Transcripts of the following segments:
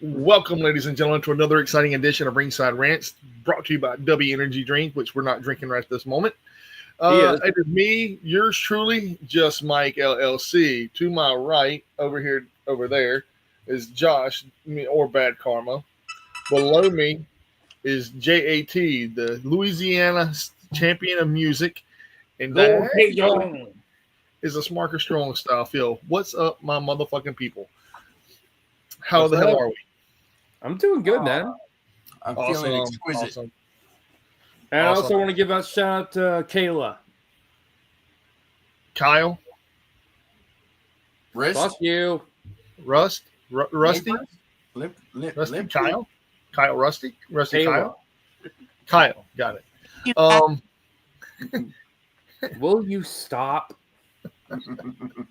Welcome, ladies and gentlemen, to another exciting edition of Ringside Rants, brought to you by W Energy Drink, which we're not drinking right this moment. It is me, yours truly, Just Mike LLC. To my right, over there, is Josh, or Bad Karma. Below me is JAT, the Louisiana champion of music, and Go that is a Smarker Strong style feel. What's up, my motherfucking people? How the hell are we? I'm doing good, man. I'm feeling exquisite. Awesome. And I also want to give a shout out to Kayla. Kyle. Wrist. Fuck you. Rusty. Lip. Kyle. Kyle Rusty. Rusty Kayla. Kyle. Got it. Will you stop?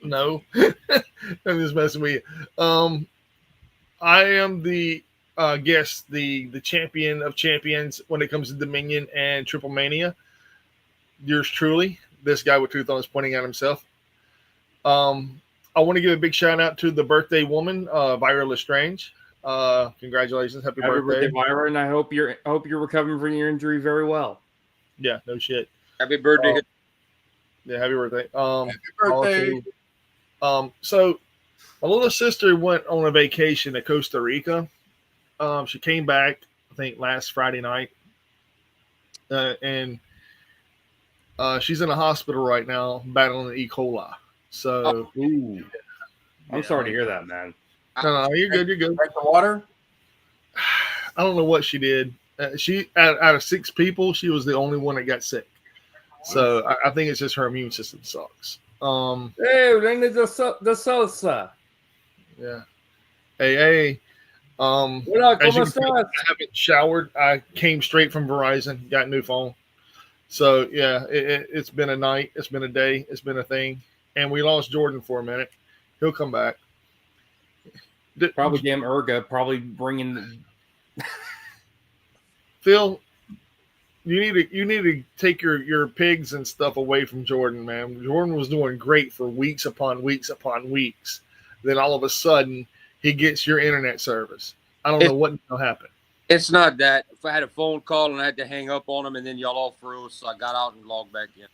No. I'm just messing with you. I am the guest, the champion of champions when it comes to Dominion and Triple Mania. Yours truly, this guy with two thumbs pointing at himself. I want to give a big shout out to the birthday woman, Vyra Lestrange. Congratulations, happy birthday, Vyra, and I hope you're recovering from your injury very well. Yeah, no shit. Happy birthday. Yeah, happy birthday. Happy birthday. So my little sister went on a vacation to Costa Rica. She came back, I think, last Friday night. And she's in a hospital right now battling E. coli. So, I'm sorry to hear that, man. no, you're good. You're good. Drink the water. I don't know what she did. She out of 6 people, she was the only one that got sick. So I think it's just her immune system sucks. Hey, then the salsa. Yeah. Hey. Hola, As you ¿cómo can estás? I haven't showered. I came straight from Verizon, got a new phone. So, yeah, it's been a night. It's been a day. It's been a thing. And we lost Jordan for a minute. He'll come back. Probably damn Erga, probably bringing Phil, you need to take your pigs and stuff away from Jordan, man. Jordan was doing great for weeks upon weeks upon weeks. Then all of a sudden, he gets your internet service. I don't know what will happen. It's not that. If I had a phone call and I had to hang up on him, and then y'all all froze, so I got out and logged back in.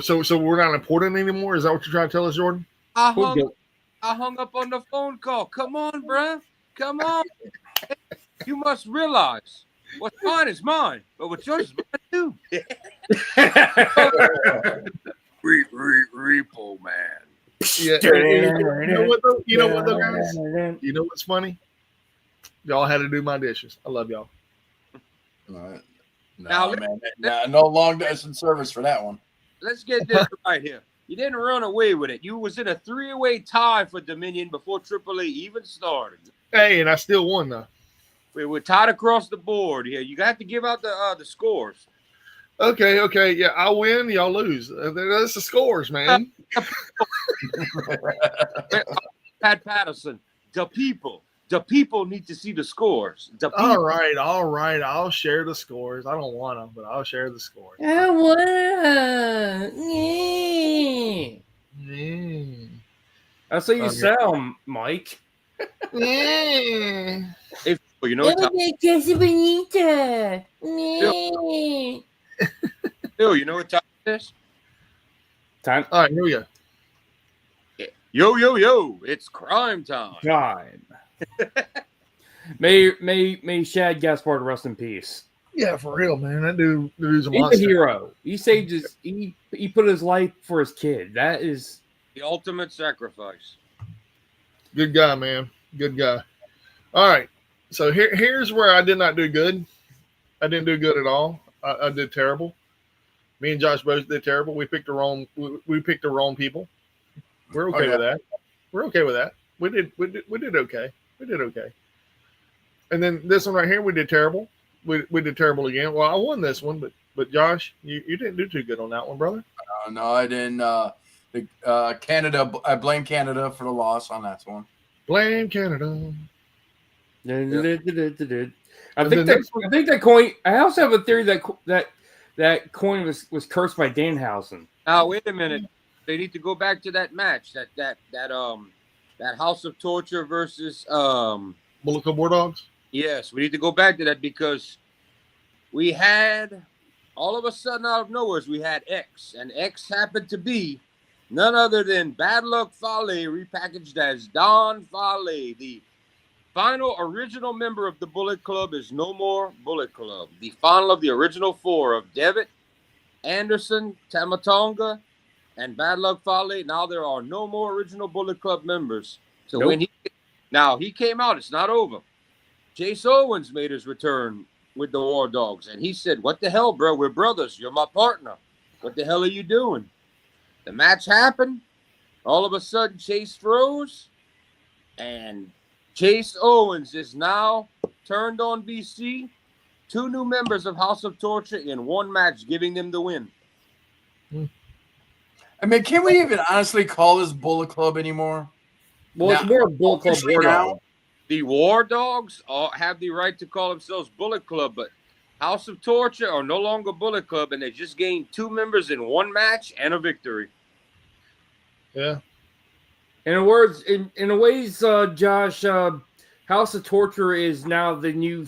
So we're not important anymore? Is that what you're trying to tell us, Jordan? I hung up on the phone call. Come on, bruh. Come on. You must realize what's mine is mine, but what's yours is mine too. Repo man. Yeah. You know what though, guys? You know what's funny? Y'all had to do my dishes. I love y'all. No, Now, man. No long distance service for that one. Let's get this right here. You didn't run away with it. You was in a 3-way tie for Dominion before AAA even started. Hey, and I still won though. We were tied across the board here. You got to give out the scores. Okay. Yeah, I win. Y'all lose. That's the scores, man. Pat Patterson, the people need to see the scores. All right. I'll share the scores. I don't want them, but I'll share the scores. I wanna. That's how you sound, Mike. If you know what Phil, you know what time it is? Time. All right, here we go. Yo, it's crime time. May Shad Gaspard rest in peace. Yeah, for real, man. That dude's a He's monster. a hero. He saved he put his life for his kid. That is The ultimate sacrifice. Good guy, man. Good guy. All right. So here's where I did not do good. I didn't do good at all. I did terrible. Me and Josh both did terrible. We picked the wrong people. We're okay with that. We're okay with that. We did okay. We did okay. And then this one right here, we did terrible. We did terrible again. Well, I won this one, but Josh, you didn't do too good on that one, brother. No, I didn't. Canada. I blame Canada for the loss on that one. Blame Canada. I think that coin. I also have a theory that coin was cursed by Danhausen. Now wait a minute. They need to go back to that match. That House of Torture versus Bullet Club War Dogs? Yes, we need to go back to that because we had all of a sudden out of nowhere we had X, and X happened to be none other than Bad Luck Fale repackaged as Don Fale. The final original member of the Bullet Club is no more Bullet Club. The final of the original four of Devitt, Anderson, Tamatonga, and Bad Luck Fale. Now there are no more original Bullet Club members. So Nope. when he came out, it's not over. Chase Owens made his return with the War Dogs, and he said, "What the hell, bro? We're brothers. You're my partner. What the hell are you doing?" The match happened. All of a sudden, Chase froze, and Chase Owens is now turned on BC. 2 new members of House of Torture in one match, giving them the win. I mean, can we even honestly call this Bullet Club anymore? Well, it's Now- more Bullet Club officially War now? Dog. The War Dogs have the right to call themselves Bullet Club, but House of Torture are no longer Bullet Club, and they just gained 2 members in one match and a victory. Yeah. In words, in a ways, Josh, House of Torture is now the new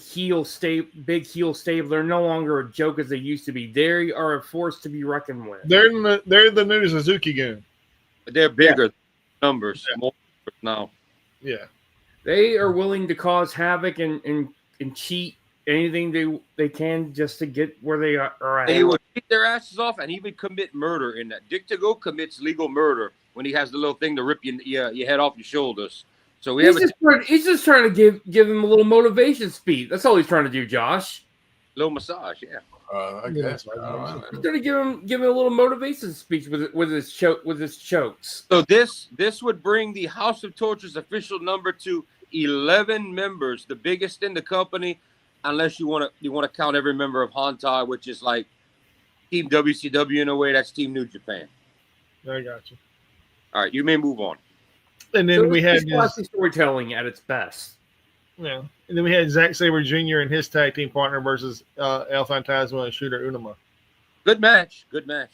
big heel stable. They're no longer a joke as they used to be. They are a force to be reckoned with. They're the new Suzuki Gun. But they're bigger numbers, more now. Yeah. They are willing to cause havoc and cheat anything they can just to get where they are at. They would beat their asses off and even commit murder in that. Dick to go commits legal murder when he has the little thing to rip your head off your shoulders. So we have He's just trying to give him a little motivation speech. That's all he's trying to do, Josh. little massage, yeah. I guess. I don't know. He's trying to give him a little motivation speech with his chokes. So this would bring the House of Torture's official number to 11 members, the biggest in the company, unless you want to count every member of Hantai, which is like Team WCW in a way. That's Team New Japan. I got you. All right, you may move on. And then we had classic storytelling at its best. yeah. And then we had Zack Sabre Jr. and his tag team partner versus El Fantasma and Shooter Unuma. Good match. Good match.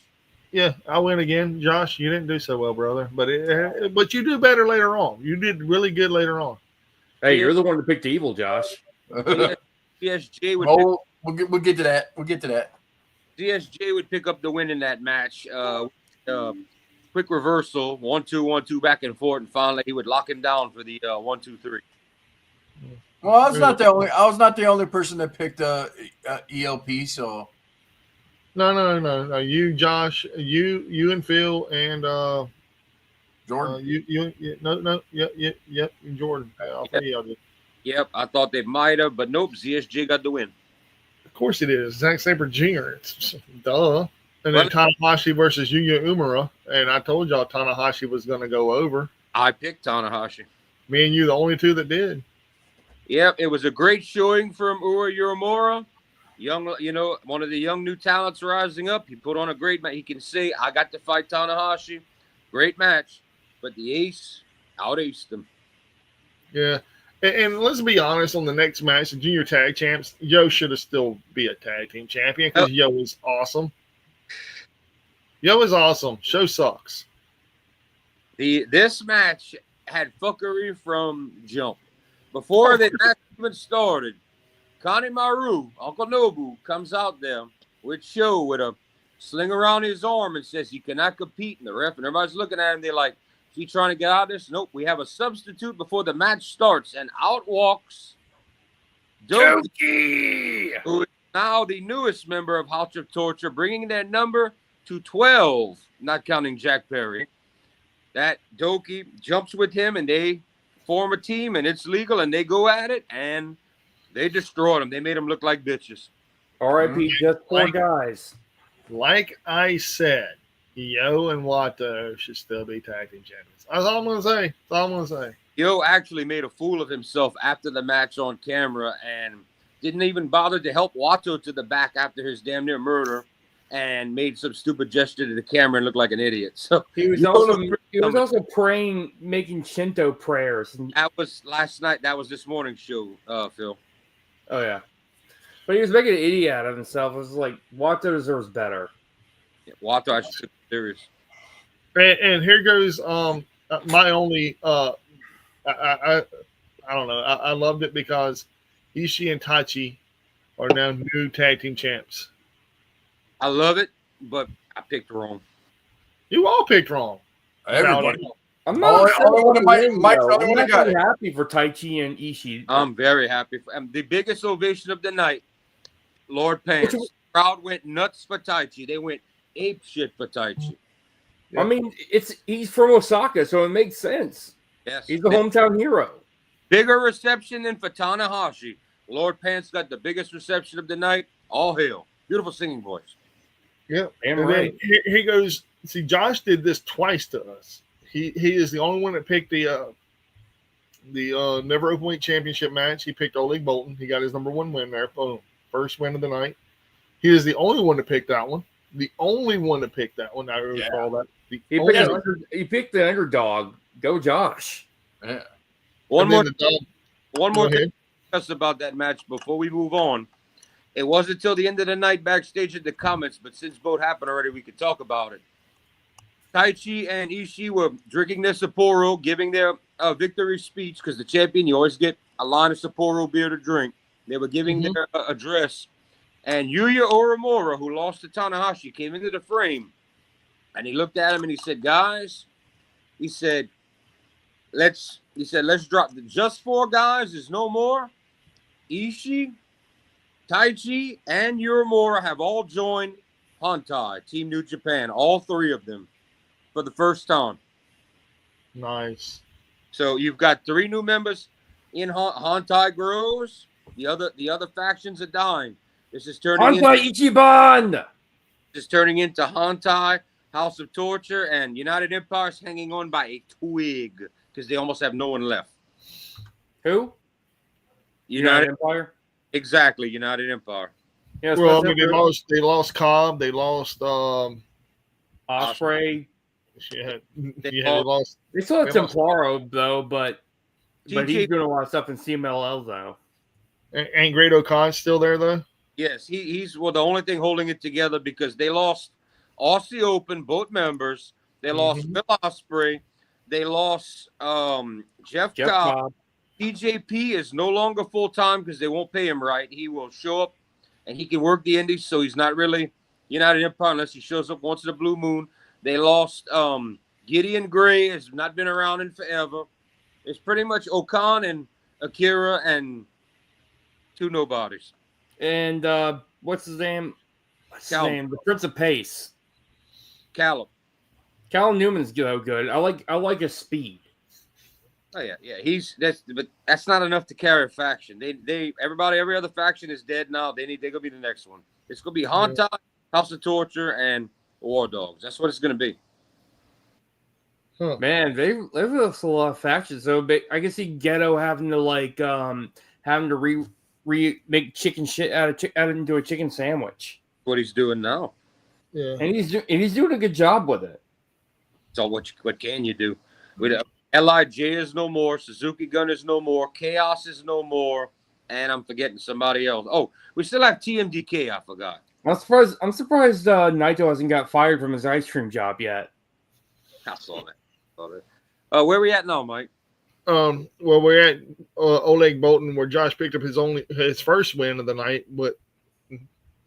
Yeah, I win again. Josh, you didn't do so well, brother. But you do better later on. You did really good later on. Hey, you're the one that picked evil, Josh. CSJ would We'll get to that. We'll get to that. CSJ would pick up the win in that match. Quick reversal, 1-2, 1-2, back and forth, and finally he would lock him down for the 1-2-3. Well, I was not the only person that picked ELP. So No. You, Josh, you and Phil, and Jordan. Yep, and Jordan. All three of y'all did. Yep, I thought they might have, but nope. CSJ got the win. Of course it is. Zack Sabre Jr. It's, duh. And then Tanahashi versus Yuya Uemura, and I told y'all Tanahashi was going to go over. I picked Tanahashi. Me and you, the only two that did. Yep, it was a great showing from Ura Uemura. Young, one of the young new talents rising up. He put on a great match. He can say, I got to fight Tanahashi. Great match. But the ace out-aced him. Yeah. And let's be honest, on the next match, the junior tag champs, Yo should have still be a tag team champion because Yo is awesome. Yo is awesome. Show sucks. This match had fuckery from jump. Before the match even started, Kanemaru, Uncle Nobu, comes out there with Sho with a sling around his arm and says, "You cannot compete." And the ref and everybody's looking at him. They're like, "Is he trying to get out of this?" Nope. We have a substitute before the match starts, and out walks Doki, who is now the newest member of House of Torture, bringing their number to 12, not counting Jack Perry. That Doki jumps with him, and they form a team, and it's legal, and they go at it, and they destroyed him. They made them look like bitches. R.I.P. Just 4 guys. Like I said, Yo and Wato should still be tag team champions. That's all I'm going to say. Yo actually made a fool of himself after the match on camera and didn't even bother to help Wato to the back after his damn near murder and made some stupid gesture to the camera and looked like an idiot. So He was also praying, making Shinto prayers. that was last night. That was this morning's show, Phil. Oh, yeah. But he was making an idiot out of himself. It was like, Wato deserves better. Yeah, Wato, I should be serious. And here goes my only I I don't know. I loved it because Ishii and Taichi are now new tag team champs. I love it, but I picked wrong. You all picked wrong. Everybody. I'm not Only upset one about of my- the win, Mike's though. the only I'm one that got actually it. happy for Taichi and Ishii. I'm very happy. The biggest ovation of the night, Lord Pants. Crowd went nuts for Taichi. They went ape shit for Taichi. I mean, he's from Osaka, so it makes sense. Yes. He's the hometown hero. Bigger reception than for Tanahashi. Lord Pants got the biggest reception of the night. All hail. Beautiful singing voice. Yeah. Damn And right. then he goes, see, Josh did this twice to us. He is the only one that picked the Never Openweight Championship match. He picked Oleg Bolton. He got his number 1 win there. Boom. First win of the night. He is the only one to pick that one. The only one to pick that one. I recall that. He picked the underdog. Go Josh. Yeah. One more Go thing ahead. us about that match before we move on. It wasn't until the end of the night backstage in the comments, but since both happened already, we could talk about it. Taichi and Ishii were drinking their Sapporo, giving their victory speech, because the champion, you always get a line of Sapporo beer to drink. They were giving their address. And Yuya Uemura, who lost to Tanahashi, came into the frame. And he looked at him and he said, guys, let's drop the just 4 guys is no more. Ishii, Taichi, and Uemura have all joined Hontai, Team New Japan, all 3 of them, for the first time. Nice. So you've got 3 new members in Hontai grows. The other factions are dying. This is turning Hontai Ichiban! into Hontai, House of Torture, and United Empire's hanging on by a twig because they almost have no one left. Who? United Empire? Exactly, United Empire. Yeah, Well, I mean, they lost Cobb. They lost Osprey. they lost. They still have They lost- Templaro, though, but he's TJ doing a lot of stuff in CMLL, though. And Great O'Con's still there though. Yes, he's the only thing holding it together because they lost Aussie Open, both members. They lost Will Ospreay. They lost Jeff Cobb. Cobb. TJP is no longer full time because they won't pay him right. He will show up and he can work the indies, so he's not really United Empire unless he shows up once in a blue moon. They lost Gideon Gray, has not been around in forever. It's pretty much Okan and Akira and 2 nobodies. And what's his name? Callum. The Prince of Pace. Callum. Callum Newman's good. I like his speed. Oh yeah. But that's not enough to carry a faction. Every other faction is dead now. They're gonna be the next one. It's gonna be Hontai, House of Torture, and War Dogs. That's what it's gonna be. Huh. Man, they've lost a lot of factions. So I can see Ghetto having to make chicken shit out into a chicken sandwich. What he's doing now. Yeah. And he's doing a good job with it. So what can you do? LIJ is no more. Suzuki Gun is no more. Chaos is no more. And I'm forgetting somebody else. Oh, we still have TMDK. I forgot. I'm surprised Naito hasn't got fired from his ice cream job yet. I saw that. Where we at now, Mike? Well, we're at Oleg Bolton, where Josh picked up his first win of the night, but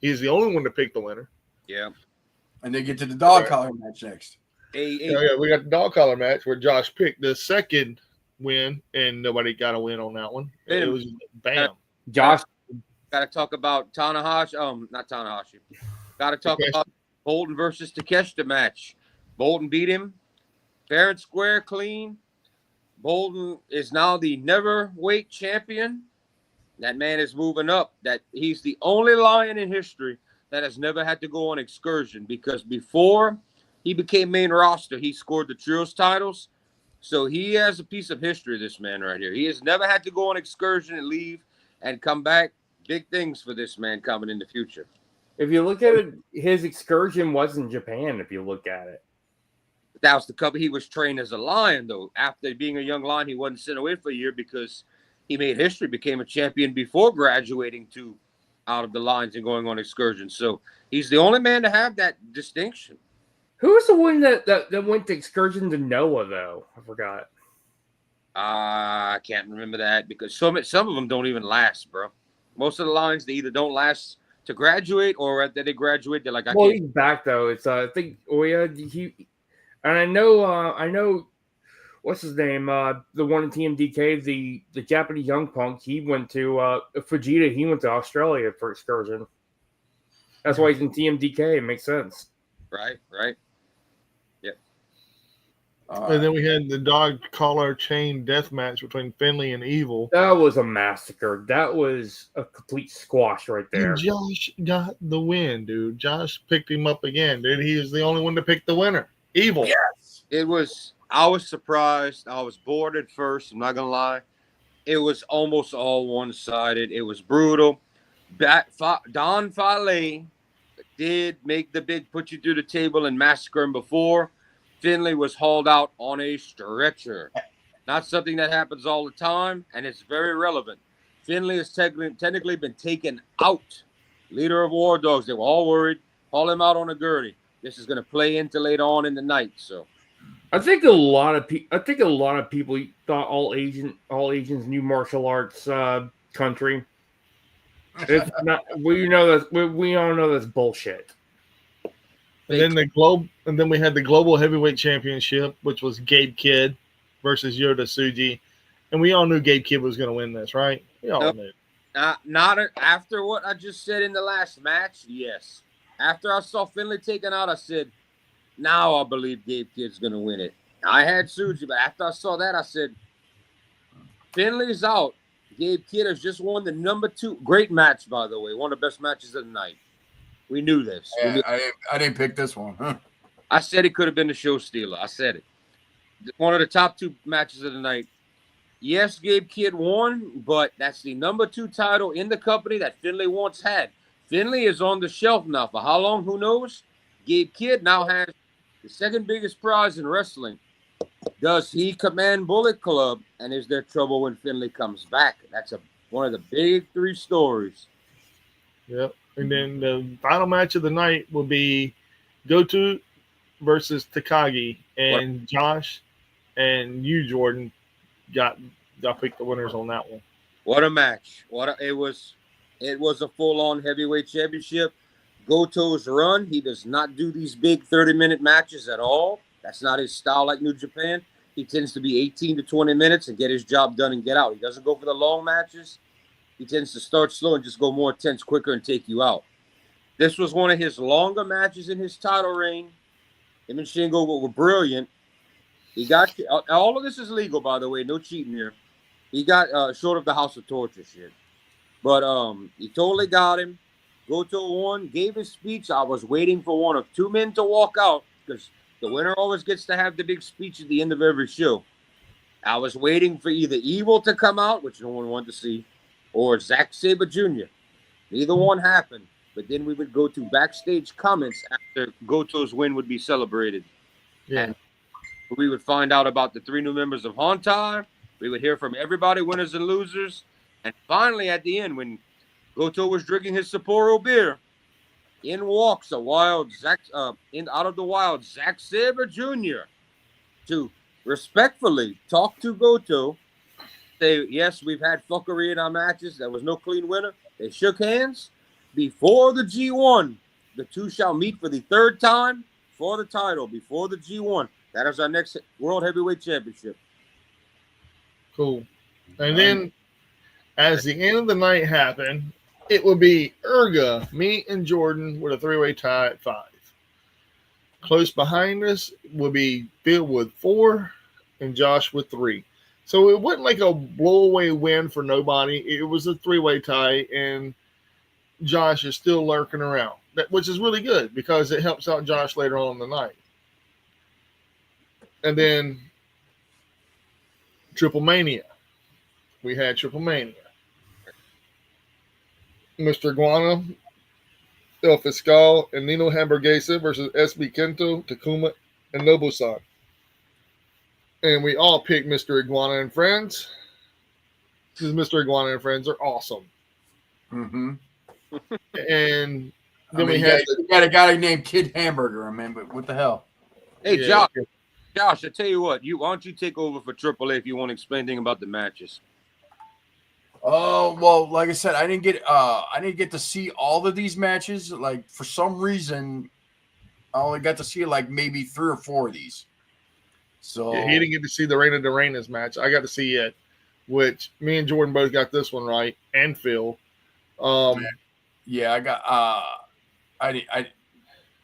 he's the only one to pick the winner. Yeah. And they get to the dog collar match next. We got the dog collar match where Josh picked the second win, and nobody got a win on that one. It was bam. Josh, Got to talk about Tanahashi. Not Tanahashi. Got to talk about Bolton versus Takeshita match. Bolton beat him fair and square, clean. Bolton is now the never-weight champion. That man is moving up. That he's the only Lion in history that has never had to go on excursion, because before he became main roster, he scored the trios titles. So he has a piece of history, this man right here. He has never had to go on excursion and leave and come back. Big things for this man coming in the future. if you look at it, his excursion was in Japan. If you look at it, That was the couple. He was trained as a Lion, though. After being a young Lion, he wasn't sent away for a year because he made history, became a champion before graduating to out of the lines and going on excursions. So he's the only man to have that distinction. who was the one that went to excursion to Noah though? I forgot. I can't remember that because some of them don't even last, bro. Most of the lines they either don't last to graduate or after they graduate, they're like, I Well, can't. he's back though. It's I think he and I know what's his name? The one in TMDK, the Japanese young punk. He went to Fujita. He went to Australia for excursion. That's why he's in TMDK. It makes sense. Right. And then we had the dog collar chain death match between Finley and Evil. That was a massacre. That was a complete squash right there. And Josh got the win, dude. Josh picked him up again, dude. He was the only one to pick the winner. Evil. Yes. It was. I was surprised. I was bored at first. I'm not gonna lie. It was almost all one-sided. It was brutal. Don Fale did make the big put you through the table and massacre him before. Finley was hauled out on a stretcher. Not something that happens all the time, and it's very relevant. Finley has technically been taken out. Leader of War Dogs. They were all worried. Haul him out on a gurney. This is going to play into later on in the night. So, I think a lot of people thought all Asians knew martial arts country. It's not. We all know that's bullshit. And then we had the global heavyweight championship, which was Gabe Kidd versus Yota Tsuji, and we all knew Gabe Kidd was going to win this, right? We all knew. Not after what I just said in the last match. Yes, after I saw Finley taken out, I said, "Now I believe Gabe Kidd's going to win it." I had Tsuji, but after I saw that, I said, "Finley's out. Gabe Kidd has just won the number 2. Great match, by the way. One of the best matches of the night. We knew this. Yeah, I didn't pick this one. Huh? I said it could have been the show stealer. I said it. One of the top 2 matches of the night. Yes, Gabe Kidd won, but that's the number 2 title in the company that Finley once had. Finley is on the shelf now. For how long? Who knows? Gabe Kidd now has the second biggest prize in wrestling. Does he command Bullet Club? And is there trouble when Finley comes back? That's one of the big 3 stories. Yep. And then the final match of the night will be Goto versus Takagi. And Josh and you, Jordan, got picked the winners on that one. What a match. It was a full-on heavyweight championship. Goto's run, he does not do these big 30-minute matches at all. That's not his style like New Japan. He tends to be 18 to 20 minutes and get his job done and get out. He doesn't go for the long matches. He tends to start slow and just go more intense quicker and take you out. This was one of his longer matches in his title reign. Him and Shingo were brilliant. He got all of this is legal, by the way. No cheating here. He got short of the House of Torture shit, but he totally got him. Goto won, gave his speech. I was waiting for one of 2 men to walk out because the winner always gets to have the big speech at the end of every show. I was waiting for either Evil to come out, which no one wanted to see, or Zack Sabre Jr. Neither one happened. But then we would go to backstage comments after Goto's win would be celebrated. Yeah. And we would find out about the 3 new members of Hontai. We would hear from everybody, winners and losers. And finally, at the end, when Goto was drinking his Sapporo beer, in walks a wild out of the wild Zack Sabre Jr. to respectfully talk to Goto. Say, yes, we've had fuckery in our matches. There was no clean winner. They shook hands. Before the G1, the 2 shall meet for the 3rd time for the title before the G1. That is our next World Heavyweight Championship. Cool. And then as the end of the night happened, it would be Erga, me, and Jordan with a 3-way tie at 5. Close behind us would be Phil with 4 and Josh with 3. So it wasn't like a blow-away win for nobody. It was a 3-way tie, and Josh is still lurking around, which is really good because it helps out Josh later on in the night. And then Triple Mania. We had Triple Mania. Mr. Iguana, El Fiscal, and Nino Hamburguesa versus SB Kento, Takuma, and Nobu-san. And we all picked Mr. Iguana and Friends because Mr. Iguana and Friends are awesome. Mm-hmm. And then we had you got a guy named Kid Hamburger, man. But what the hell? Hey, yeah, Josh, Josh, I tell you what, why don't you take over for AAA if you want to explain anything about the matches? Oh well, like I said, I didn't get to see all of these matches. Like for some reason, I only got to see like maybe 3 or 4 of these. So Yeah, he didn't get to see the Reina de Reinas match. I got to see it, which me and Jordan both got this one right, and Phil. Yeah, I got.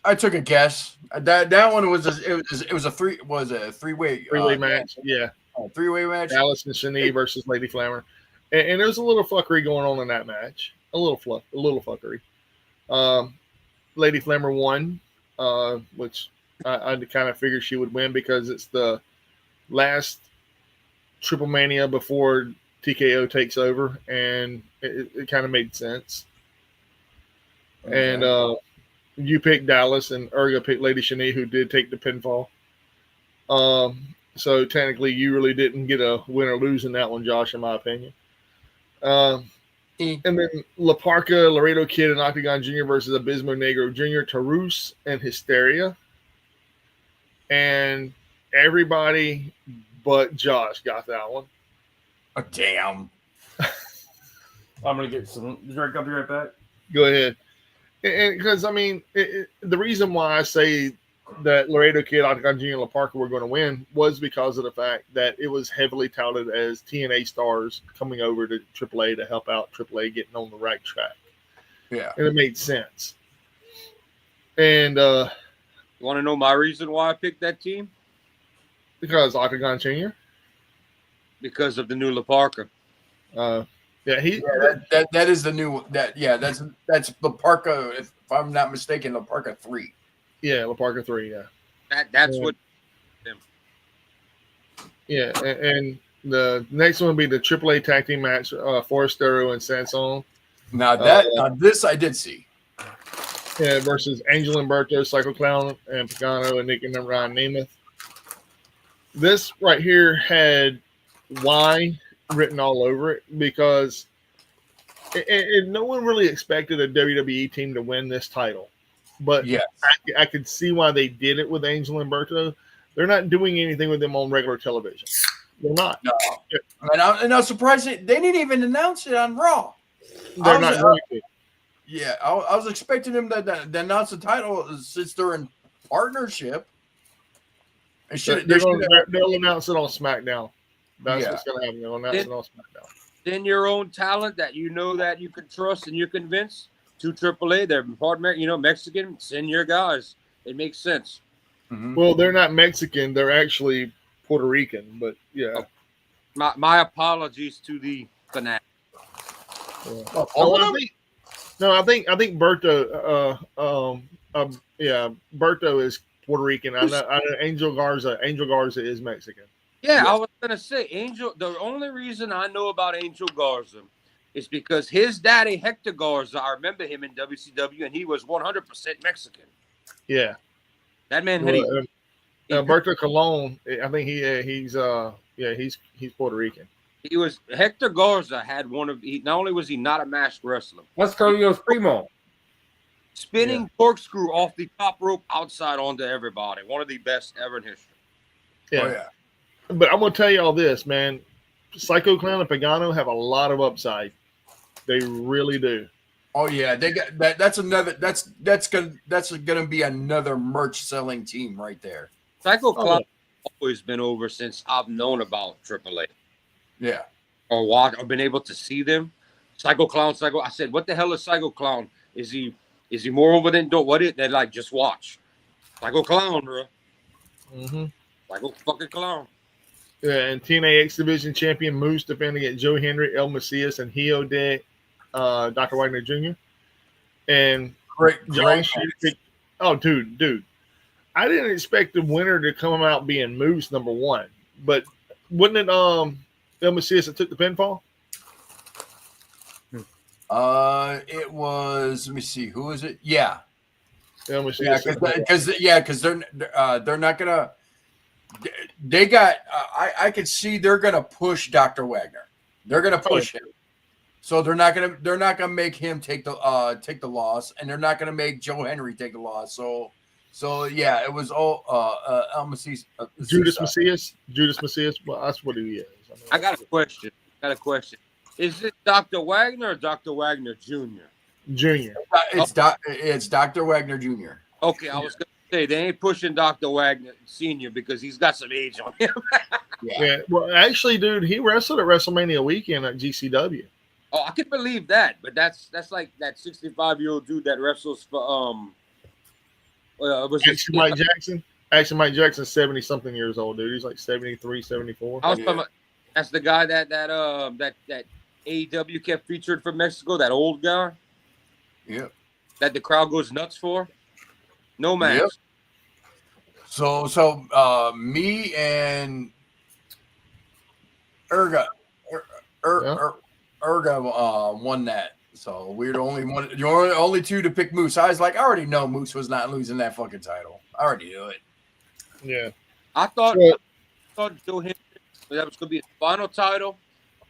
I took a guess. That one was it was a three-way match. Yeah, 3-way match. Dallas and Shani versus Lady Flammer, and there's a little fuckery going on in that match. A little fuckery. Lady Flammer won, which I kind of figured she would win because it's the last Triple Mania before TKO takes over, and it kind of made sense. Okay. And you picked Dallas, and Erga picked Lady Shani, who did take the pinfall. So technically, you really didn't get a win or lose in that one, Josh, in my opinion. And then La Parca, Laredo Kid, and Octagon Jr. versus Abismo Negro Jr., Tarus, and Hysteria. And everybody but Josh got that one. Oh, damn. I'm gonna get some drink. I'll be right back. Go ahead. And because, I mean, the reason why I say that Laredo Kid, Octagon Jr., and La Parca were going to win was because of the fact that it was heavily touted as TNA stars coming over to AAA to help out AAA getting on the right track. Yeah. And it made sense. And You want to know my reason why I picked that team? because Octagon Jr., Because of the new La Parca. That is the new that's La Parca, if I'm not mistaken, La Parca 3. Yeah, La Parca 3, yeah. That's what. Yeah, and the next one would be the AAA tag team match, Forestero and Sanson. Now this I did see. Yeah, versus Angel Umberto, Psycho Clown, and Pagano, and Nick and Ryan Nemeth. This right here had Y written all over it because no one really expected a WWE team to win this title. But Yes. I could see why they did it with Angel Umberto. They're not doing anything with them on regular television. They're not. No. And I'm surprised they didn't even announce it on Raw. They're not going to. Yeah, I was expecting them to announce the title since they're in partnership. They'll announce it on SmackDown. That's what's going to happen. They'll announce it on SmackDown. Send your own talent that you know that you can trust and you're convinced to AAA. They're part Mexican. Send your guys. It makes sense. Mm-hmm. Well, they're not Mexican. They're actually Puerto Rican. But yeah. My apologies to the fanatic. I think Berto. Berto is Puerto Rican. I know Angel Garza is Mexican. Yeah, I was gonna say Angel. The only reason I know about Angel Garza is because his daddy Hector Garza. I remember him in WCW, and he was 100% Mexican. Yeah, that man had. Berto Colon. I think he's Puerto Rican. He was Hector Garza had one of. Not only was he not a masked wrestler, What's Carlos Primo? Spinning corkscrew off the top rope outside onto everybody. One of the best ever in history. Yeah. Oh, yeah. But I'm going to tell you all this, man. Psycho Clown and Pagano have a lot of upside. They really do. Oh yeah, they got that. That's gonna be another merch selling team right there. Psycho Clown always been over since I've known about AAA. Yeah. Or been able to see them. Psycho Clown. I said, what the hell is Psycho Clown? Is he more over than what it? They're like, just watch. Psycho Clown, bro. Mm-hmm. Psycho fucking Clown. Yeah, and TNA X Division champion Moose defending against Joe Henry, El Macias, and Hio de Dr. Wagner Jr. And Great. Josh, dude. I didn't expect the winner to come out being Moose number one, but wasn't it El Macias that took the pinfall? It was. Let me see. Who is it? Yeah. El Macias. Because they're not gonna. They got. I can see they're gonna push Dr. Wagner. They're gonna push him. So they're not gonna make him take the loss, and they're not gonna make Joe Henry take the loss. So So yeah, it was all El Macias. Judas Macias. Judas Macias. Well, that's what he is. I got a question. Is this Dr. Wagner or Dr. Wagner Jr.? Junior. It's Dr. Wagner Jr. Okay, I was going to say, they ain't pushing Dr. Wagner Sr. because he's got some age on him. Yeah. Well, actually, dude, he wrestled at WrestleMania weekend at GCW. Oh, I can believe that, but that's like that 65-year-old dude that wrestles for was Actually, Mike Jackson. Actually, Mike Jackson's 70-something years old, dude. He's like 73, 74. I was talking about, that's the guy that AEW kept featured from Mexico, that old guy. Yeah. That the crowd goes nuts for. No match. Yep. So me and Erga won that. So we're the only one. You're only two to pick Moose. I was like, I already know Moose was not losing that fucking title. I already knew it. Yeah. I thought Joe Hendry, that was going to be his final title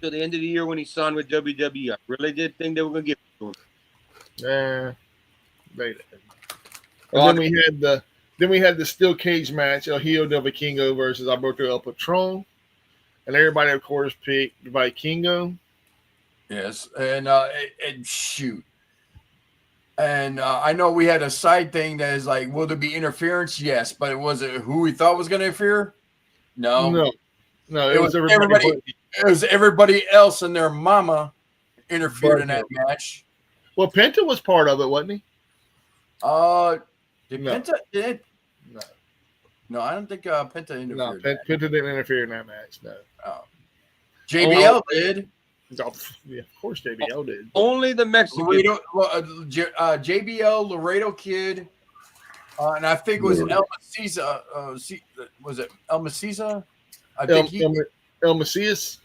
till the end of the year when he signed with WWE. I really did think they were going to give it to him. Yeah. They did. And then we had the steel cage match, El Hijo del Vikingo versus Alberto El Patron. And everybody, of course, picked Vikingo. Yes, and shoot. And I know we had a side thing that is like, will there be interference? Yes, but was it who we thought was going to interfere? No, it was everybody. It was everybody else and their mama interfered in that match. Well, Penta was part of it, wasn't he? Penta did? No, I don't think Penta interfered. No, Penta didn't interfere in that match. No. JBL did. Oh, yeah, of course JBL did. Only the Mexican. JBL, Laredo Kid, and I think it was El Maciza. Was it El Maciza? I think El Macias.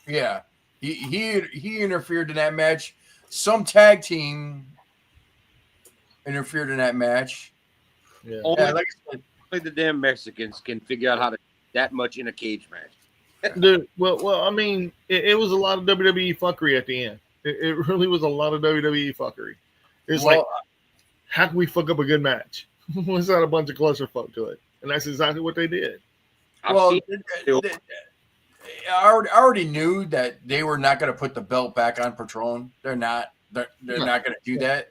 Yeah, he interfered in that match. Some tag team interfered in that match. Yeah. Only the damn Mexicans can figure out how to that much in a cage match. Dude, well, I mean, it was a lot of WWE fuckery at the end. It really was a lot of WWE fuckery. It's like, how can we fuck up a good match? Let's add a bunch of clusterfuck to it, and that's exactly what they did. I already knew that they were not going to put the belt back on Patron. They're not. They're not going to do that.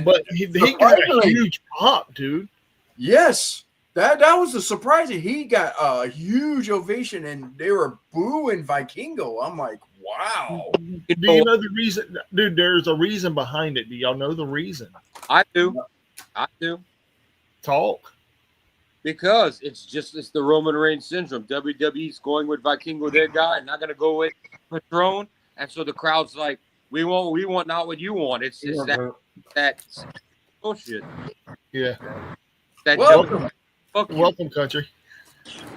But he got a huge pop, dude. Yes. That was a surprising. He got a huge ovation, and they were booing Vikingo. I'm like, wow. Do you know the reason? Dude, there's a reason behind it. Do y'all know the reason? I do. Talk. Because it's the Roman Reigns syndrome. WWE's going with Vikingo, their guy, and not going to go with Patron. And so the crowd's like, we want not what you want. It's that bullshit. Yeah. Welcome, country.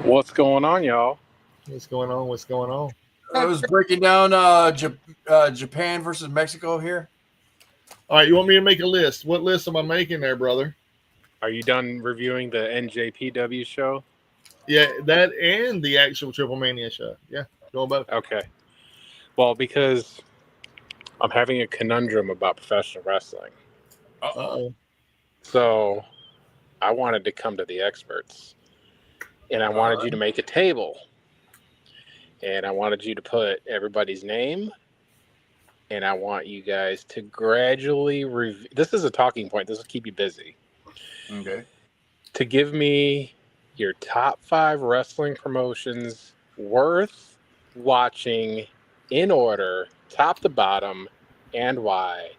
What's going on, y'all? What's going on? I was breaking down Japan versus Mexico here. All right, you want me to make a list? What list am I making there, brother? Are you done reviewing the NJPW show? Yeah, that and the actual Triple Mania show. Yeah, go both. Okay. Well, because I'm having a conundrum about professional wrestling. Uh-oh. So I wanted to come to the experts, and I wanted you to make a table, and I wanted you to put everybody's name, and I want you guys to gradually review. This is a talking point. This will keep you busy. Okay. To give me your top 5 wrestling promotions worth watching in order, top to bottom, and why.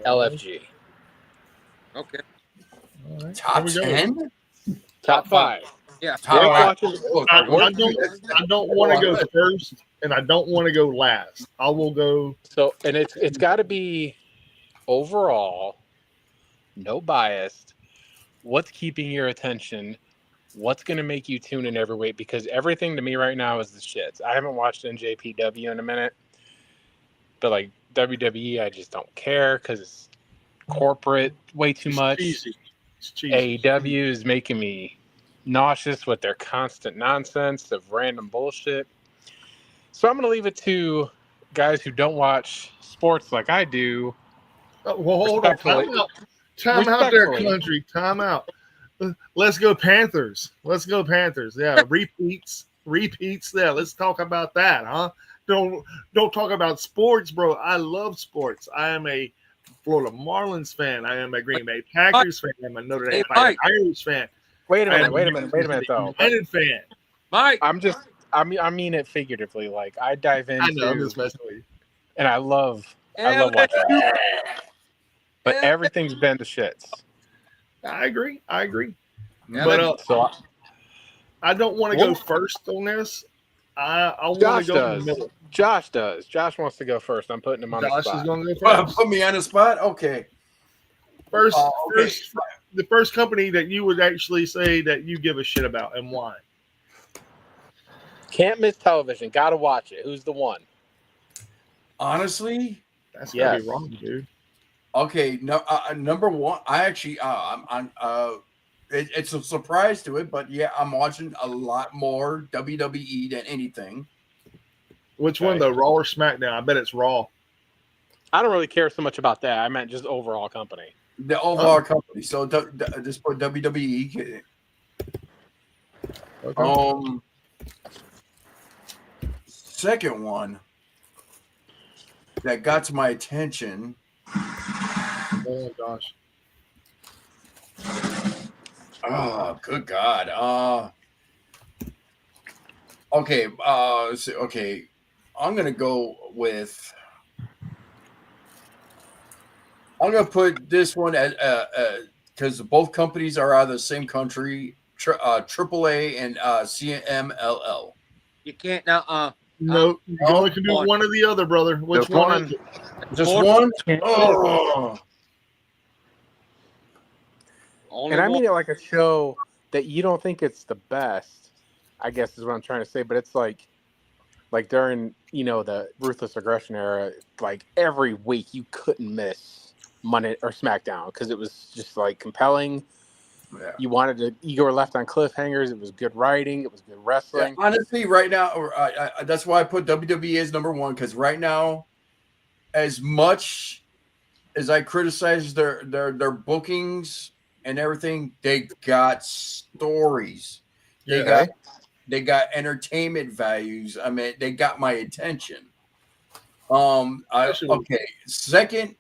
LFG. Okay. Right. Top 10? Top 5. Yeah. I don't want to go first, and I don't want to go last. I will go. So, and it's got to be overall, no biased. What's keeping your attention? What's going to make you tune in every week? Because everything to me right now is the shits. I haven't watched NJPW in a minute, but like WWE, I just don't care because it's corporate way too much. Cheesy. AEW is making me nauseous with their constant nonsense of random bullshit. So I'm going to leave it to guys who don't watch sports like I do. Well, hold on. Time out there, Respectfully. country. Time out. Let's go Panthers. Let's go Panthers. Yeah, repeats. Yeah, let's talk about that, huh? Don't talk about sports, bro. I love sports. I am a Florida Marlins fan. I am a Green Bay Packers fan. I'm a Notre Dame Mike. Irish fan. Wait a I am minute though. United fan. Mike, I mean it figuratively. Like I dive I know. I'm into just messing with you. and I love watching it. But Yeah. everything's been the shits. I agree. Yeah, But So I don't want to go first on this. I want Josh to go in the does. middle. Josh does. Josh wants to go first. I'm putting him on the Josh is spot. going to go first. Put me on the spot. Okay. First, Okay. the first company that you would actually say that you give a shit about and why? Can't miss television. Gotta watch it. Who's the one? Honestly, That's gotta be Yes. wrong, dude. okay. No, number one. I actually, it's a surprise to it, but yeah, I'm watching a lot more WWE than anything. Which one Okay. though, Raw or SmackDown? I bet it's Raw. I don't really care so much about that. I meant just overall company. The overall company. So just put WWE. Okay. Second one that got to my attention. Oh gosh. Oh, good God. Okay. Okay. I'm gonna go with. I'm gonna put this one as because both companies are out of the same country. AAA and CMLL. you can't now. No, you only can do one or the other, brother. Which Just one? one. Is it? Just Four. one. Oh. Only And I one. mean it like a show that you don't think it's the best, I guess is what I'm trying to say. But it's like during, the Ruthless Aggression era, like every week you couldn't miss Monday or SmackDown because it was just like compelling. Yeah. You were left on cliffhangers. It was good writing. It was good wrestling. Yeah, honestly, right now, that's why I put WWE as number one, because right now, as much as I criticize their bookings and everything, they got stories. Yeah. They got entertainment values. I mean, they got my attention. Okay. Second,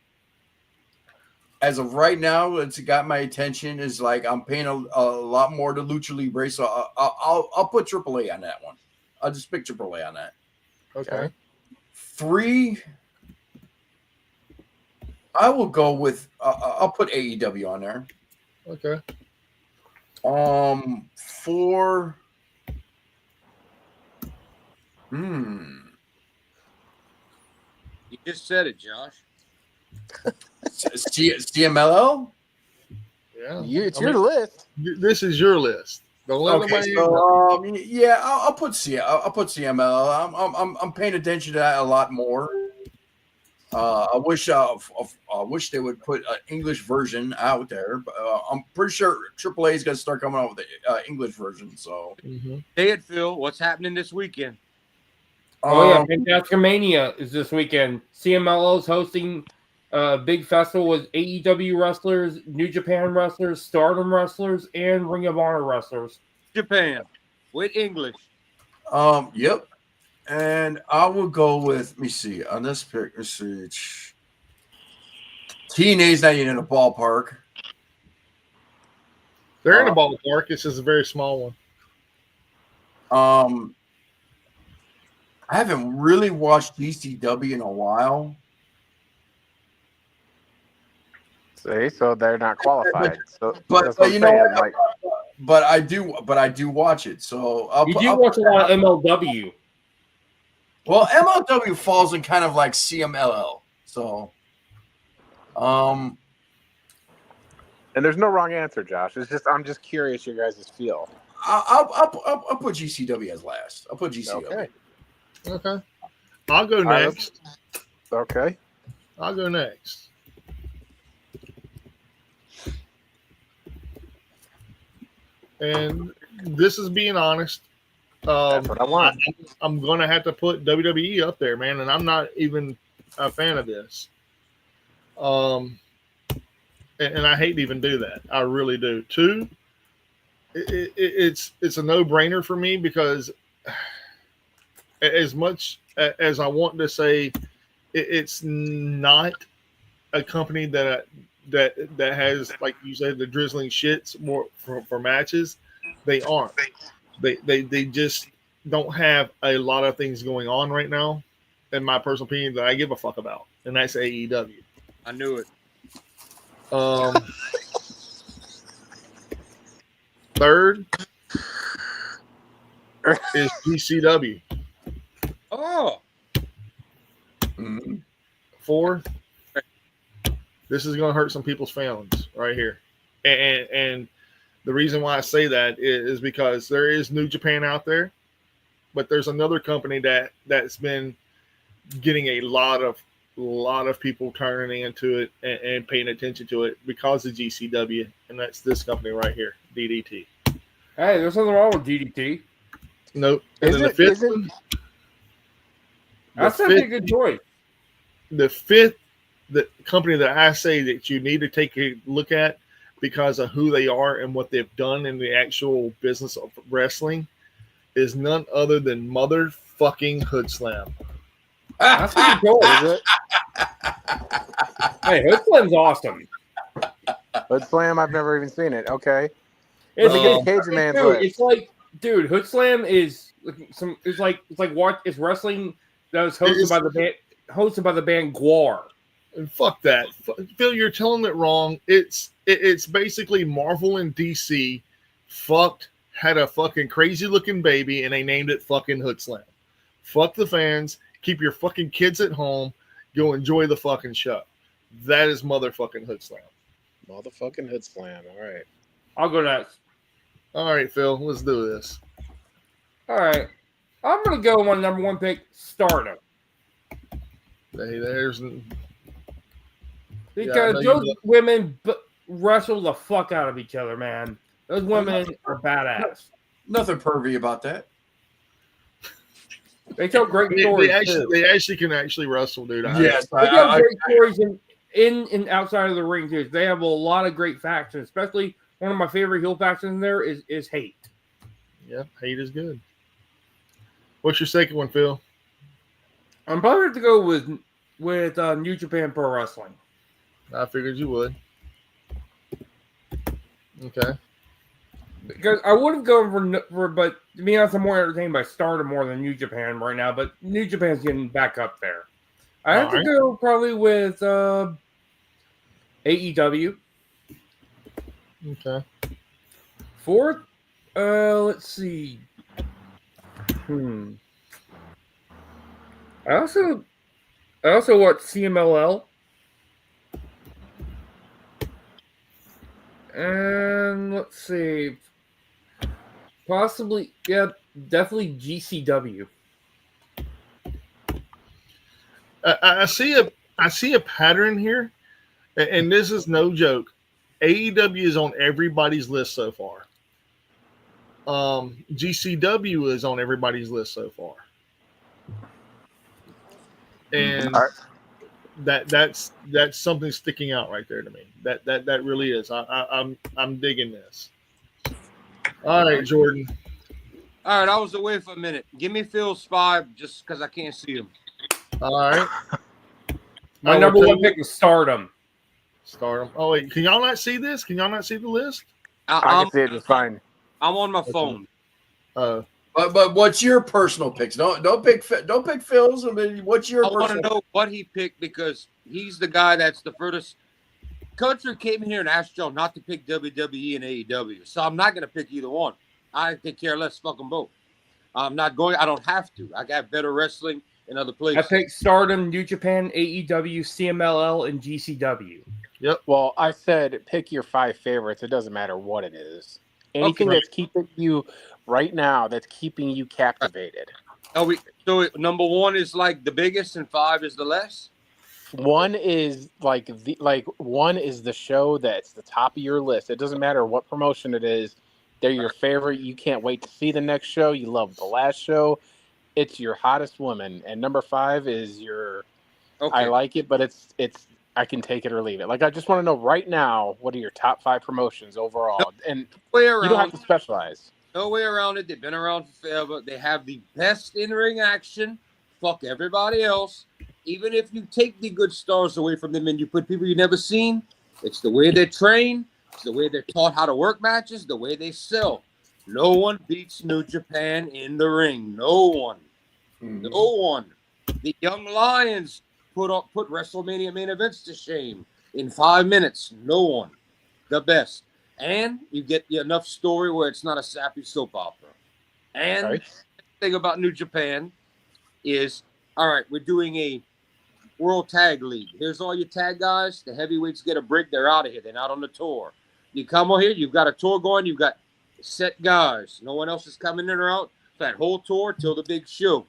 as of right now, it's got my attention. Is like I'm paying a lot more to Lucha Libre, so I'll put AAA on that one. I'll just pick AAA on that. Okay. 3, I will go with. I'll put AEW on there. Okay. 4. You just said it, Josh. CMLL. Yeah. It's your list. This is your list. Don't let Okay, nobody. so yeah, I'll put CMLL. I'm paying attention to that a lot more. I wish they would put an English version out there. But, I'm pretty sure AAA is going to start coming out with the English version. So, Mhm. Say it, Phil. What's happening this weekend? Oh yeah, Fantastic Mania is this weekend. CMLL is hosting a big festival with AEW wrestlers, New Japan wrestlers, Stardom wrestlers, and Ring of Honor wrestlers. Japan with English. Yep. And I will go with. Let me see on this pick. Let's see. TNA's not even in a ballpark. They're in a ballpark. It's just a very small one. I haven't really watched GCW in a while. See, so they're not qualified. So But that's what I'm you know saying, what? like, But I do watch it. So You do watch a lot of MLW. Well, MLW falls in kind of like CMLL. So, and there's no wrong answer, Josh. It's just I'm just curious your guys' feel. I'll put GCW as last. I'll put GCW. Okay. Okay. I'll go right, next. Okay. I'll go next. And this is being honest. That's what I want. I'm going to have to put WWE up there, man, and I'm not even a fan of this. And and I hate to even do that. I really do. Two, it's a no brainer for me because as much as I want to say, it's not a company that has, like you said, the drizzling shits more for matches. They aren't. They just don't have a lot of things going on right now, in my personal opinion, that I give a fuck about, and that's AEW. I knew it. Third is GCW. Oh, Fourth, this is going to hurt some people's feelings right here, and the reason why I say that is because there is New Japan out there, but there's another company that's been getting a lot of people turning into it and paying attention to it because of GCW, and that's this company right here, DDT. Hey, there's nothing wrong with DDT. Nope. And then the fifth one, That's a good choice. the fifth the company that I say that you need to take a look at because of who they are and what they've done in the actual business of wrestling is none other than motherfucking Hood Slam. That's a good choice. Is it? Hey, Hood Slam's awesome. Hood Slam, I've never even seen it. Okay. It's, Cajun Man's dude, list. it's like, dude, Hood Slam is some. It's like what is wrestling that was hosted by the band Gwar. And fuck that, Phil. You're telling it wrong. It's basically Marvel and DC had a fucking crazy looking baby and they named it fucking Hood Slam. Fuck the fans. Keep your fucking kids at home. Go enjoy the fucking show. That is motherfucking Hood Slam. Motherfucking Hood Slam. All right. I'll go next. All right, Phil. Let's do this. All right, I'm gonna go on number one pick, Stardom, There's because I know those women wrestle the fuck out of each other, man. Those women are badass. Nothing pervy about that. They tell great stories. they actually can actually wrestle, dude. Yes, They tell great stories in and outside of the ring too. They have a lot of great factions, especially one of my favorite heel factions there is Hate. Yeah, Hate is good. What's your second one, Phil? I'm probably going to go with New Japan Pro Wrestling. I figured you would. Okay. Because I would have gone for, but to be honest, I'm more entertained by Stardom more than New Japan right now. But New Japan's getting back up there. I have to go probably with AEW. Okay. Fourth, let's see. I also watch CMLL. And let's see. Possibly, yeah, definitely GCW. I see a pattern here, and this is no joke. AEW is on everybody's list so far. GCW is on everybody's list so far, and that's something sticking out right there to me. That really is. I'm digging this. All right, Jordan. all right. I was away for a minute. Give me Phil's five, just because I can't see him. All right. My number one pick is Stardom. Stardom. Oh wait, can y'all not see this? Can y'all not see the list? I can see it just fine. I'm on my phone. Oh. But what's your personal picks? Don't pick Phil's. I mean, what's your I want to personal? know what he picked because he's the guy that's the furthest. Country came in here and asked Joe not to pick WWE and AEW, so I'm not going to pick either one. I could care less. Fuck them both. I'm not going. I don't have to. I got better wrestling in other places. I picked Stardom, New Japan, AEW, CMLL, and GCW. Well, I said pick your 5 favorites. It doesn't matter what it is. Anything Okay. that's keeping you right now, that's keeping you captivated. So number one is like the biggest, and 5 is the less. One is one is the show that's the top of your list. It doesn't matter what promotion it is. They're your favorite. You can't wait to see the next show. You love the last show. It's your hottest woman. And number 5 is your Okay. I like it, but it's I can take it or leave it. Like, I just want to know right now, what are your top 5 promotions overall? And Way you don't have around, to specialize. no way around it. They've been around forever. They have the best in-ring action. Fuck everybody else. Even if you take the good stars away from them and you put people you've never seen, it's the way they train, it's the way they're taught how to work matches, the way they sell. No one beats New Japan in the ring. No one. Mhm. No one. The Young Lions put WrestleMania main events to shame in 5 minutes. No one. The best. And you get enough story where it's not a sappy soap opera. And Right. the thing about New Japan is, all right, we're doing a World Tag League. Here's all your tag guys. The heavyweights get a break. They're out of here. They're not on the tour. You come over here. You've got a tour going. You've got set guys. No one else is coming in or out. That whole tour till the big show.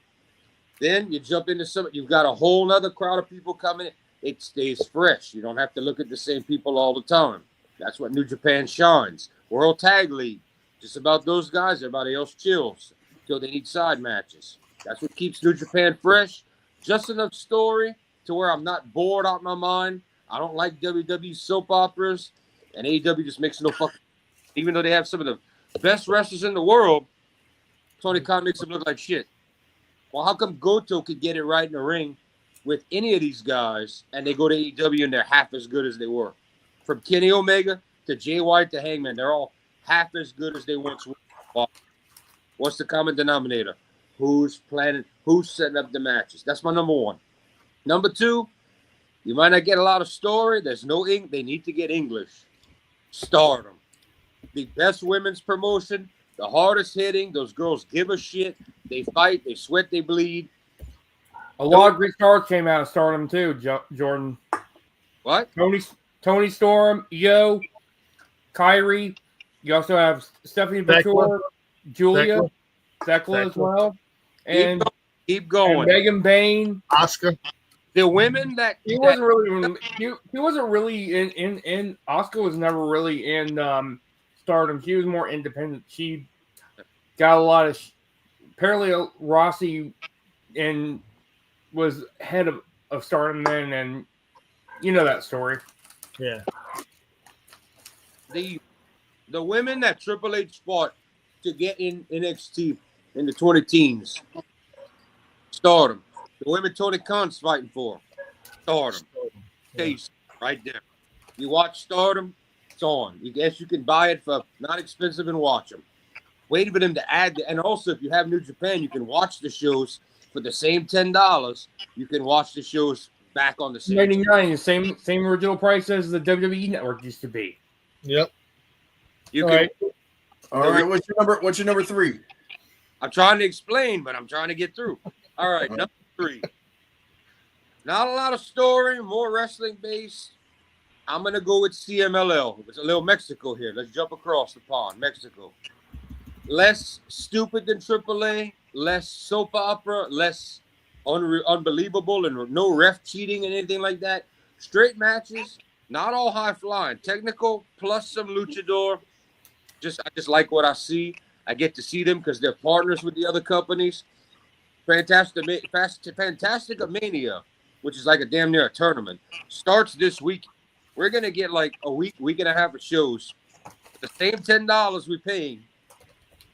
Then you jump into some. You've got a whole other crowd of people coming in. It stays fresh. You don't have to look at the same people all the time. That's what New Japan shines. World Tag League. Just about those guys. Everybody else chills till they need side matches. That's what keeps New Japan fresh. Just enough story to where I'm not bored out of my mind. I don't like WWE soap operas, and AEW just makes no fucking. Even though they have some of the best wrestlers in the world, Tony Khan makes them look like shit. Well, how come Goto could get it right in the ring with any of these guys, and they go to AEW and they're half as good as they were? From Kenny Omega to Jay White to Hangman, they're all half as good as they once were. What's the common denominator? Who's planning? Who's setting up the matches? That's my number one. Number two, you might not get a lot of story. There's no ink. They need to get English. Stardom. The best women's promotion, the hardest hitting. Those girls give a shit. They fight. They sweat. They bleed. A lot of great stars came out of Stardom too, Jordan. What? Tony Storm, Io, Kyrie. You also have Stephanie Bator, Julia, Thekla as well, and Keep going. and Megan Bain. Oscar. The women that He wasn't really. He wasn't really in. Oscar was never really in Stardom. She was more independent. She got a lot of. Apparently, Rossi and was head of Stardom then, and you know that story. Yeah. the women that Triple H fought to get in NXT in the 20 teens, Stardom. The women Tony Khan's fighting for, Stardom. Case right there. You watch Stardom, it's on. You guess you can buy it for not expensive and watch them. Wait for them to add, and also if you have New Japan, you can watch the shows for the same $10. You can watch the shows back on the same. $99, same original price as the WWE Network used to be. Yep. You All can. right. All right, what's your number 3? I'm trying to explain, but I'm trying to get through. All right, number 3. Not a lot of story, more wrestling based. I'm gonna go with CMLL. It's a little Mexico here. Let's jump across the pond, Mexico. Less stupid than AAA, less soap opera, less unbelievable, and no ref cheating and anything like that. Straight matches, not all high flying, technical plus some luchador. I just like what I see. I get to see them because they're partners with the other companies. Fantastica Mania, which is like a damn near a tournament, starts this week. We're gonna get like a week and a half of shows. The same $10 we're paying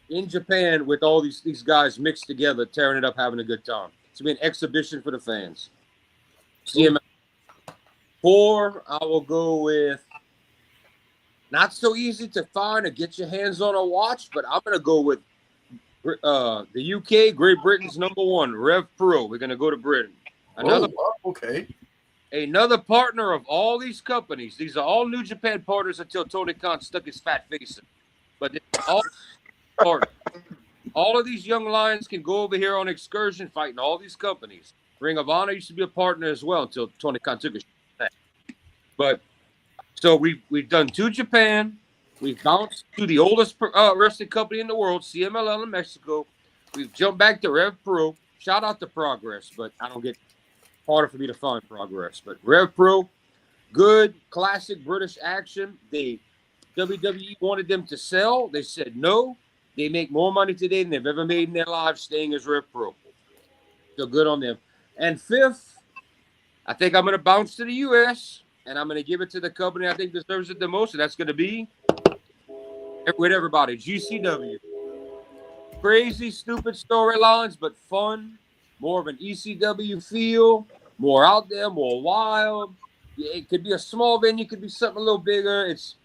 in Japan with all these guys mixed together, tearing it up, having a good time. It's gonna be an exhibition for the fans. CML 4, I will go with not so easy to find or get your hands on a watch, but I'm gonna go with the UK, Great Britain's number 1, Rev Pro. We're gonna go to Britain. Another partner of all these companies. These are all New Japan partners until Tony Khan stuck his fat face in. But they're all partners. All of these young lions can go over here on excursion fighting all these companies. Ring of Honor used to be a partner as well until Tony Khan took his shit. But so we've done 2 Japan. We've bounced to the oldest wrestling company in the world, CMLL in Mexico. We've jumped back to Rev Pro. Shout out to Progress, but I don't get harder for me to find Progress. But Rev Pro, good classic British action. WWE wanted them to sell. They said no. They make more money today than they've ever made in their lives staying as Rev Pro. So good on them. And 5th, I think I'm going to bounce to the U.S., and I'm going to give it to the company I think deserves it the most, and that's going to be with everybody, GCW. Crazy, stupid storylines, but fun. More of an ECW feel. More out there, more wild. Yeah, it could be a small venue, could be something a little bigger. It's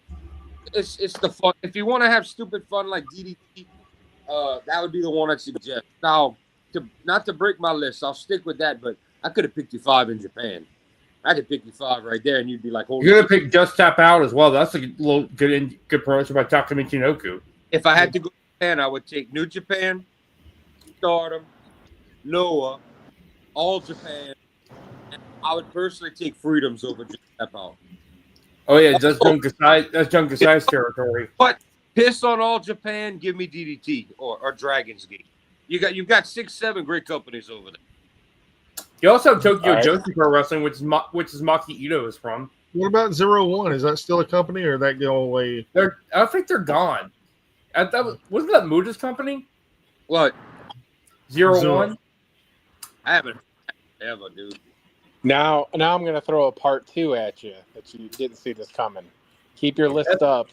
the fun. If you want to have stupid fun like DDT, that would be the one I'd suggest. Now, not to break my list, I'll stick with that, but I could have picked you 5 in Japan. I could pick you 5 right there, and you'd be like, holy You're gonna shit. pick Just Tap Out as well. That's a little good promotion by Taka Michinoku. If I had to go to Japan, I would take New Japan, Stardom, Noah, All Japan, and I would personally take Freedoms over Just Tap Out. Oh yeah, that's Jun Kasai's territory. But piss on All Japan, give me DDT or Dragon's Gate. You've got 6, 7 great companies over there. You also have Tokyo All right. Joshi Pro Wrestling, which is Maki Ito is from. What about 01? Is that still a company, or that go away? I think they're gone. Wasn't that Muda's company? What? 01? I haven't ever, dude. Now I'm going to throw a part 2 at you that you didn't see this coming. Keep your list up,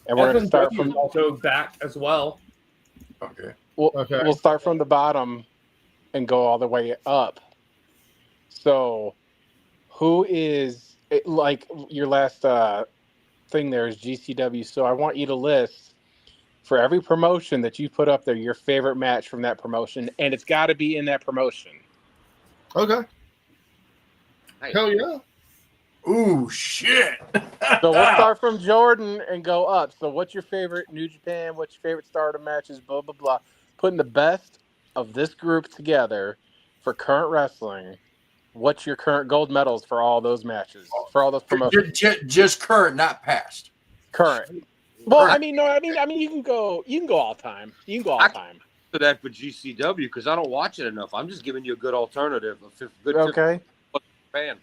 and we're going to start FMW from is also back as well. Okay. we'll start from the bottom and go all the way up. So, who is like your last thing there is GCW. So I want you to list for every promotion that you put up there your favorite match from that promotion, and it's got to be in that promotion. Okay. Hell yeah. Ooh, shit. So we'll start from Jordan and go up. So what's your favorite New Japan? What's your favorite Stardom matches? Blah, blah, blah. Putting the best of this group together for current wrestling. What's your current gold medals for all those matches? For all those promotions? Just current, not past. Current. Well, Current. I mean, you can go all time. You can go all time. To that for GCW because I don't watch it enough. I'm just giving you a good alternative. Okay. Fan.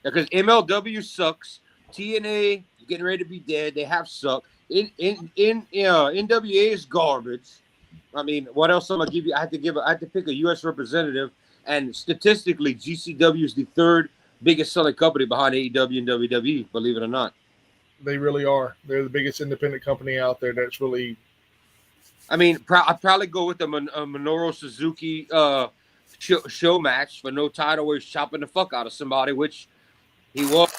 Because MLW sucks. TNA getting ready to be dead. They have sucked. NWA is garbage. I mean, what else am I give you? I had to pick a U.S. representative, and statistically, GCW is the 3rd biggest selling company behind AEW and WWE. Believe it or not. They really are. They're the biggest independent company out there. That's really. I mean, I'd probably go with the Minoru Suzuki show match for no title where he's chopping the fuck out of somebody, which he was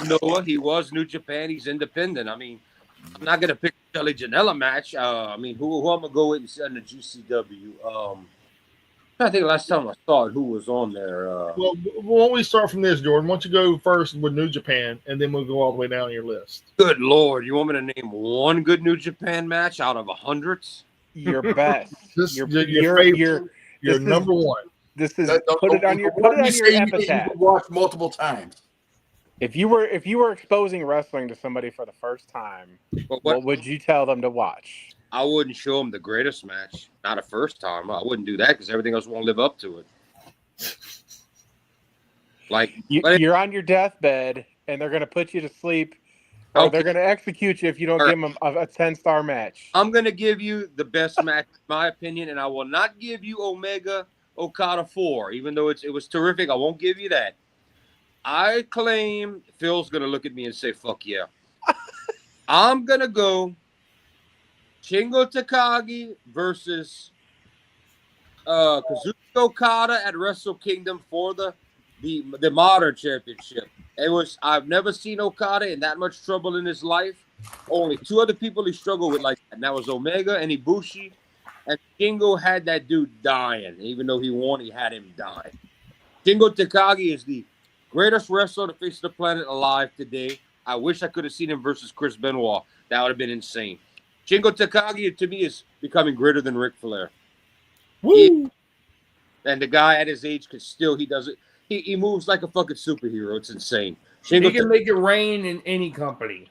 Noah, he was New Japan, he's independent. I mean, I'm not gonna pick a Shelly Janela match. I mean, who I'm gonna go with in the GCW? I think last time I saw it, who was on there? Well, why don't we start from this, Jordan? Why don't you go first with New Japan, and then we'll go all the way down your list. Good Lord, you want me to name one good New Japan match out of hundreds? Your best. Your Your Your number one. This is put it on your epitaph. You watch multiple times. If you were exposing wrestling to somebody for the first time, But what would you tell them to watch? I wouldn't show them the greatest match, not a first time. I wouldn't do that because everything else won't live up to it. Like You're on your deathbed, and they're going to put you to sleep, or Okay. they're going to execute you if you don't All give them a 10-star match. I'm gonna give you the best match, in my opinion, and I will not give you Omega Okada 4, even though it was terrific. I won't give you that. I claim Phil's gonna look at me and say, "Fuck yeah." I'm gonna go Shingo Takagi versus Kazuchika Okada at Wrestle Kingdom for the modern championship. I've never seen Okada in that much trouble in his life. Only 2 other people he struggled with like that, and that was Omega and Ibushi. And Shingo had that dude dying. Even though he won, he had him dying. Shingo Takagi is the greatest wrestler on the face of the planet alive today. I wish I could have seen him versus Chris Benoit. That would have been insane. Shingo Takagi, to me, is becoming greater than Ric Flair. Woo! And the guy at his age can still, he does it. He moves like a fucking superhero. It's insane. He Shingo can make it rain in any company.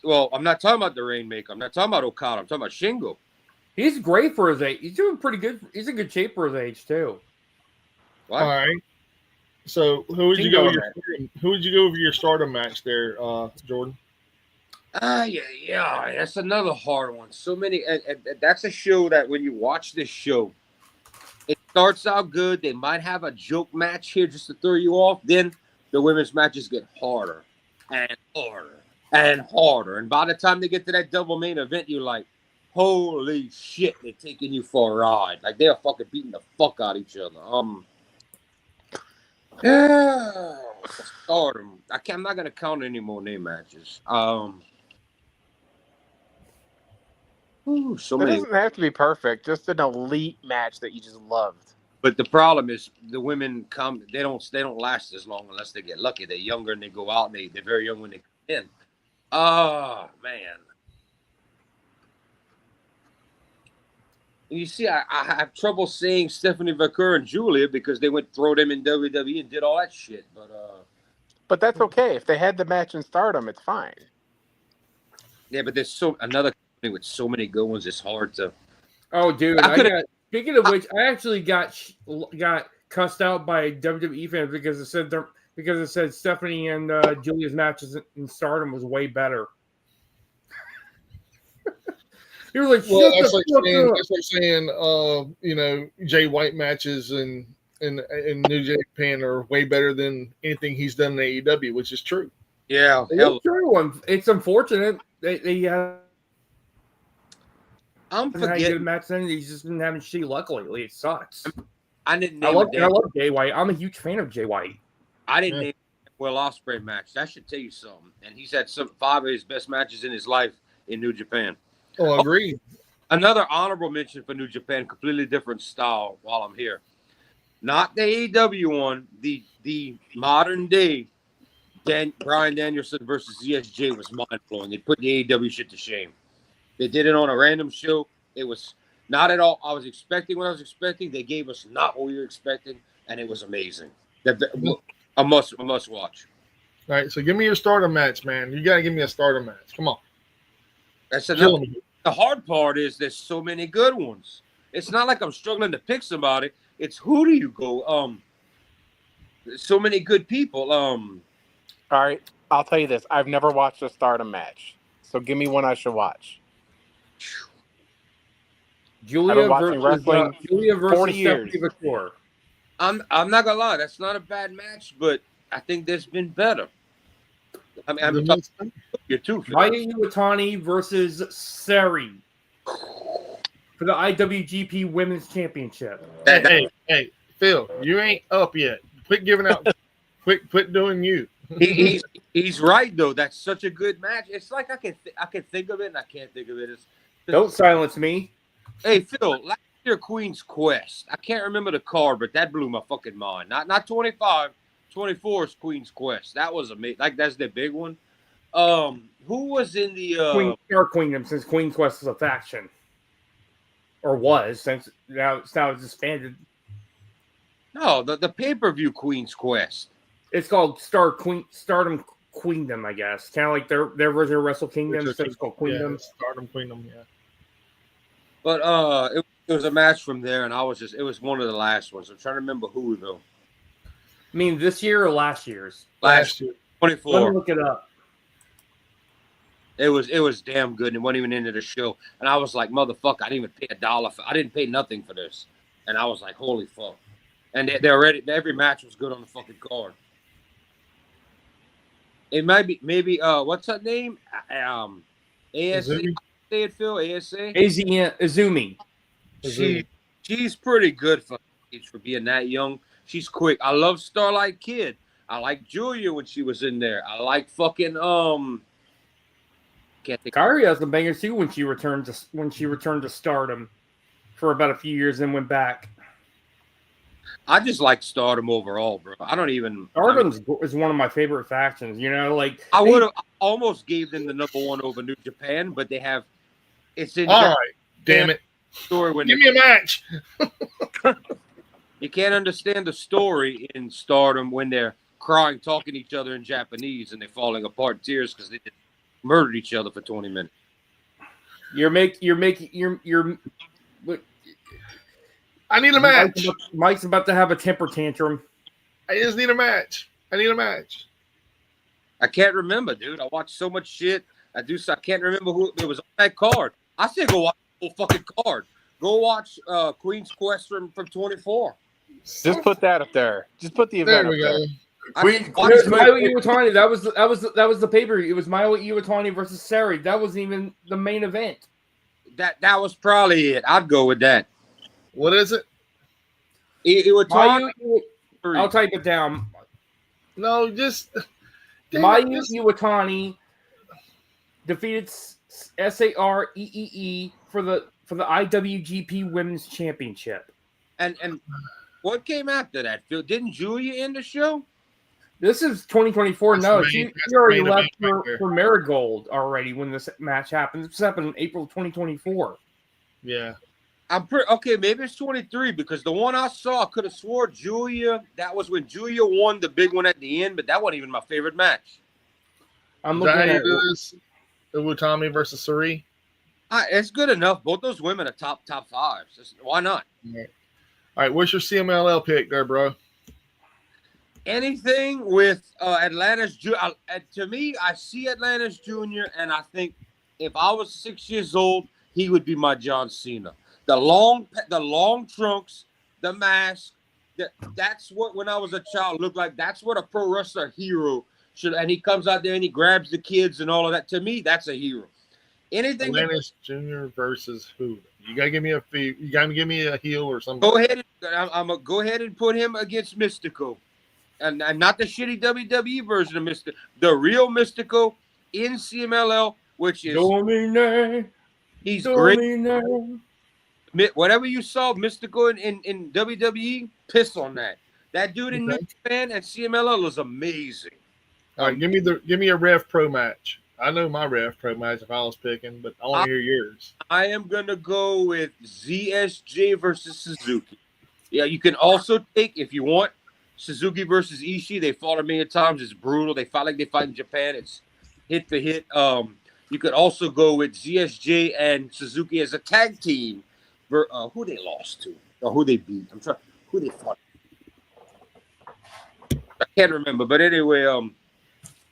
Well, I'm not talking about the Rainmaker. I'm not talking about Okada. I'm talking about Shingo. He's great for his age. He's doing pretty good. He's in good shape for his age too. What? All right. So who would you go with your Stardom match there, Jordan? Yeah, that's another hard one. So many, and that's a show that when you watch this show, it's starts out good. They might have a joke match here just to throw you off. Then the women's matches get harder and harder and harder. And by the time they get to that double main event, you're like, holy shit, they're taking you for a ride. Like they're fucking beating the fuck out of each other. Yeah, Stardom. I'm not gonna count any more name matches. So It many. doesn't have to be perfect. Just an elite match that you just loved. But the problem is the women come. They don't last as long unless they get lucky. They're younger and they go out and they're very young when they come in. Oh man. You see, I have trouble saying Stephanie Vaquer and Julia because they went throw them in WWE and did all that shit. But that's okay. If they had the match in Stardom, it's fine. Yeah, but there's another company with so many good ones. It's hard to. Oh, dude! Speaking of which, I actually got cussed out by WWE fans because it said Stephanie and Julia's matches in Stardom was way better. You're like, Well, shut that's the like fuck saying, up. that's like saying, Jay White matches in New Japan are way better than anything he's done in AEW, which is true. Yeah, It's true. It's unfortunate they I'm haven't had a forgetting. good match then. He's just been having shitty luck lately. It sucks. I didn't I name love Jay White. I'm a huge fan of Jay White. I didn't name Will Ospreay match. That should tell you something. And he's had 5 of his best matches in his life in New Japan. Oh, agreed. Another honorable mention for New Japan, completely different style while I'm here. Not the AEW one, the modern day Bryan Danielson versus ZSJ was mind-blowing. They put the AEW shit to shame. They did it on a random show. It was not at all. I was expecting what I was expecting. They gave us not what we were expecting, and it was amazing. A must watch. All right, so give me your starter match, man. You got to give me a starter match. Come on. That's Kill another. me. The hard part is there's so many good ones. It's not like I'm struggling to pick somebody. It's who do you go? There's so many good people. All right, I'll tell you this. I've never watched a Stardom match, so give me one I should watch. Julia watching wrestling versus 40 years. Stephanie Vaquer. I'm not gonna lie, that's not a bad match, but I think there's been better. I mean, I'm talking you too. Maya Iwatani versus Seri for the IWGP Women's Championship. Hey, Phil, you ain't up yet. Quit giving out. quit doing you. He's right though. That's such a good match. It's like I can think of it and I can't think of it. Don't silence me. Hey Phil, last year Queen's Quest. I can't remember the card, but that blew my fucking mind. Not 25, 24 is Queen's Quest. That was amazing. Like that's the big one. Who was in the Queendom, since Queen Quest is a faction, or was, since now it's disbanded. No, the pay-per-view Queen's Quest. It's called Stardom Queendom, I guess. Kind of like their version of Wrestle Kingdom, so it's called Queendom. Yeah, Stardom Queendom, yeah. But it was a match from there, and it was one of the last ones. I'm trying to remember who though. I mean, this year or last year's? Last year. 24. Let me look it up. It was damn good, and it wasn't even into the show. And I was like, motherfucker, I didn't even pay $1 I didn't pay nothing for this. And I was like, holy fuck. And they already every match was good on the fucking card. It might be maybe what's her name? ASA. Azumi? Say it, Phil. ASA. Izumi. She's pretty good for being that young. She's quick. I love Starlight Kid. I like Julia when she was in there. I like fucking can't think. Kairi has some bangers too when she returned to Stardom for about a few years and went back. I just like Stardom overall, bro. I don't even. Stardom is one of my favorite factions. You know, like I would have almost gave them the #1 over New Japan, but they have. It's in. All right, damn it. Story when Give me a match. you can't understand the story in Stardom when they're crying, talking to each other in Japanese, and they're falling apart in tears because they just murdered each other for 20 minutes. I need a match. Mike's about to have a temper tantrum. I just need a match. I need a match. I can't remember, dude. I watched so much shit. I can't remember who it was on that card. I said go watch the whole fucking card. Go watch Queen's Quest from 24. Just put that up there. Just put the event There we up go. there. Queen, It Queen's was Mayo Iwatani. That was the pay-per-view. It was Mayo Iwatani versus Sari. That wasn't even the main event. That was probably it. I'd go with that. What is it? It would Mayu, talk. I'll type it down. No, just Mayu Iwatani defeated Sareee for the IWGP Women's Championship. And what came after that, Phil? Didn't Julia end the show? This is 2024. That's No, the she main- that's already the main left event right there. for Marigold already when this match happened. This happened in April 2024. Yeah. I'm pretty okay. Maybe it's 23 because the one I saw, I could have swore Julia. That was when Julia won the big one at the end, but that wasn't even my favorite match. I'm Is that looking how at you do this? Iwatani versus Sari. It's good enough. Both those women are top fives. Why not? All right, what's your CMLL pick there, bro? Anything with Atlantis Junior. To me, I see Atlantis Junior, and I think if I was 6 years old, he would be my John Cena. The long trunks, the mask. That's what when I was a child looked like. That's what a pro wrestler hero should. And he comes out there and he grabs the kids and all of that. To me, that's a hero. Anything. Atlantis Jr. versus who? You gotta give me a heel or something. Go ahead. I'm gonna go ahead and put him against Mystico, and not the shitty WWE version of Mystico, the real Mystico in CMLL, which is he's great. Whatever you saw Mystico in WWE, piss on that. That dude in New Japan and CMLL is amazing. All right, give me a Rev Pro match. I know my Rev Pro match if I was picking, but I want to hear yours. I am gonna go with ZSJ versus Suzuki. Yeah, you can also take if you want Suzuki versus Ishii. They fought a million times. It's brutal. They fight like they fight in Japan. It's hit for hit. You could also go with ZSJ and Suzuki as a tag team. Who they lost to or who they beat? Who they fought. I can't remember, but anyway,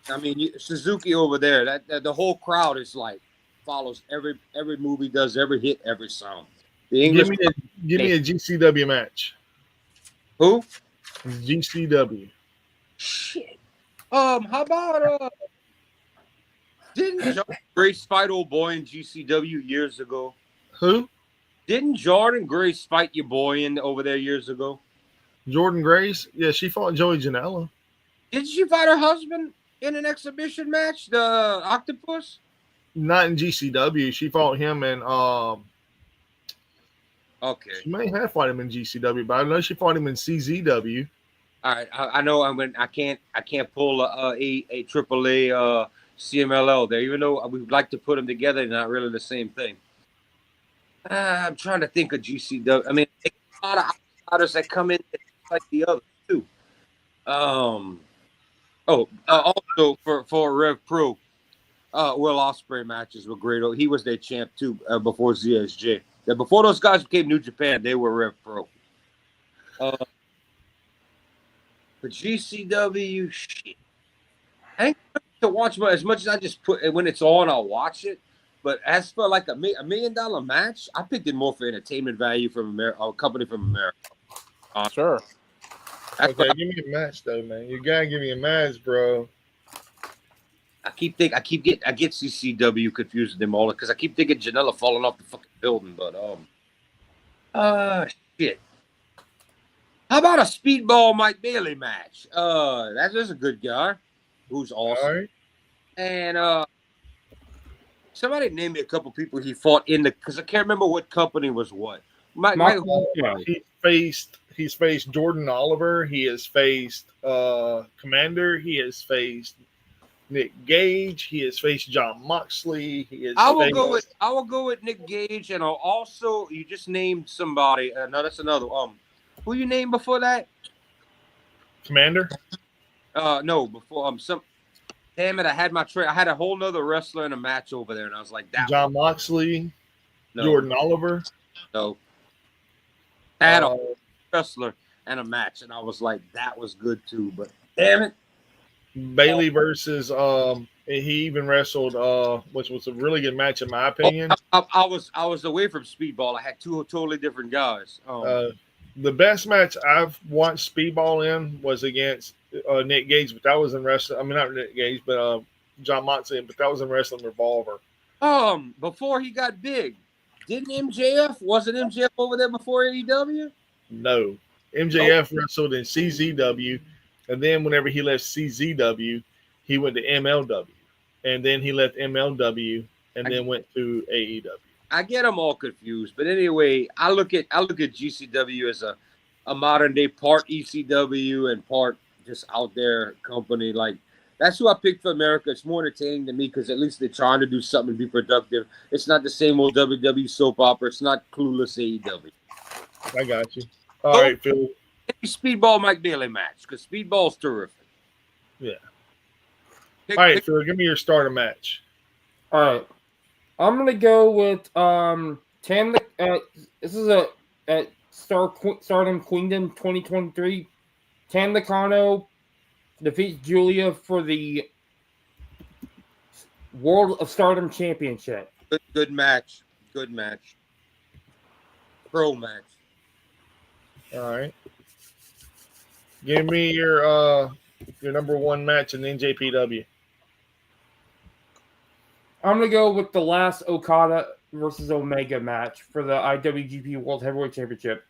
I mean Suzuki over there. That the whole crowd is like follows every move he does, every hit, every sound. The English. Give me a GCW match. Who? GCW. Shit. How about didn't Jordan Grace fight old boy in GCW years ago? Who? Didn't Jordan Grace fight your boy in over there years ago? Jordan Grace? Yeah, she fought Joey Janela. Did she fight her husband in an exhibition match, the Octopus? Not in GCW. She fought him and Okay. she may have fought him in GCW, but I know she fought him in CZW. All right. I know I can't pull a AAA CMLL there, even though we'd like to put them together. They're not really the same thing. I'm trying to think of GCW. I mean, a lot of outsiders that come in like the others too. Also for Rev Pro, Will Ospreay matches were great. He was their champ too before ZSJ. Before those guys became New Japan, they were Rev Pro. For GCW, shit. I ain't to watch as much as I just put when it's on, I'll watch it. But as for like a $1 million match, I picked it more for entertainment value from a company from America. Sure. That's Okay, what give me a match though, man. You gotta give me a match, bro. I get CCW confused with them all because I keep thinking Janela falling off the fucking building. But shit. How about a Speedball Mike Bailey match? That is a good guy who's awesome. All right. And somebody name me a couple people he fought in because I can't remember what company was what. He's faced Jordan Oliver. He has faced Commander. He has faced Nick Gage. He has faced John Moxley. I will go with Nick Gage, and I'll also you just named somebody. No, that's another. Who you named before that? Commander. No, before some. Damn it! I had I had a whole nother wrestler in a match over there, and I was like, that. John Moxley. No, Jordan Oliver. No. I had a wrestler and a match, and I was like, that was good too. But damn it, Bailey versus he even wrestled which was a really good match in my opinion. I was away from Speedball. I had two totally different guys. The best match I've watched Speedball in was against Nick Gage, but that was in wrestling. I mean, not Nick Gage, but John Moxley, but that was in Wrestling Revolver. Before he got big, wasn't MJF over there before AEW? No, MJF wrestled in CZW, and then whenever he left CZW, he went to MLW, and then he left MLW, and then went to AEW. I get them all confused, but anyway, I look at GCW as a modern day part ECW and part just out there company. Like that's who I picked for America. It's more entertaining to me because at least they're trying to do something to be productive. It's not the same old WWE soap opera. It's not clueless AEW. I got you. All right, Phil. Speedball Mike Bailey match because Speedball's terrific. Yeah. All right, Phil. Give me your starter match. All right. I'm gonna go with Tam. This is at Stardom Queendom 2023. Tam Nakano defeats Julia for the World of Stardom Championship. Good match. Good match. Pro match. All right. Give me your number one match in NJPW. I'm going to go with the last Okada versus Omega match for the IWGP World Heavyweight Championship.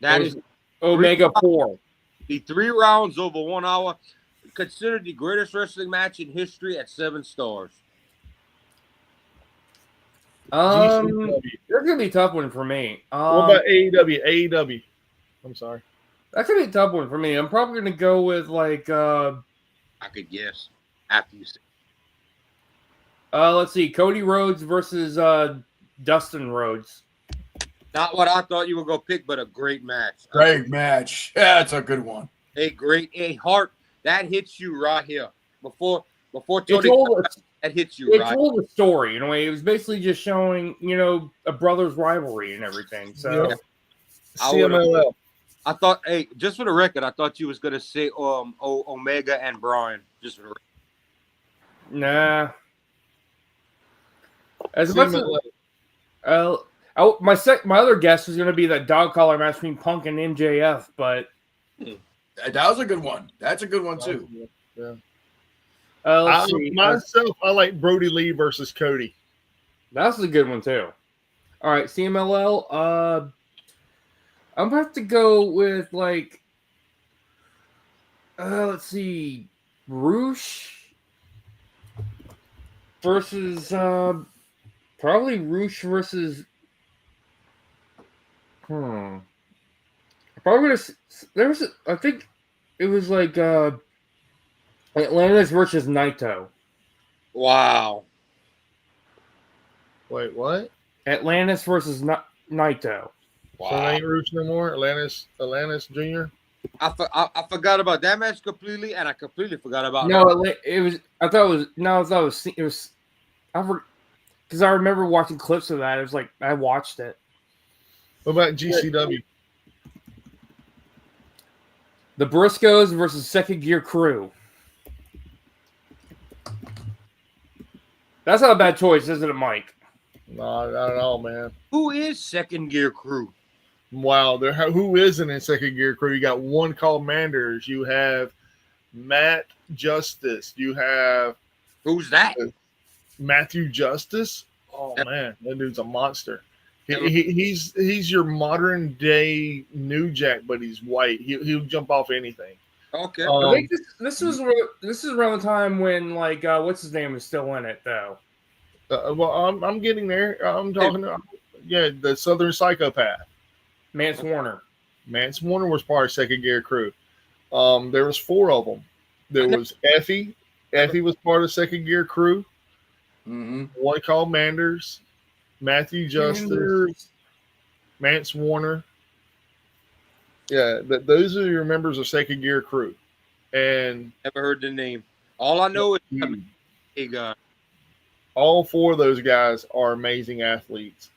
That is Omega 4. The 3 rounds over 1 hour, considered the greatest wrestling match in history at 7 stars. That's going to be a tough one for me. What about AEW? AEW. I'm sorry. That's going to be a tough one for me. I'm probably going to go with like... I could guess after you say. Let's see. Cody Rhodes versus Dustin Rhodes. Not what I thought you were going to pick, but a great match. Great match. Yeah, it's a good one. A heart that hits you right here. Before Tony, that hits you right. It told a story in a way. It was basically just showing, a brother's rivalry and everything. So, yeah. CMLL. I thought, just for the record, I thought you was going to say Omega and Bryan. Just for the record. Nah. As much as my other guess was going to be that dog collar match between Punk and MJF, but that was a good one. That's a good one too. Yeah. Myself, I like Brody Lee versus Cody. That's a good one too. All right, CMLL. I'm about to go with like, let's see, Roosh versus probably Roosh versus. Probably I think it was like Atlantis versus Naito. Wow. Wait, what? Atlantis versus Naito. Wow. So it ain't Roosh no more. Atlantis Jr. I forgot about that match completely, and I completely forgot about. No, it was. I thought it was. Because I remember watching clips of that. It was like I watched it. What about GCW? The Briscoes versus Second Gear Crew. That's not a bad choice, isn't it, Mike? No, not at all, man. Who is Second Gear Crew? Wow, who isn't in Second Gear Crew? You got One Called Manders. You have Matt Justice. You have who's that? Matthew Justice. Oh man, that dude's a monster. He's your modern day New Jack, but he's white. He'll jump off anything. Okay. I think this is around the time when like what's his name is still in it though. Well, I'm getting there. I'm talking. The Southern Psychopath. Mance Warner. Mance Warner was part of Second Gear Crew. There was 4 of them. There was Effie. Effie was part of Second Gear Crew. Mm-hmm. One Called Manders. Matthew Justice. Mance Warner. Yeah, those are your members of Second Gear Crew. And never heard the name. All I know is big guy. All 4 of those guys are amazing athletes.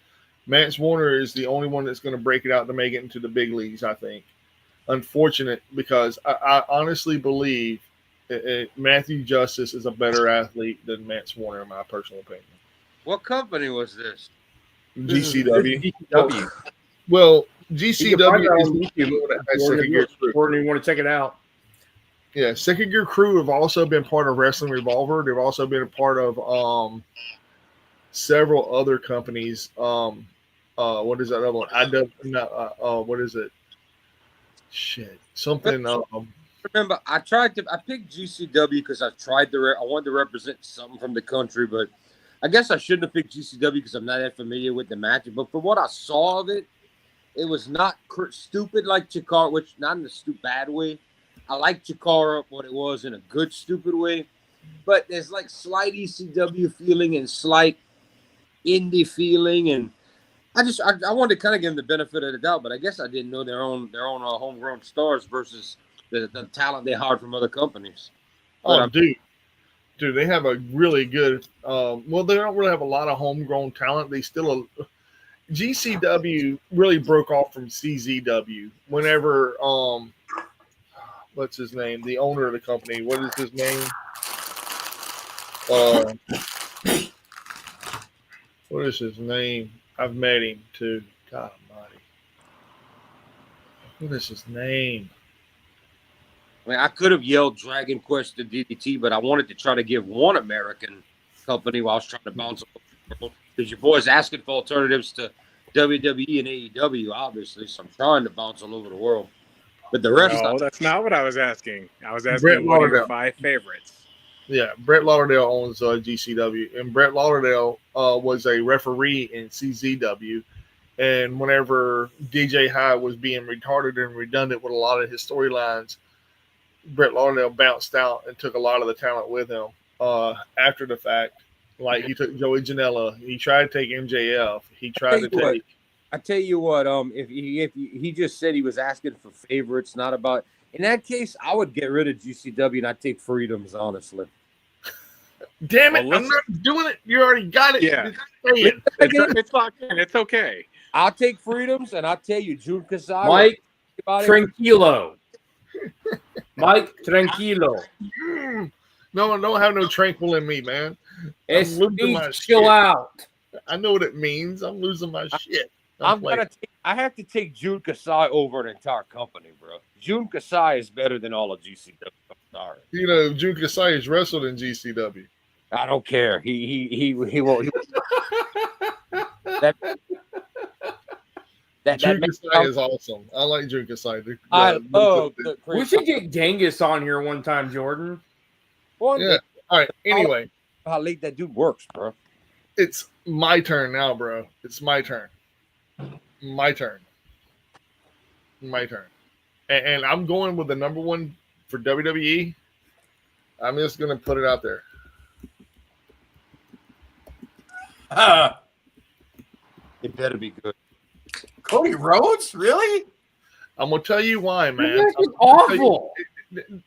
Mance Warner is the only one that's going to break it out to make it into the big leagues, I think. Unfortunate, because I honestly believe Matthew Justice is a better athlete than Mance Warner, in my personal opinion. What company was this? GCW. GCW. Well, You can find GCW that is on the YouTube one that has or Second Gear Crew. if you want to check it out. Yeah, Second Gear Crew have also been part of Wrestling Revolver. They've also been a part of several other companies. What is that other one? What is it? Shit, something. Remember, I picked GCW because I wanted to represent something from the country, but I guess I shouldn't have picked GCW because I'm not that familiar with the match. But for what I saw of it, it was not stupid like Chikara, which not in a bad way. I like Chikara, what it was in a good, stupid way. But there's like slight ECW feeling and slight indie feeling. And I wanted to kind of give them the benefit of the doubt, but I guess I didn't know their own homegrown stars versus the talent they hired from other companies. Dude, they have a really good. Well, they don't really have a lot of homegrown talent. They still. GCW really broke off from CZW whenever. What's his name? The owner of the company. What is his name? What is his name? I've met him too. God almighty. What is his name? I mean, I could have yelled Dragon Quest to DDT, but I wanted to try to give one American company while I was trying to bounce over. Because your boy's asking for alternatives to WWE and AEW, obviously. So I'm trying to bounce all over the world. But the rest, No, that's not what I was asking. I was Brett asking what are your Lauderdale. 5 favorites. Yeah, Brett Lauderdale owns GCW, and Brett Lauderdale was a referee in CZW. And whenever DJ Hyde was being retarded and redundant with a lot of his storylines, Brett Lauderdale bounced out and took a lot of the talent with him after the fact. Like he took Joey Janela, he tried to take MJF, he tried to take. I tell you what, if he just said he was asking for favorites, not about. In that case, I would get rid of GCW and I'd take Freedoms, honestly. Damn it! Well, I'm not doing it. You already got it. Yeah. Say it. It's locked in. It's okay. I'll take Freedoms, and I'll tell you, June Kasai. Mike about it. Tranquilo. Mike Tranquilo. No, I don't have no tranquil in me, man. It's losing my chill shit. out. I know what it means. I'm losing my shit. I have to take June Kasai over an entire company, bro. June Kasai is better than all of GCW. I'm sorry. You know, Jun Kasai has wrestled in GCW. I don't care. He won't. Jun Kasai is awesome. I like Jun Kasai. I love the We should get Genghis on here one time, Jordan. Yeah. All right. Anyway, how late that dude works, bro. it's my turn now, bro. It's my turn. My turn. And I'm going with the number one for WWE. I'm just going to put it out there. It better be good. Cody Rhodes? Really? I'm going to tell you why, man. That's awful.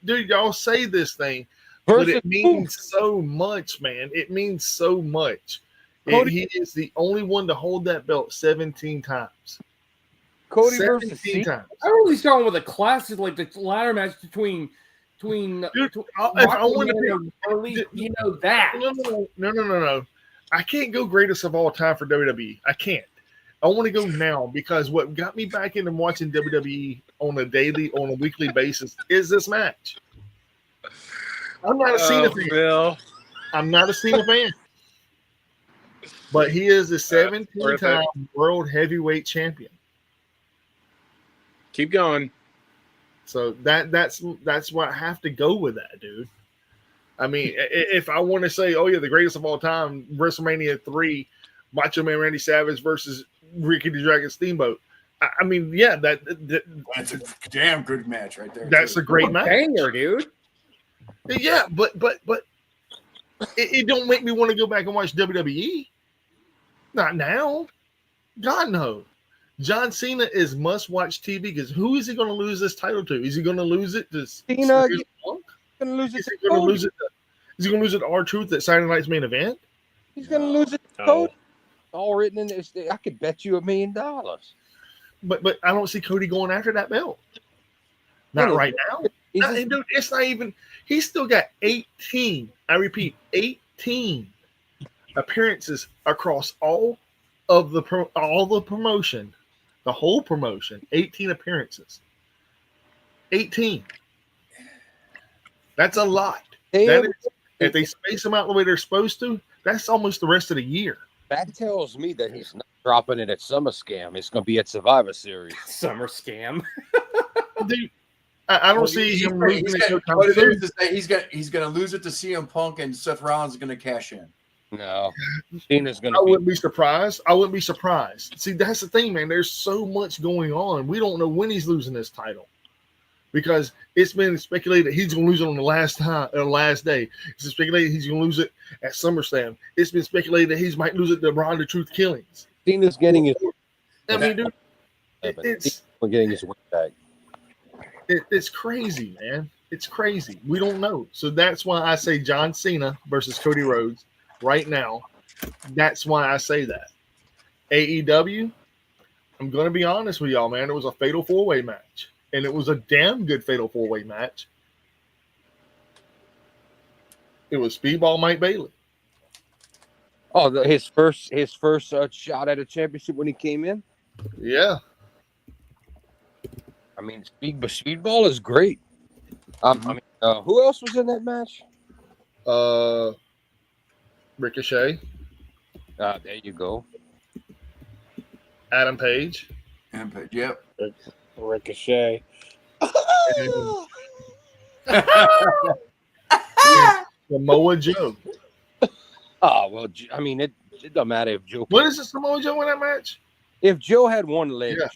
Dude, y'all say this thing, but it means so much, man. It means so much. He is the only one to hold that belt 17 times. Cody 17 versus Cena. times. I really started with a classic, like the ladder match between. Dude, if I want to early, you know that. No. I can't go greatest of all time for WWE. I can't. I want to go now because what got me back into watching WWE on a weekly basis is this match. I'm not a Cena fan. Bill. I'm not a Cena fan. But he is the 17-time world heavyweight champion. Keep going. So that's why I have to go with that, dude. I mean, if I want to say, oh yeah, the greatest of all time, WrestleMania 3, Macho Man Randy Savage versus Ricky the Dragon Steamboat. I mean, yeah, That's a damn good match right there. that's a great match. Banger, dude. Yeah, but it don't make me want to go back and watch WWE. Not now. God no. John Cena is must-watch TV because who is he going to lose this title to? Is he going to lose it to Cena? CM Punk? Gonna lose it Is to he going to Cody. lose it? Is he going to lose it to R-Truth at Saturday Night's main event? He's gonna lose it to No. Cody. All written in this. I could bet you $1 million. But I don't see Cody going after that belt. Not Really? right now. He's No, dude, it's not even. He's still got 18. I repeat, 18 appearances across all the promotion, the whole promotion. 18 appearances. 18. That's a lot. That is, if they space them out the way they're supposed to, that's almost the rest of the year. that tells me that he's not dropping it at SummerSlam. It's going to be at Survivor Series. Summer scam. Dude, I don't see him losing it no time soon. He's going to lose it to CM Punk, and Seth Rollins is going to cash in. No, Cena's going I to be. wouldn't be surprised. I wouldn't be surprised. See, that's the thing, man. There's so much going on. We don't know when he's losing this title because it's been speculated that he's going to lose it on the last day. It's been speculated he's going to lose it at SummerSlam. It's been speculated that he might lose it to Ronda Truth Killings. Cena's getting his. I mean, dude, it's getting his way back. it's crazy, man. It's crazy. We don't know. So that's why I say John Cena versus Cody Rhodes right now. That's why I say that. AEW, I'm going to be honest with y'all, man. It was a fatal four-way match, and it was a damn good fatal four-way match. It was Speedball Mike Bailey. Oh, his first shot at a championship when he came in. Yeah. I mean, Speedball is great. I mean, who else was in that match? Ricochet, There you go. Adam Page, Yep. Ricochet. and Samoa Joe. Oh well, I mean, it doesn't matter if Joe. What is it, Samoa Joe in that match? If Joe had one leg, Yeah.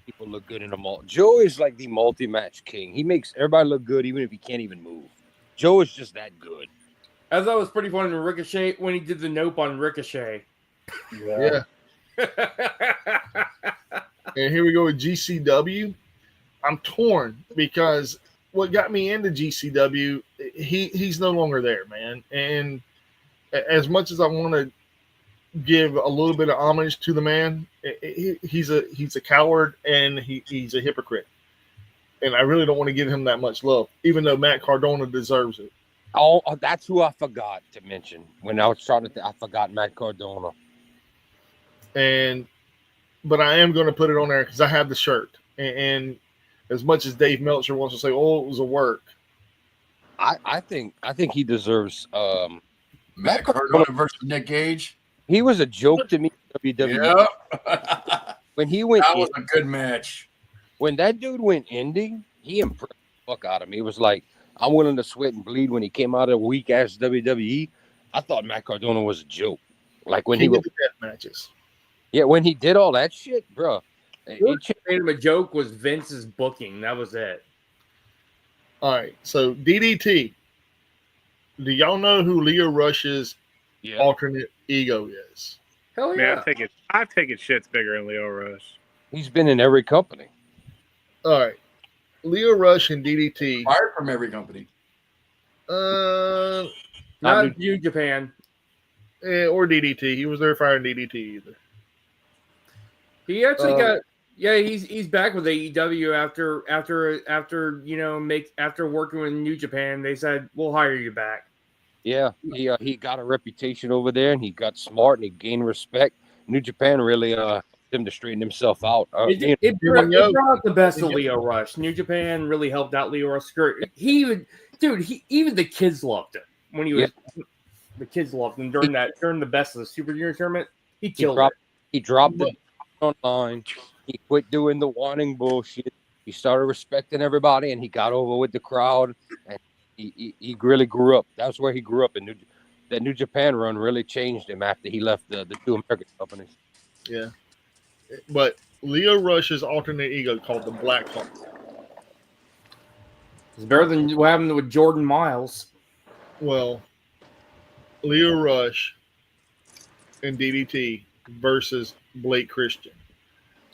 people look good in a multi. Joe is like the multi-match king. He makes everybody look good, even if he can't even move. Joe is just that good. I thought it was pretty funny to Ricochet when he did the nope on Ricochet. Yeah. And here we go with GCW. I'm torn because what got me into GCW, he's no longer there, man. And as much as I want to give a little bit of homage to the man, he's a coward and he's a hypocrite. And I really don't want to give him that much love, even though Matt Cardona deserves it. Oh, that's who I forgot to mention when I was trying to. I forgot Matt Cardona. But I am going to put it on there because I have the shirt. And as much as Dave Meltzer wants to say, "Oh, it was a work," I think he deserves. Matt Cardona versus Nick Gage. He was a joke to me. WWE. Yeah. When he went, That was a good match. when that dude went indie, he impressed the fuck out of me. It was like I'm willing to sweat and bleed when he came out of weak ass WWE. I thought Matt Cardona was a joke. Like when he King was, of the death matches. yeah, when he did all that shit, bro. What made him a joke was Vince's booking. That was it. All right, so DDT. Do y'all know who Leo Rush's Yeah, alternate ego is? Hell Man, yeah. I've taken shits bigger than Leo Rush. he's been in every company. All right, Leo Rush and DDT. Fired from every company. Not New Japan. Or DDT. He was there firing DDT either. He actually got he's back with AEW after working with New Japan. They said we'll hire you back. Yeah, he got a reputation over there, and he got smart, and he gained respect. New Japan really him to straighten himself out. It brought out the best of Leo Rush. New Japan really helped out Leo Rush. Even the kids loved him when he was. The kids loved him during the best of the Super Junior tournament. He killed it. He dropped it online. He quit doing the whining bullshit. He started respecting everybody, and he got over with the crowd. And he really grew up. That's where he grew up. And that New Japan run really changed him after he left the two American companies. Yeah. But Leo Rush's alternate ego called the Black Hawk. It's better than what happened with Jordan Miles. Well, Leo Rush and DDT versus Blake Christian.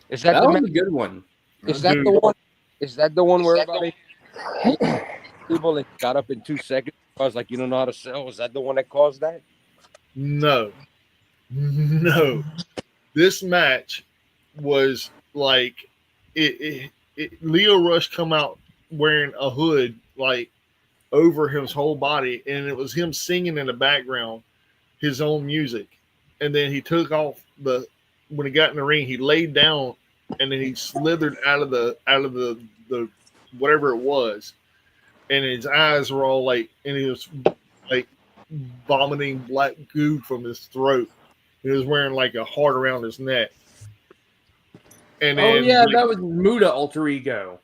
Is that That the was match? a good one. Is that the one? Is that the one where everybody people that got up in 2 seconds? I was like, you don't know how to sell. Is that the one that caused that? No. This match was like Leo Rush come out wearing a hood like over his whole body, and it was him singing in the background his own music. And then he took off when he got in the ring, he laid down and then he slithered out of the whatever it was, and his eyes were all like, and he was like vomiting black goo from his throat. He was wearing like a heart around his neck. And Oh then, yeah, that was Muda alter ego.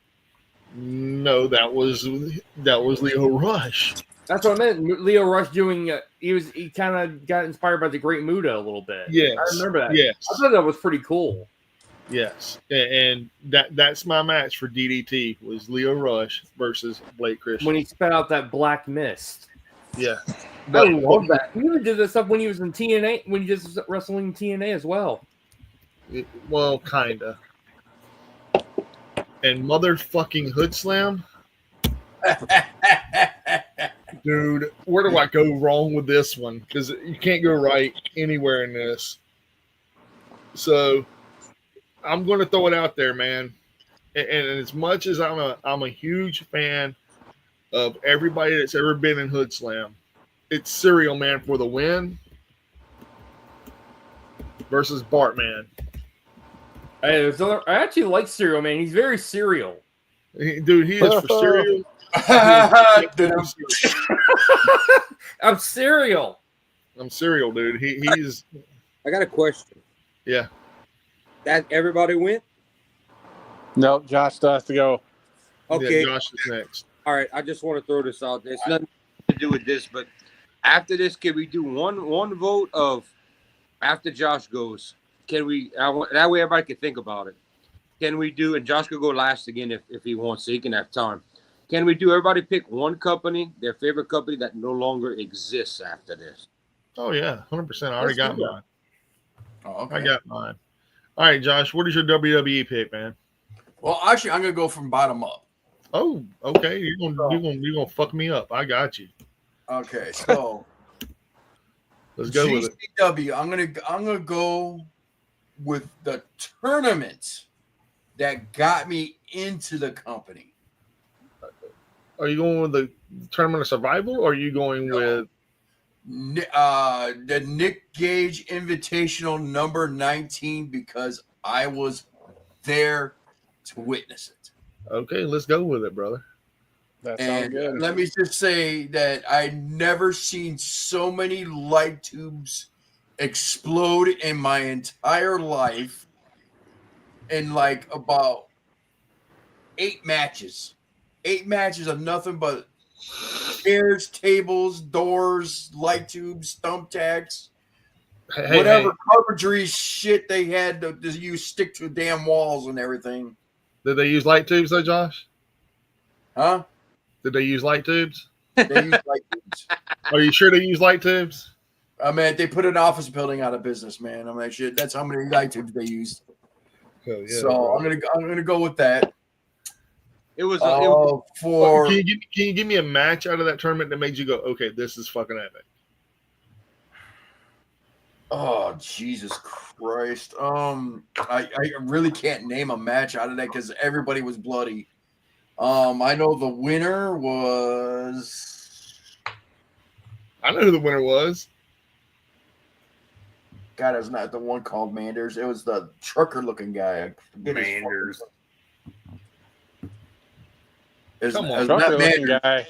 no, that was Leo Rush. That's what I meant. Leo Rush doing. He kind of got inspired by the Great Muda a little bit. Yes, I remember that. Yes, I thought that was pretty cool. yes, and that's my match for DDT was Leo Rush versus Blake Christian. When he spat out that black mist. Yeah, I love that. He even did this stuff when he was in TNA, when he was wrestling in TNA as well. well, kinda. And motherfucking Hood Slam, dude. Where do I go wrong with this one? Because you can't go right anywhere in this. So I'm going to throw it out there, man. And as much as I'm a huge fan of everybody that's ever been in Hood Slam, it's Serial Man for the win versus Bartman. I actually like Serial Man. He's very serial. Dude, he is for Serial. I'm serial. I'm Serial, dude. He's I got a question. yeah. That everybody went? No, Josh still has to go. Okay. Yeah, Josh is next. All right. I just want to throw this out there. It's nothing to do with this, but after this, can we do one vote of after Josh goes? Can we? That way everybody can think about it. Can we do? And Josh could go last again if he wants, so he can have time. Can we do? Everybody pick one company, their favorite company that no longer exists after this. Oh yeah, 100%. I already got mine. Oh, okay. I got mine. All right, Josh. What is your WWE pick, man? Well, actually, I'm gonna go from bottom up. Oh, okay. You're gonna fuck me up. I got you. Okay, so Let's go with it. GCW. I'm gonna go with the tournament that got me into the company. Are you going with the Tournament of Survival, or are you going with The Nick Gage Invitational number 19 because I was there to witness it. Okay, let's go with it, brother. That sounds And good. let me just say that I never seen so many light tubes explode in my entire life in like about 8 matches. 8 matches of nothing but chairs, tables, doors, light tubes, thumbtacks, whatever carpentry shit they had to use stick to damn walls and everything. Did they use light tubes though, Josh? Huh? Did they use light tubes? They use light tubes. Are you sure they use light tubes? I mean, they put an office building out of business, man. I mean, shit, that's how many light tubes they used. Hell yeah, So bro. I'm gonna go with that. It was For Can you give me a match out of that tournament that made you go, okay, this is fucking epic? oh Jesus Christ. I really can't name a match out of that because everybody was bloody. I know the winner was I know who the winner was. God, it's not the one called Manders. It was the trucker looking guy. I forget his fucking Manders. name. It's- Come on, it's Trucker not looking Manders. guy.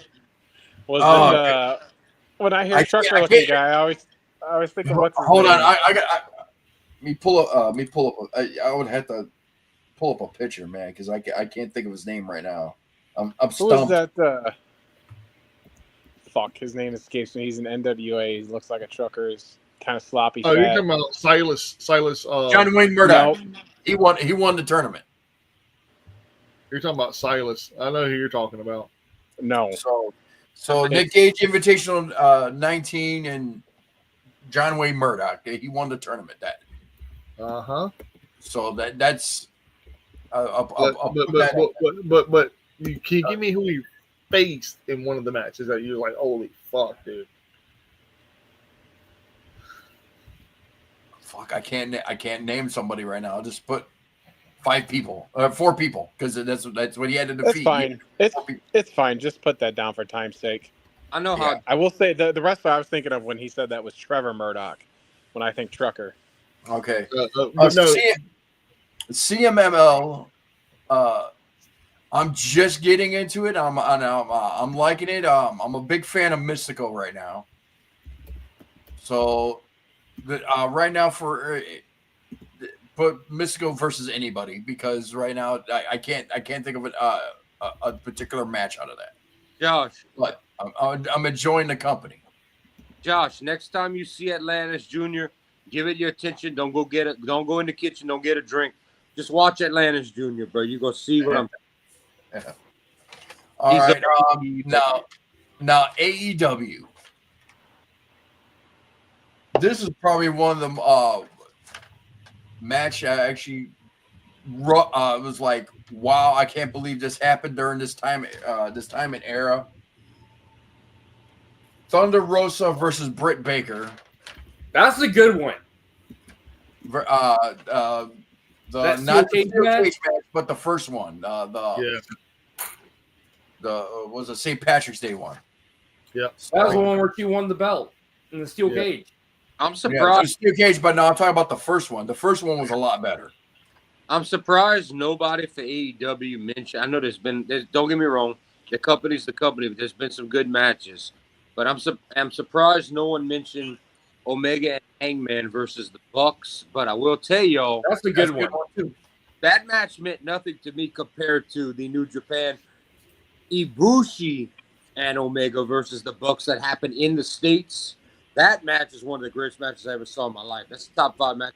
Was Oh, it, when I hear I trucker can't- looking guy, I always think of what's his Hold name? on, I got. Me pull up. I would have to pull up a picture, man, because I can't think of his name right now. I'm Who was stumped. that? Fuck, his name escapes me. He's an NWA. He looks like a trucker. He's kind of sloppy. Oh, you're fat. talking about Silas. John Wayne Murdoch. No. He won the tournament. You're talking about Silas. I know who you're talking about. No. So Nick Gage Invitational 19 and John Wayne Murdoch. He won the tournament. That Uh-huh. so that's. I'll But put that but can you give me who he faced in one of the matches that you're like, holy fuck, dude? Fuck, I can't name somebody right now. I'll just put 4 people, because that's what he had to defeat. That's fine. It's fine. Just put that down for time's sake. I know Yeah. how. I will say the wrestler I was thinking of when he said that was Trevor Murdoch. When I think Trucker. Okay. But no, CMML. I'm just getting into it. I'm liking it. I'm a big fan of Mystico right now. So, right now put Mystico versus anybody, because right now I can't think of a particular match out of that. Josh, But I'm enjoying the company. Josh, next time you see Atlantis Jr., give it your attention. Don't go get it. Don't go in the kitchen. Don't get a drink. Just watch Atlantis Jr., bro. You go see what I'm. Yeah. All He's right. a- Now AEW. This is probably one of the match I actually was like, wow, I can't believe this happened during this time and era. Thunder Rosa versus Britt Baker. That's a good one. The That not the steel steel cage cage match, but the first one. The was a St. Patrick's Day one. Yep. That was the one where she won the belt in the steel Yeah. cage. I'm Yeah, surprised. steel cage, but no, I'm talking about the first one. The first one was a lot better. I'm surprised nobody for AEW mentioned. I know don't get me wrong, the company's the company, but there's been some good matches. But I'm surprised no one mentioned Omega and Hangman versus the Bucks. But I will tell y'all, That's a good one. too. that match meant nothing to me compared to the New Japan Ibushi and Omega versus the Bucks that happened in the States. That match is one of the greatest matches I ever saw in my life. That's the top 5 match.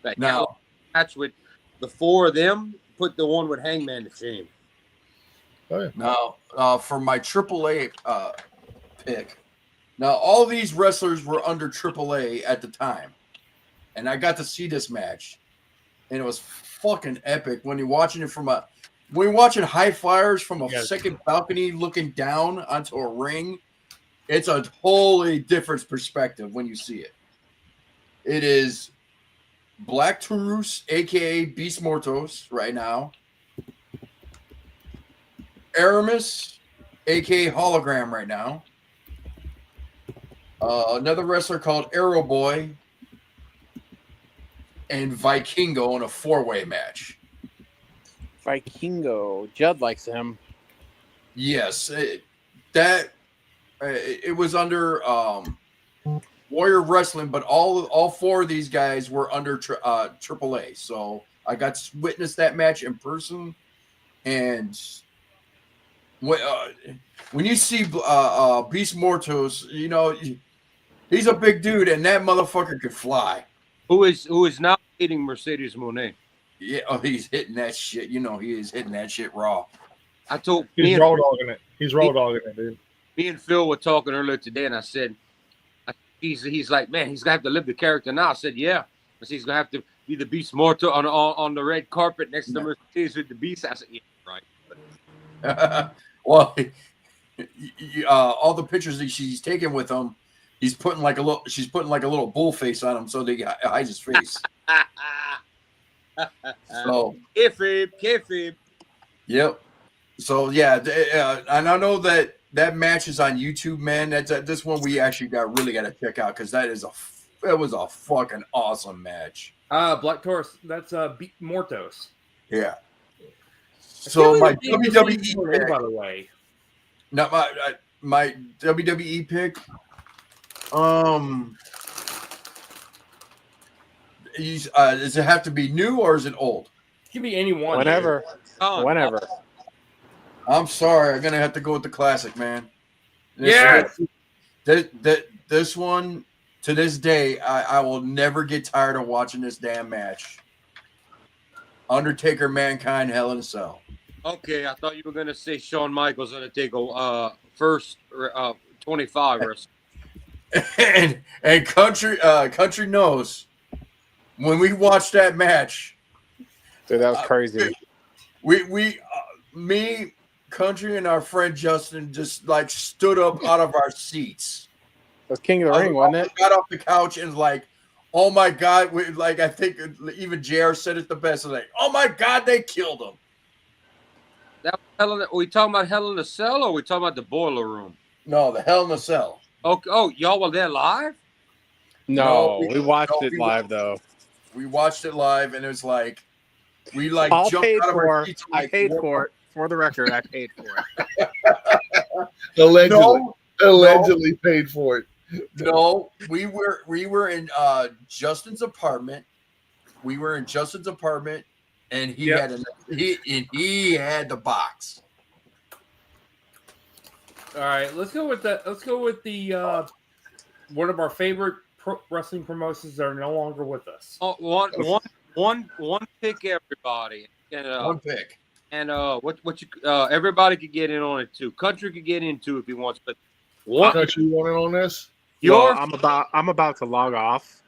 That Now, match with the 4 of them put the one with Hangman to shame. for my AAA pick. Now, all these wrestlers were under AAA at the time, and I got to see this match, and it was fucking epic. When you're watching high flyers from a Yes. second balcony looking down onto a ring, it's a totally different perspective when you see it. It is Black Taurus, aka Beast Mortos, right now. Aramis, aka Hologram, right now. Another wrestler called Arrow Boy, and Vikingo in a 4-way match. Vikingo. Judd likes him. Yes, it was under Warrior Wrestling, but all 4 of these guys were under AAA. So I got to witness that match in person, and when you see Beast Mortos, you know he's a big dude, and that motherfucker could fly. Who is now dating Mercedes Moné? Yeah, he's hitting that shit. You know, he is hitting that shit raw. I told He's raw dogging it. He's raw dogging it, dude. me and Phil were talking earlier today, and I said, he's like, man, he's gonna have to live the character now. I said, yeah. I said, he's gonna have to be the Beast Mortal on the red carpet next to Mercedes with the Beast. I said, yeah, right. Well, all the pictures that she's taking with him, she's putting like a little bull face on him so they hide his face. So Kayfabe. yep. So yeah, and I know that match is on YouTube, man. This one we actually got to check out, because that was a fucking awesome match. Black Taurus. That's Mortos. Yeah. So my WWE WWE pick, pick, by the way. not my WWE pick. Does it have to be new or is it old? It can be anyone. Whenever. I'm sorry, I'm gonna have to go with the classic, man. Yes! This one, to this day, I will never get tired of watching this damn match. Undertaker, Mankind, Hell in a Cell. Okay, I thought you were gonna say Shawn Michaels gonna take a first 25 wrestler. and country knows when we watched that match. Dude, that was crazy. Me, Country, and our friend Justin just like stood up out of our seats. It was King of the Ring, wasn't it? Got off the couch and like, Oh my God! I think even JR said it the best. Like, oh my God, they killed him. That are we talking about Hell in a Cell, or are we talking about the Boiler Room? No, the Hell in a Cell. Okay. Oh, y'all were there live? No, we watched it live though. We watched it live, and it was like we All jumped paid out of our for. seats. I paid for it. For the record, I paid for it. Allegedly paid for it. No, we were in Justin's apartment. We were in Justin's apartment, and he Yep. he had the box. All right, let's go with that. Let's go with the one of our favorite wrestling promotions that are no longer with us. Oh, one pick, everybody, and One pick. and what you everybody could get in on it too. Country could get in too if he wants, but one Country, you want in on this? your Well, I'm about to log off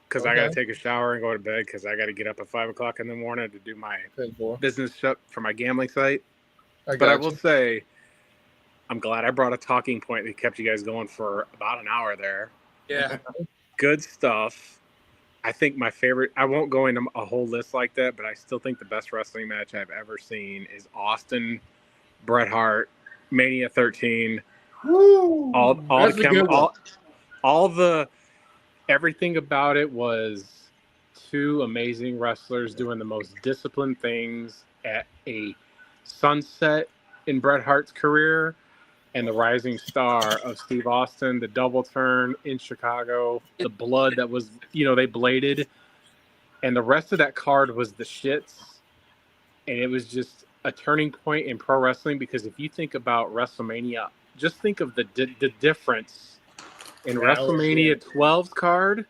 because I got to Okay. take a shower and go to bed because I got to get up at 5 o'clock in the morning to do my 10-4. business stuff for my gambling site. I But I got will you. say, I'm glad I brought a talking point that kept you guys going for about an hour there. yeah. Good stuff. I think my favorite, I won't go into a whole list like that, but I still think the best wrestling match I've ever seen is Austin, Bret Hart, Mania 13. Woo! That's a good one. All the everything about it was two amazing wrestlers doing the most disciplined things at a sunset in Bret Hart's career and the rising star of Steve Austin, the double turn in Chicago, the blood that was, they bladed, and the rest of that card was the shits. And it was just a turning point in pro wrestling because if you think about WrestleMania, just think of the difference in Yeah, WrestleMania 12's card,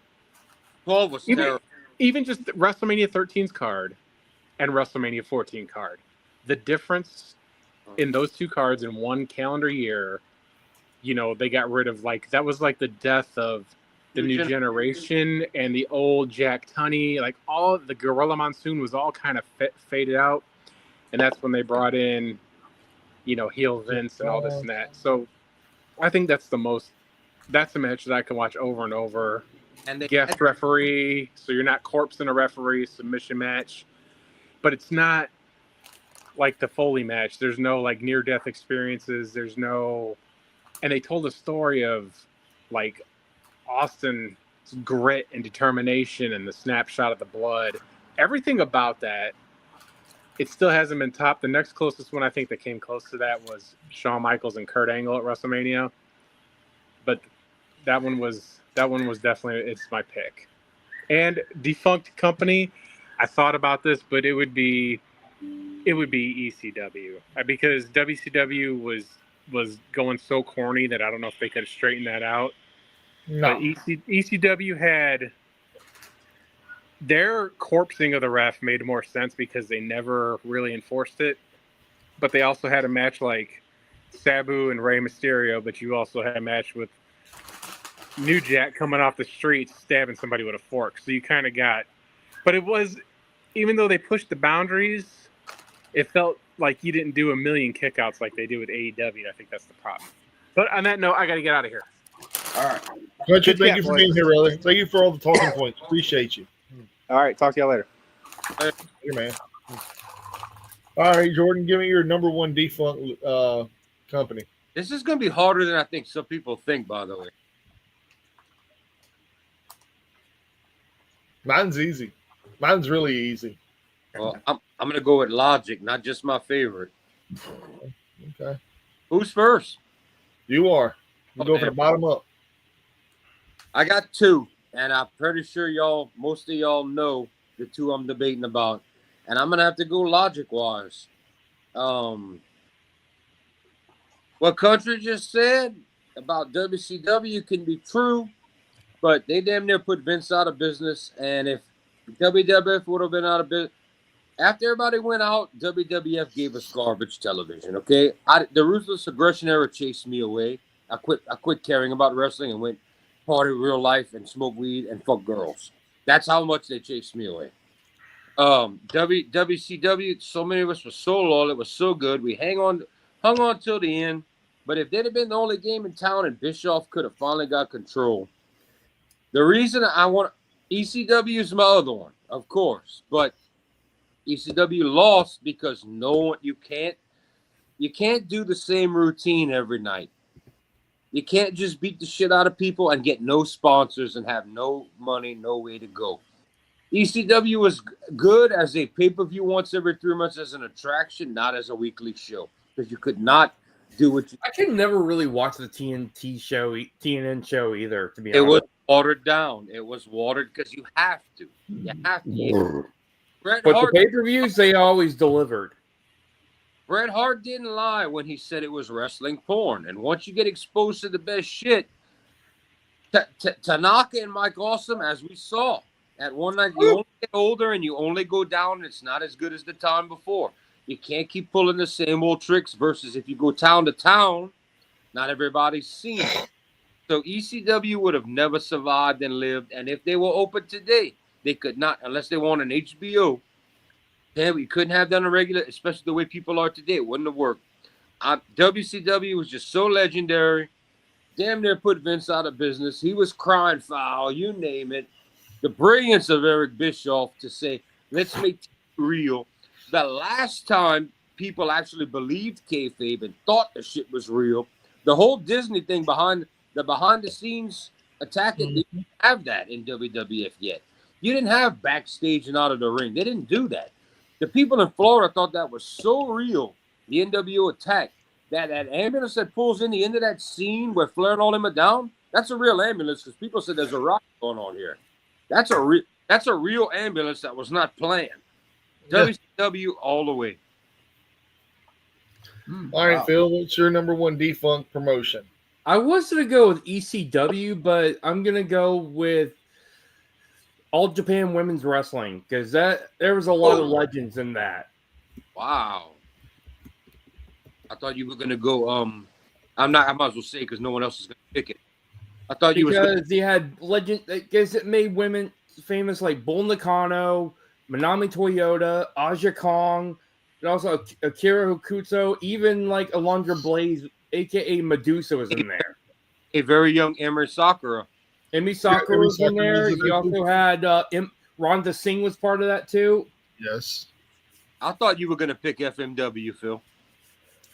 12 was terrible. even just WrestleMania 13's card and WrestleMania 14 card. The difference in those two cards in one calendar year, they got rid of that was like the death of the new generation and the old Jack Tunney, like all the Gorilla Monsoon was all kind of faded out. And that's when they brought in, heel Vince and all this and that. So I think that's a match that I can watch over and over. And they Guest referee, so you're not corpsing a referee, submission match. But it's not like the Foley match. There's no near-death experiences. There's no... And they told a story of Austin's grit and determination and the snapshot of the blood. Everything about that, it still hasn't been topped. The next closest one I think that came close to that was Shawn Michaels and Kurt Angle at WrestleMania. But that one was definitely, it's my pick. And Defunct Company, I thought about this, but it would be ECW because WCW was going so corny that I don't know if they could have straightened that out. No. But ECW had their corpsing of the ref made more sense because they never really enforced it. But they also had a match like Sabu and Rey Mysterio, but you also had a match with New Jack coming off the street stabbing somebody with a fork. So you kind of got, but it was, even though they pushed the boundaries, it felt like you didn't do a million kickouts like they do with AEW. I think that's the problem. But on that note, I got to get out of here. All right. Country, Good thank chat, you for boys. being here, brother. Thank you for all the talking points. Appreciate you. All right. Talk to y'all later. Here, man. All right, Jordan, give me your number one defunct company. This is going to be harder than I think some people think, by the way. Mine's easy. Mine's really easy. Well, I'm going to go with Logic, not just my favorite. Okay. Who's first? You are. You go Okay. from the bottom up. I got two, and I'm pretty sure most of y'all know the two I'm debating about. And I'm going to have to go logic-wise. What Country just said about WCW can be true, but they damn near put Vince out of business. And if WWF would have been out of business, after everybody went out, WWF gave us garbage television, okay? The Ruthless Aggression era chased me away. I quit caring about wrestling and went party real life and smoke weed and fuck girls. That's how much they chased me away. WCW, so many of us were so loyal. It was so good. We hung on till the end. But if they'd have been the only game in town and Bischoff could have finally got control, the reason I want ECW is my other one, of course, but ECW lost because you can't do the same routine every night. You can't just beat the shit out of people and get no sponsors and have no money, no way to go. ECW was good as a pay-per-view once every 3 months as an attraction, not as a weekly show, because you could not do what you. I can never really watch the TNN show either. To be It honest, was watered down. It was watered because you have to. You have to. Bret but the Hart, pay-per-views they always delivered. Bret Hart didn't lie when he said it was wrestling porn. And once you get exposed to the best shit, Tanaka and Mike Awesome, as we saw, at one night, you only get older and you only go down, and it's not as good as the time before. You can't keep pulling the same old tricks versus if you go town to town, not everybody's seen it. So ECW would have never survived and lived. And if they were open today, they could not, unless they want an HBO. Then we couldn't have done a regular, especially the way people are today. It wouldn't have worked. WCW was just so legendary. Damn near put Vince out of business. He was crying foul, you name it. The brilliance of Eric Bischoff to say, let's make it real. The last time people actually believed kayfabe and thought the shit was real, the whole Disney thing behind the scenes attacking, they didn't have that in WWF yet. You didn't have backstage and out of the ring. They didn't do that. The people in Florida thought that was so real, the NWO attack, that ambulance that pulls in the end of that scene where Flair and all them are down, that's a real ambulance because people said there's a rock going on here. That's a real ambulance that was not planned. Yeah. WCW all the way. All right, Phil, what's your number one defunct promotion? I was going to go with ECW, but I'm going to go with All Japan Women's Wrestling because there was a lot of legends in that. Wow. I thought you were going to go. I might as well say because no one else is going to pick it. I thought you because they had legend. Because it made women famous like Bull Nakano, Manami Toyota, Aja Kong, and also Akira Hokuto, even like Alundra Blaze, aka Medusa, was in there. a very young Emery Sakura. Emi Sakura was in there. You also had Rhonda Singh was part of that too. Yes. I thought you were going to pick FMW, Phil.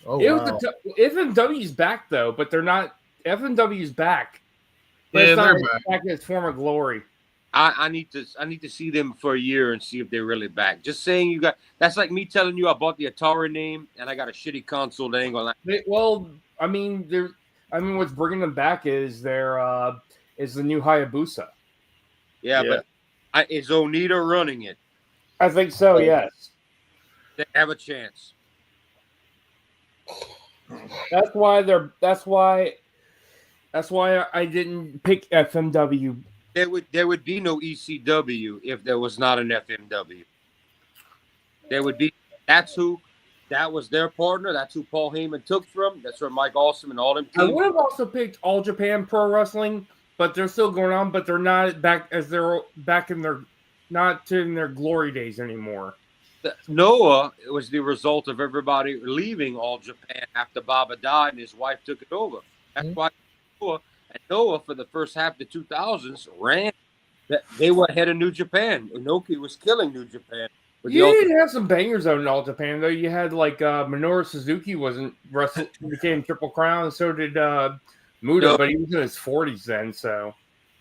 Oh, It wow. was FMW's back though, but they're not. FMW's back. But Yeah, it's not they're back. in its former glory. I need to see them for a year and see if they're really back. Just saying that's like me telling you I bought the Atari name and I got a shitty console that ain't gonna. Well, what's bringing them back is is the new Hayabusa. Yeah, Yeah. but is Onita running it? I think so. Yes. They have a chance. That's why I didn't pick FMW. There would be no ECW if there was not an FMW. There would be. That was their partner. That's who Paul Heyman took from. That's where Mike Awesome and all them I came. would have also picked All Japan Pro Wrestling, but they're still going on. But they're not back in their glory days anymore. Noah was the result of everybody leaving All Japan after Baba died and his wife took it over. That's why Noah for the first half of the 2000s ran. They were ahead of New Japan. Inoki was killing New Japan. You did have some bangers out in All Japan though. You had like Minoru Suzuki became Triple Crown, and so did Muda, but he was in his 40s then. So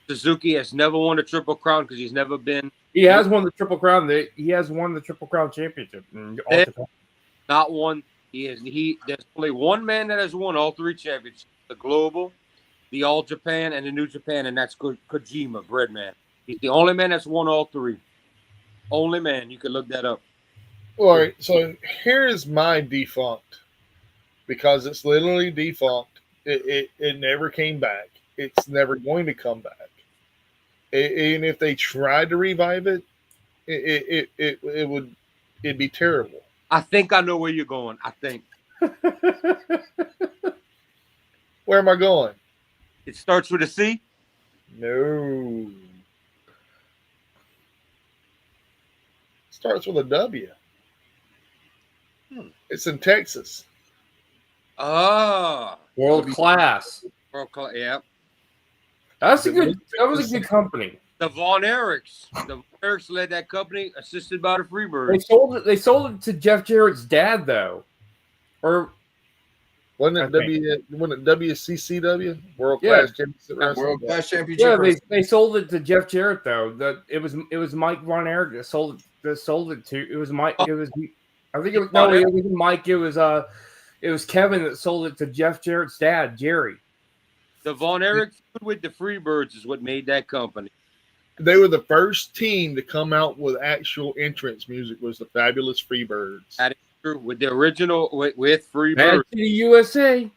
Suzuki has never won a Triple Crown because he's never been. he has won the Triple Crown. He has won the Triple Crown championship in All Japan. Not one. There's only one man that has won all three championships: the Global, the All Japan, and the New Japan, and that's Kojima, Breadman. He's the only man that's won all three. Only man. You can look that up. All right, so here's my defunct, because it's literally defunct. It never came back. It's never going to come back. And if they tried to revive it, it'd be terrible. I think I know where you're going. I think Where am I going? it starts with a C. No. Starts with a W. It's in Texas. Ah, World class. yeah. That was a good company. The Von Erichs. The Von Erichs led that company, assisted by the They Freebirds. sold it. They sold it to Jeff Jarrett's dad, though. Or Wasn't it WCCW World Yeah. Class Championship Wrestling? World Class Championship. yeah, Wrestling. they sold it to Jeff Jarrett though. It was Mike Von Erich that sold it to. It was Mike. It was. I think it was no. It wasn't Mike. It was Kevin that sold it to Jeff Jarrett's dad, Jerry. The Von Erich feud with the Freebirds is what made that company. They were the first team to come out with actual entrance music. Was the Fabulous Freebirds? With the original with Bad Freebirds. City USA.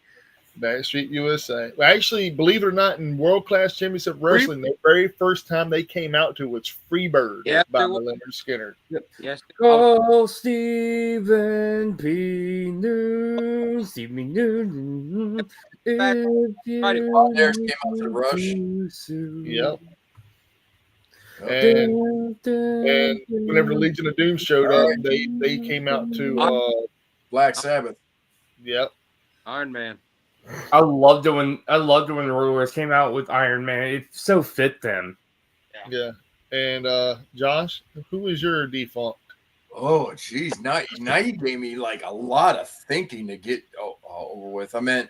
Backstreet USA. Actually, believe it or not, in World Class Championship Wrestling, the very first time they came out to was Freebird by it was. Leonard Skinner. Yes. Oh, Stephen P. New. Stephen New. If you Von Erich came out to the Rush. Yep. And whenever the Legion of Doom showed up, they came out to Black Sabbath. yep. Iron Man. I loved it when the Road Warriors came out with Iron Man. It so fit them. Yeah. And Josh, who was your default? Oh, geez. Now you gave me like a lot of thinking to get over with. I mean,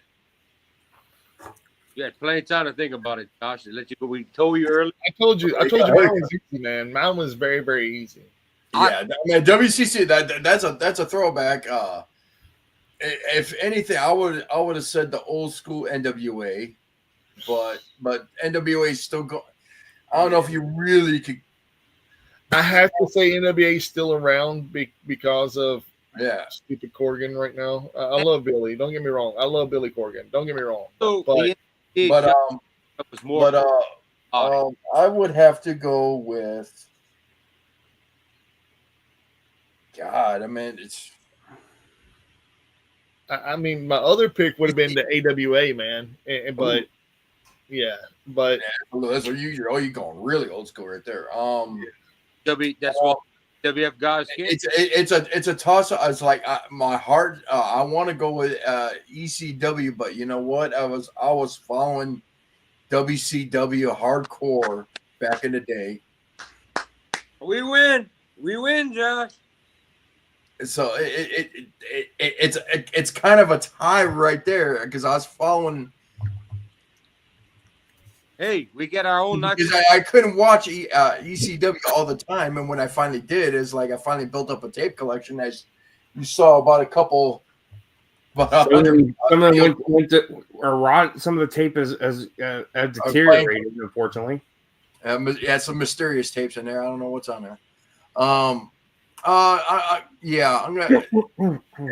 You had plenty of time to think about it, Josh. Let you go. We told you earlier. I told you mine was easy, man. Mine was very, very easy. yeah, man, WCC. That's a throwback. If anything, I would have said the old school NWA, but NWA is still going. I don't know if you really could. I have to say NWA is still around because of Yeah, stupid Corgan right now. I love Billy. Don't get me wrong. I love Billy Corgan. Don't get me wrong. So But- the but was more. I would have to go with. God, I mean, it's. I mean, my other pick would have been the AWA, man. But yeah, but That's what you're going really old school right there. That's what WF guys get. It's a toss up. It's like my heart. I want to go with ECW, but you know what? I was following WCW hardcore back in the day. We win, Josh. So it's kind of a tie right there because I was following. Hey, we get our own night. Because I couldn't watch ECW all the time, and when I finally did, it's like I finally built up a tape collection. As you saw, about a couple. Some of them went to or rot. Some of the tape has deteriorated, unfortunately. Yeah, some mysterious tapes in there. I don't know what's on there. Yeah, I'm gonna.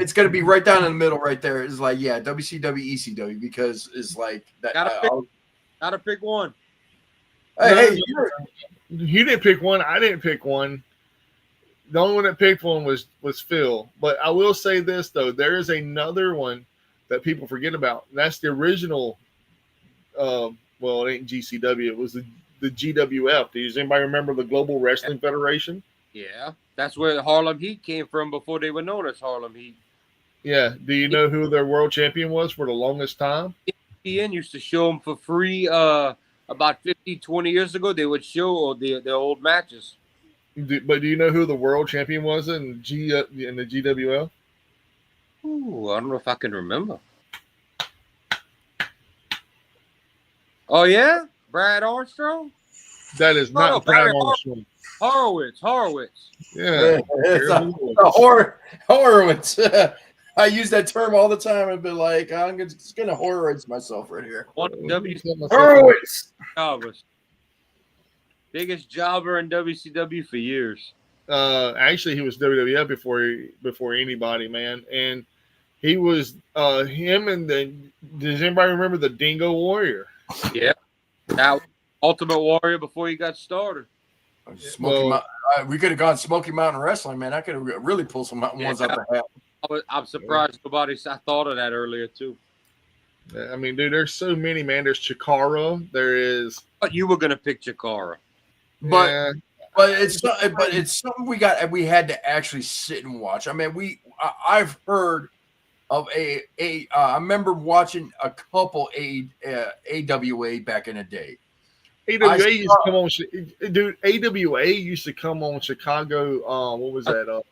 It's gonna be right down in the middle, right there. It's like WCW, ECW, because it's like that. Gotta pick one. Hey, you didn't pick one. I didn't pick one. The only one that picked one was Phil. But I will say this though, there is another one that people forget about. And that's the original. Well, it ain't GCW. It was the GWF. Does anybody remember the Global Wrestling Federation? Yeah, that's where the Harlem Heat came from before they were known as Harlem Heat. Yeah. Do you know who their world champion was for the longest time? ESPN used to show them for free about 20 years ago. They would show their old matches. But do you know who the world champion was in the GWF? Ooh, I don't know if I can remember. Oh, yeah? Brad Armstrong? That is not Barry Brad Armstrong. Horowitz. Yeah. Horowitz. I use that term all the time and be like, I'm just gonna Horowitz myself right here. Horowitz. Biggest jobber in WCW for years. Actually, he was WWF before anybody, man. And he was him and does anybody remember the Dingo Warrior? Yeah. That was Ultimate Warrior before he got started. We could have gone Smoky Mountain Wrestling, man. I could have really pulled some ones out the hat. I'm surprised nobody. I thought of that earlier too. I mean, dude, there's so many, man. There's Chikara. There is. But you were gonna pick Chikara. But it's something we had to actually sit and watch. I mean, I've heard of I remember watching a couple AWA back in the day. AWA used to come on, dude. AWA used to come on Chicago. What was that?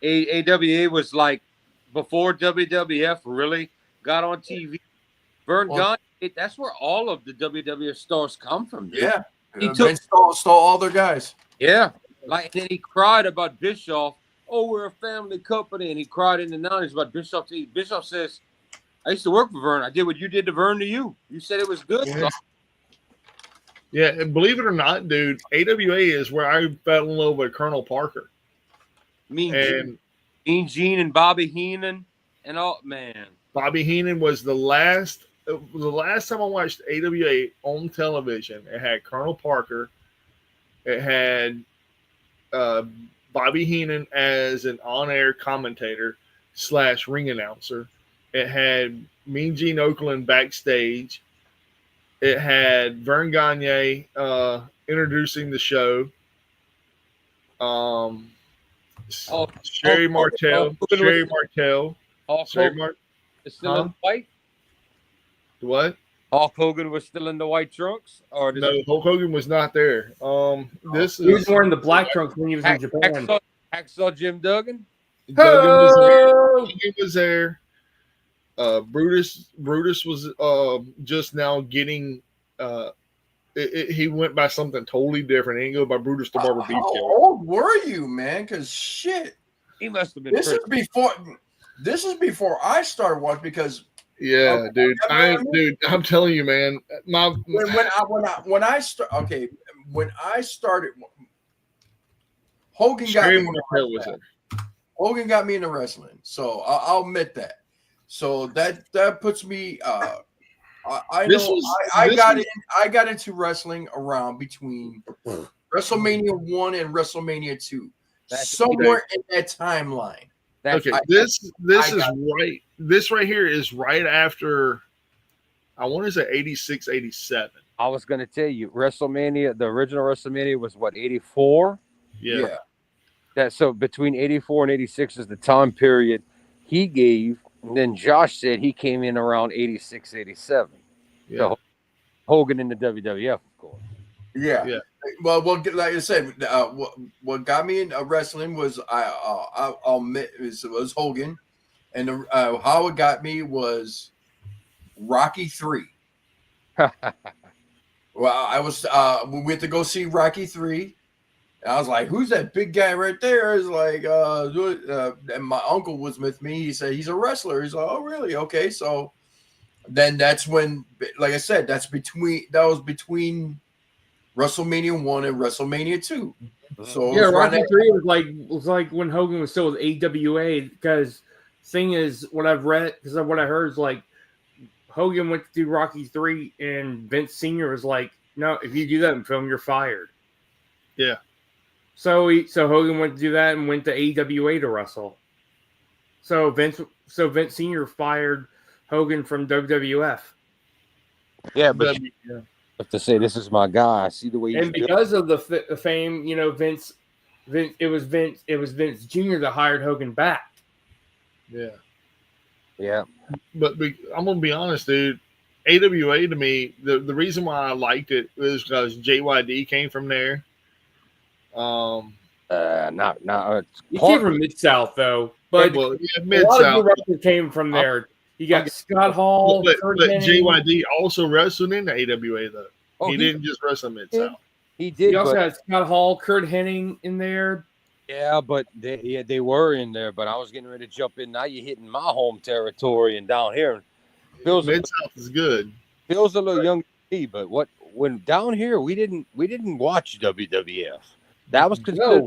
AWA was like before WWF really got on TV. Vern Gagne, that's where all of the WWF stars come from. Dude. Yeah, he Vince stole all their guys. Yeah, like then he cried about Bischoff. Oh, we're a family company, and he cried in the 90s about Bischoff. Bischoff says, "I used to work for Vern. I did what you did to Vern to you. You said it was good." Yeah. Yeah, and believe it or not, dude, AWA is where I fell in love with Colonel Parker. Mean Gene and Bobby Heenan and all, man. Bobby Heenan was the last time I watched AWA on television. It had Colonel Parker. It had Bobby Heenan as an on-air commentator / ring announcer. It had Mean Gene Okerlund backstage. It had Vern Gagne introducing the show. Sherry Martel. Hulk Hogan is still in the white. What? Hulk Hogan was still in the white trunks, or No, Hulk Hogan was not there. This he was wearing the black trunks when he was in Japan. Hacksaw Jim Duggan. Duggan was there. Brutus was just now getting. He went by something totally different. He didn't go by Brutus the Barber Beefcake. How old were you, man? Because shit, he must have been. This is before I started watching because. Yeah, dude. I'm telling you, man. When I started, Hogan got me into wrestling. So I'll admit that. So that puts me. I got into wrestling around between WrestleMania 1 and WrestleMania 2, somewhere in that timeline. Okay, this is right. This right here is right after. I want to say 86, 87. I was going to tell you, WrestleMania. The original WrestleMania was what, 84? Yeah. So between 84 and 86 is the time period he gave. And then Josh said he came in around 86, 87. Yeah. So Hogan in the WWF, of course. Yeah. Well, like I said, what got me into wrestling was I'll admit it was Hogan, and how it got me was Rocky 3. Well, I was we went to go see Rocky 3. And I was like, "Who's that big guy right there?" It's like, and my uncle was with me. He said he's a wrestler. He's like, "Oh, really? Okay." So then that's when, like I said, that was between WrestleMania 1 and WrestleMania 2. So yeah, Rocky 3 was like when Hogan was still with AWA. Because thing is, what I've read, because what I heard is like Hogan went to do Rocky 3, and Vince Sr. was like, "No, if you do that in film, you're fired." Yeah. So Hogan went to do that and went to AWA to wrestle. So Vince Sr. fired Hogan from WWF. Yeah, but to say this is my guy, I see the way. And because of the fame, Vince, it was Vince Jr. that hired Hogan back. Yeah. But I'm gonna be honest, dude. AWA to me, the reason why I liked it was because JYD came from there. He came from Mid-South though, but Mid-South. A lot of good wrestlers came from there. You got Scott Hall, but JYD also wrestled in the AWA though. He didn't just wrestle Mid-South. He did. He also had Scott Hall, Kurt Hennig in there. Yeah, but they were in there. But I was getting ready to jump in. Now you're hitting my home territory and down here. Mid-South is good. Phil's a little younger than me, but when down here we didn't watch WWF. That was considered.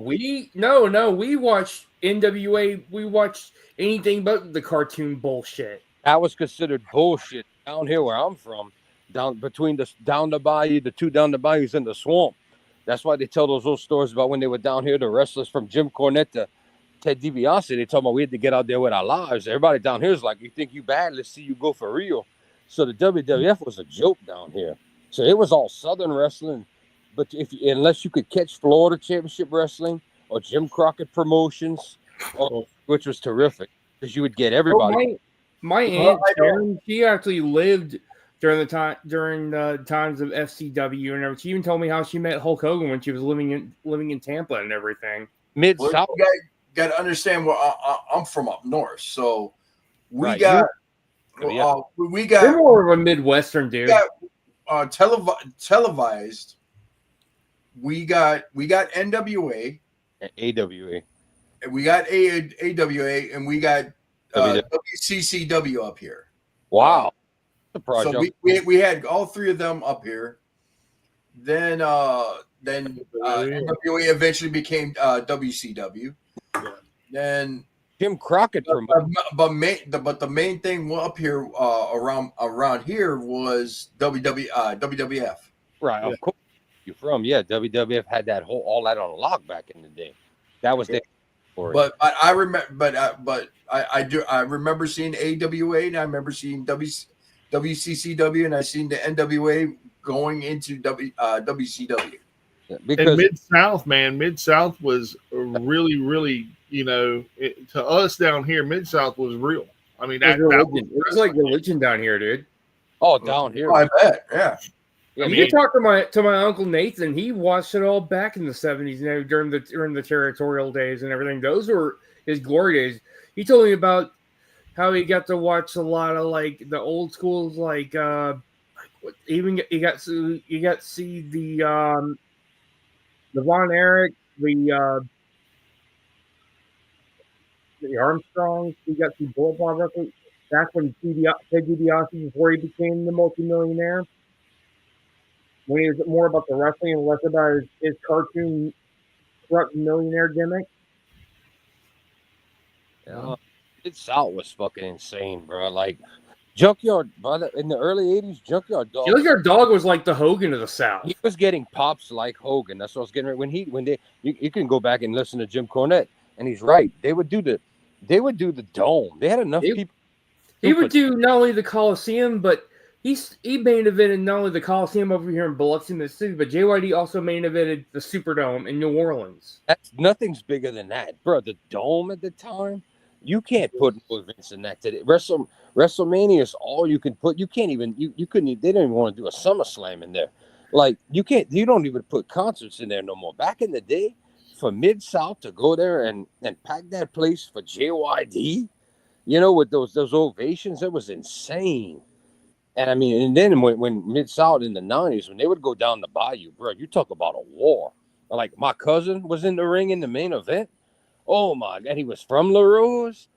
No, we watched NWA. We watched anything but the cartoon bullshit. That was considered bullshit down here where I'm from. Down between down the bayou, the two down the bayous in the swamp. That's why they tell those little stories about when they were down here. The wrestlers from Jim Cornette to Ted DiBiase, they told me we had to get out there with our lives. Everybody down here is like, "You think you bad? Let's see you go for real." So the WWF was a joke down here. So it was all Southern wrestling. But unless you could catch Florida Championship Wrestling or Jim Crockett Promotions, which was terrific because you would get everybody. My aunt Sharon, she actually lived during the times of FCW and everything. She even told me how she met Hulk Hogan when she was living in Tampa and everything. Mid Well, South. you got to understand where I'm from up north, so we Right, got Yeah. we You're got more of a Midwestern dude. televised. We got NWA, AWA. and we got AWA, and we got WW. WCCW up here. Wow. Surprise, So we had all three of them up here. Then NWA eventually became WCW. Yeah. Then Jim Crockett promoted. but the main thing up here around here was WWF. Right, Yeah. of course. You're from, WWF had all that on lock back in the day. That was the story. But I remember, I remember seeing AWA, and I remember seeing WCCW, and I seen the NWA going into WCW. And because Mid-South, man, Mid-South was really, really, to us down here, Mid-South was real. I mean, It that was like religion down here, dude. down here, I bet, yeah. I You mean, can talk to my uncle Nathan. He watched it all back in the 70s, during the territorial days and everything. Those were his glory days. He told me about how he got to watch a lot of like the old schools, even you got to see the Von Erich, the Armstrongs. You got to see Bullet Bob Russell. That's when Ted DiBiase, before he became the multimillionaire. When he was more about the wrestling and less about his cartoon corrupt millionaire gimmick. Mid South was fucking insane, bro. Like Junkyard, brother, in the early '80s, Junkyard Dog. Junkyard Dog was like the Hogan of the South. He was getting pops like Hogan. That's what I was getting. You can go back and listen to Jim Cornette, and he's right. They would do the dome. They had enough people. He would do not only the Coliseum, but he main evented not only the Coliseum over here in Biloxi, Mississippi, but JYD also main evented the Superdome in New Orleans. Nothing's bigger than that, bro. The dome at the time, you can't put no events in that today. WrestleMania is all you can put. You can't even you couldn't. They don't even want to do a SummerSlam in there. Like you can't. You don't even put concerts in there no more. Back in the day, for Mid South to go there and pack that place for JYD, with those ovations, it was insane. And I mean, and then when Mid South in the '90s, when they would go down the bayou, bro, you talk about a war. Like my cousin was in the ring in the main event. Oh my God, he was from LaRose.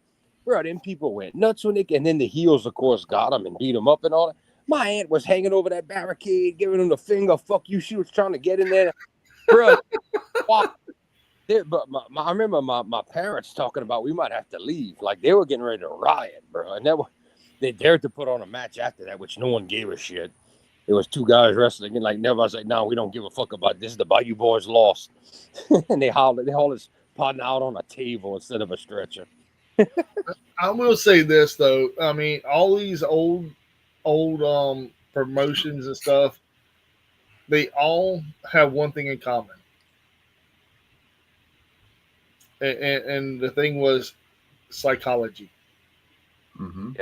Bro, then people went nuts when and then the heels, of course, got him and beat him up and all that. My aunt was hanging over that barricade, giving him the finger, fuck you. She was trying to get in there. Bro, wow. But I remember my parents talking about we might have to leave. Like they were getting ready to riot, bro. And they dared to put on a match after that, which no one gave a shit. It was two guys wrestling, and like never. I was like, no, we don't give a fuck about this. The Bayou Boys lost, and they hauled his partner out on a table instead of a stretcher. I will say this though. I mean, all these old promotions and stuff, they all have one thing in common. And the thing was psychology. Mm-hmm.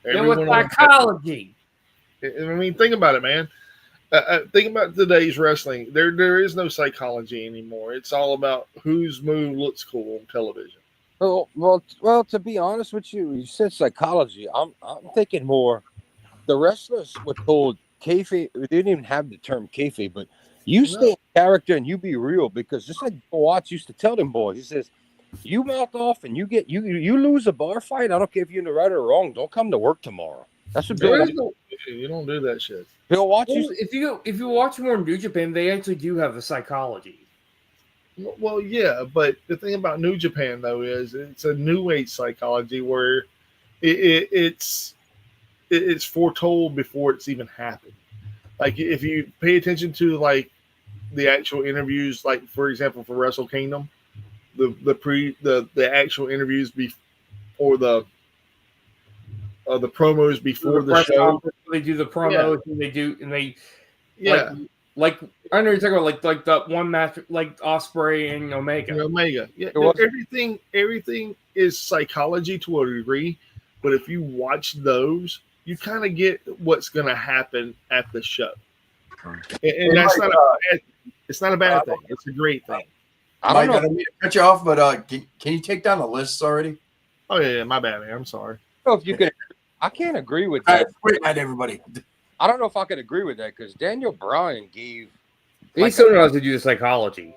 It was psychology. I mean, think about it, man. Think about today's wrestling. There is no psychology anymore. It's all about whose move looks cool on television. Well. To be honest with you, you said psychology. I'm thinking more. The wrestlers were told kayfabe. They didn't even have the term kayfabe, but you stay in character and you be real, because just like Joe Watts used to tell them boys, he says, you mouth off and you lose a bar fight. I don't care if you're in the right or wrong. Don't come to work tomorrow. That's what Bill Watts. You don't do that shit. Bill Watts. If you watch more New Japan, they actually do have the psychology. Well, yeah, but the thing about New Japan though is it's a new age psychology where it's foretold before it's even happened. Like if you pay attention to like the actual interviews, like for example for Wrestle Kingdom, the actual interviews before the promos before the show. They do the promos and they yeah. Like I know you're talking about like the one match like Osprey and Omega. Yeah, everything is psychology to a degree, but if you watch those, you kind of get what's going to happen at the show, and Hey, that's Mike, it's not a bad thing. It's a great thing. I Mike, don't I know. don't mean to cut you off, but can you take down the lists already? Oh yeah, my bad, man. I'm sorry. If you can. I can't agree with All that. right, great night, everybody. I don't know if I could agree with that because Daniel Bryan gave He like still knows how to do the psychology.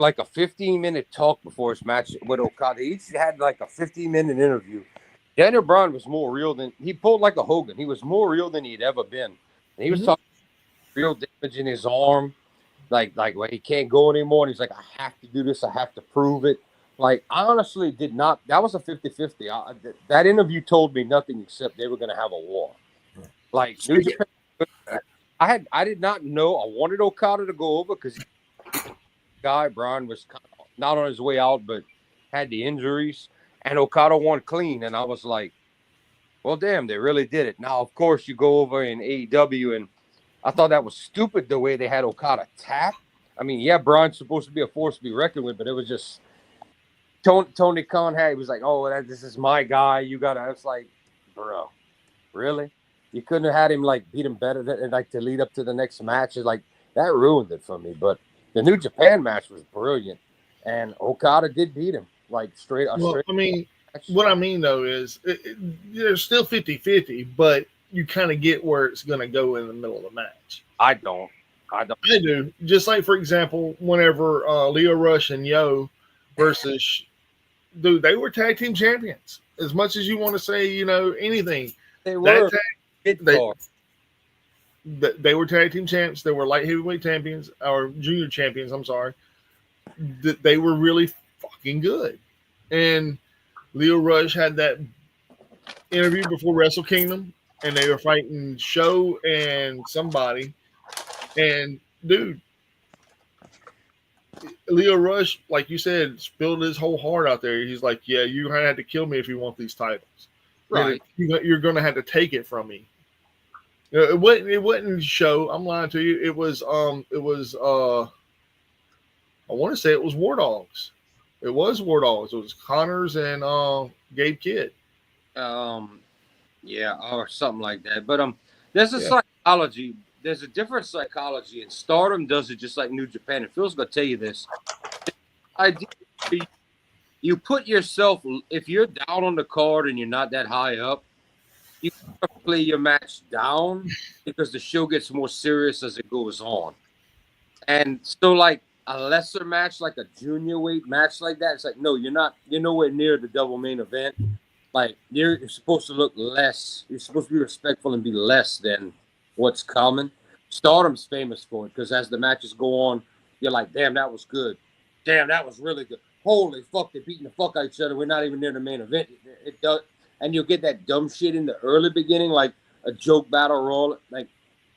like a 15-minute talk before his match with Okada. He each had like a 15-minute interview. Daniel Bryan was more real than he pulled like a Hogan. He was more real than he'd ever been. And he was talking real damage in his arm, like where he can't go anymore. And he's like, I have to do this. I have to prove it. Like, I honestly did not. That was a 50-50. That interview told me nothing except they were going to have a war. Like, New Japan, I did not know. I wanted Okada to go over because guy Bryan was kind of not on his way out, but had the injuries, and Okada won clean. And I was like, well, damn, they really did it. Now, of course, you go over in AEW, and I thought that was stupid the way they had Okada tap. I mean, yeah, Bryan's supposed to be a force to be reckoned with, but it was just Tony Khan he was like, oh, this is my guy. You got to. I was like, bro, really? You couldn't have had him like beat him better than like to lead up to the next match. It's like that ruined it for me. But the New Japan match was brilliant, and Okada did beat him like straight. Well, I mean, what I mean though is there's still 50-50, but you kind of get where it's going to go in the middle of the match. I don't. I do. Just like, for example, whenever Leo Rush and Yo versus, dude, they were tag team champions. As much as you want to say, anything, They were. They were tag team champs. They were light heavyweight champions, or junior champions. I'm sorry. They were really fucking good. And Leo Rush had that interview before Wrestle Kingdom, and they were fighting Show and somebody. And dude, Leo Rush, like you said, spilled his whole heart out there. He's like, "Yeah, you're gonna have to kill me if you want these titles. Right. You're gonna have to take it from me." It wasn't Show. I'm lying to you. It was I want to say it was War Dogs. It was War Dogs. It was Connors and Gabe Kidd. Yeah, or something like that. But there's a psychology. There's a different psychology, and Stardom does it just like New Japan. And Phil's gonna tell you this. You put yourself, if you're down on the card and you're not that high up, you play your match down because the show gets more serious as it goes on. And so, like a lesser match, like a junior weight match like that, it's like, no, you're nowhere near the double main event. Like you're supposed to look less. You're supposed to be respectful and be less than what's coming. Stardom's famous for it because as the matches go on, you're like, damn, that was good. Damn, that was really good. Holy fuck, they're beating the fuck out of each other. We're not even near the main event. It does, and you'll get that dumb shit in the early beginning, like a joke battle royal, like,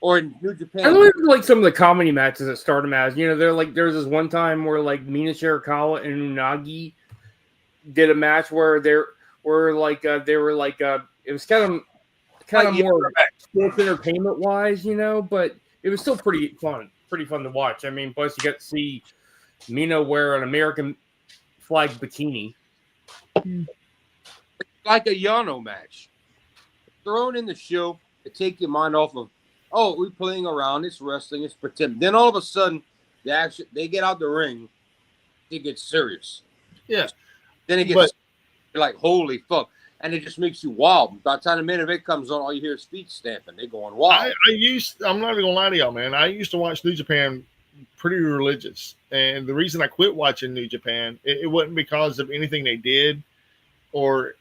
or in New Japan. I really like some of the comedy matches that Stardom has. They're like, there's this one time where like Mina Shirakawa and Unagi did a match where it was kind of more sports entertainment wise, but it was still pretty fun to watch. I mean, plus you got to see Mina wear an American flag bikini. Like a Yano match. Thrown in the show to take your mind off of, oh, we're playing around, it's wrestling, it's pretend. Then all of a sudden, they get out the ring, it gets serious. Yeah. Then it gets like, holy fuck. And it just makes you wild. By the time the main event comes on, all you hear is feet stamping. They're going wild. I'm not even gonna lie to y'all, man. I used to watch New Japan pretty religious. And the reason I quit watching New Japan, it wasn't because of anything they did or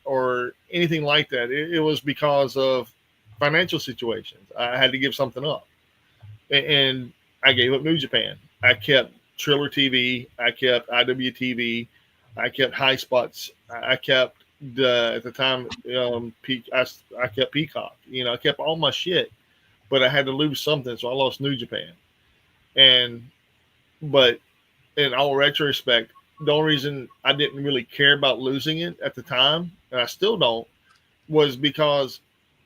anything like that. It was because of financial situations. I had to give something up. And I gave up New Japan. I kept Triller TV. I kept IWTV. I kept High Spots. I kept at the time, I kept Peacock. I kept all my shit, but I had to lose something, so I lost New Japan. But in all retrospect, the only reason I didn't really care about losing it at the time, and I still don't, was because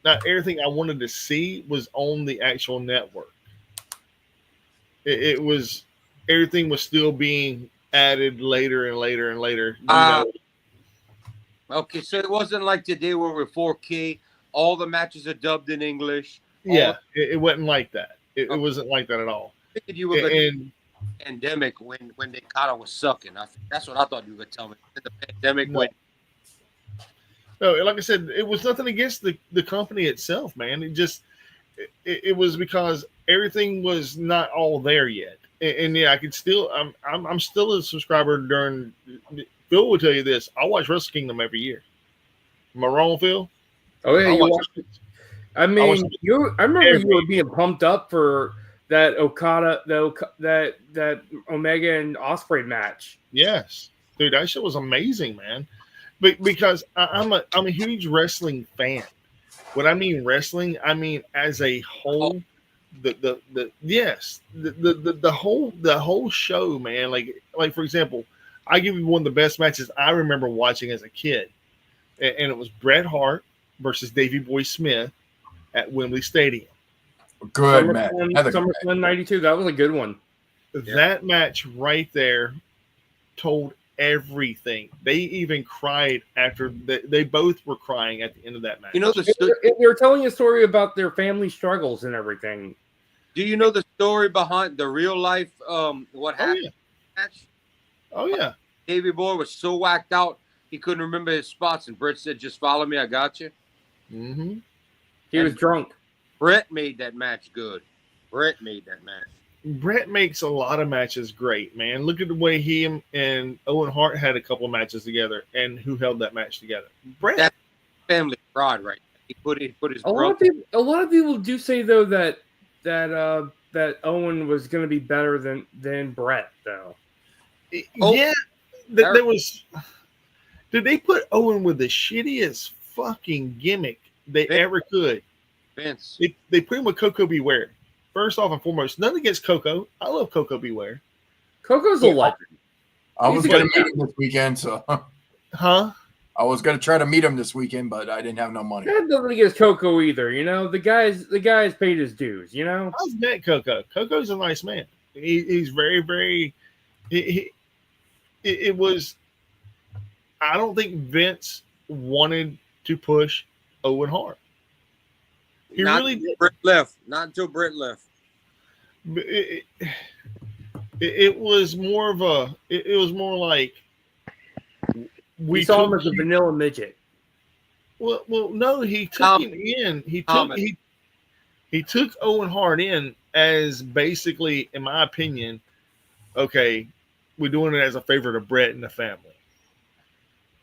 not everything I wanted to see was on the actual network. It was everything was still being added later and later and later. Okay, so it wasn't like today where we're 4K. all the matches are dubbed in English. Yeah, it wasn't like that. It wasn't like that at all. I figured you were going to And pandemic when they kind of was sucking. That's what I thought you were going to tell me. The pandemic No. when no, like I said, it was nothing against the company itself, man. It just it was because everything was not all there yet. And yeah, I could still I'm still a subscriber during. Phil will tell you this. I watch Wrestle Kingdom every year. Am I wrong, Phil? Oh yeah, I you watch watched it. I mean, I remember every- you were being pumped up for that Okada, that Omega and Osprey match. Yes, dude, that shit was amazing, man. But because I'm a huge wrestling fan. When I mean wrestling, I mean as a whole. The whole show, man. Like for example, I give you one of the best matches I remember watching as a kid, and it was Bret Hart versus Davey Boy Smith at Wembley Stadium. Good match. SummerSlam '92. That was a good one. That match right there told everything. They even cried after they both were crying at the end of that match. you know They were telling a story about their family struggles and everything. do you know the story behind the real life what Oh happened yeah, match? oh yeah. Davey Boy was so whacked out he couldn't remember his spots, and Brett said, "Just follow me, I got you." Mm-hmm. He was drunk. Brett made that match good. Brett made that match. Brett makes a lot of matches great, man. Look at the way he and Owen Hart had a couple of matches together, and who held that match together. Brett. That- Family pride, right? He put his A lot of people do say though that Owen was going to be better than Brett though. Oh, Yeah, there was. Did they put Owen with the shittiest fucking gimmick they ever could? Vince. They put him with Coco Beware. First off and foremost, nothing against Coco. I love Coco Beware. Coco's a legend. I was He's going a to meet him this weekend, so Huh? I was going to try to meet him this weekend, but I didn't have no money. That doesn't against Coco either. You know, the guy's paid his dues. You know. I've met Coco. Coco's a nice man. He's very, very. It was. I don't think Vince wanted to push Owen Hart. He Not really did. Brett left. Not until Brett left. It was more of a. It was more like We saw him as a vanilla midget. Well, no, he took Tom- him in. He Thomas. took he took Owen Hart in as basically, in my opinion, okay, we're doing it as a favor to Brett and the family.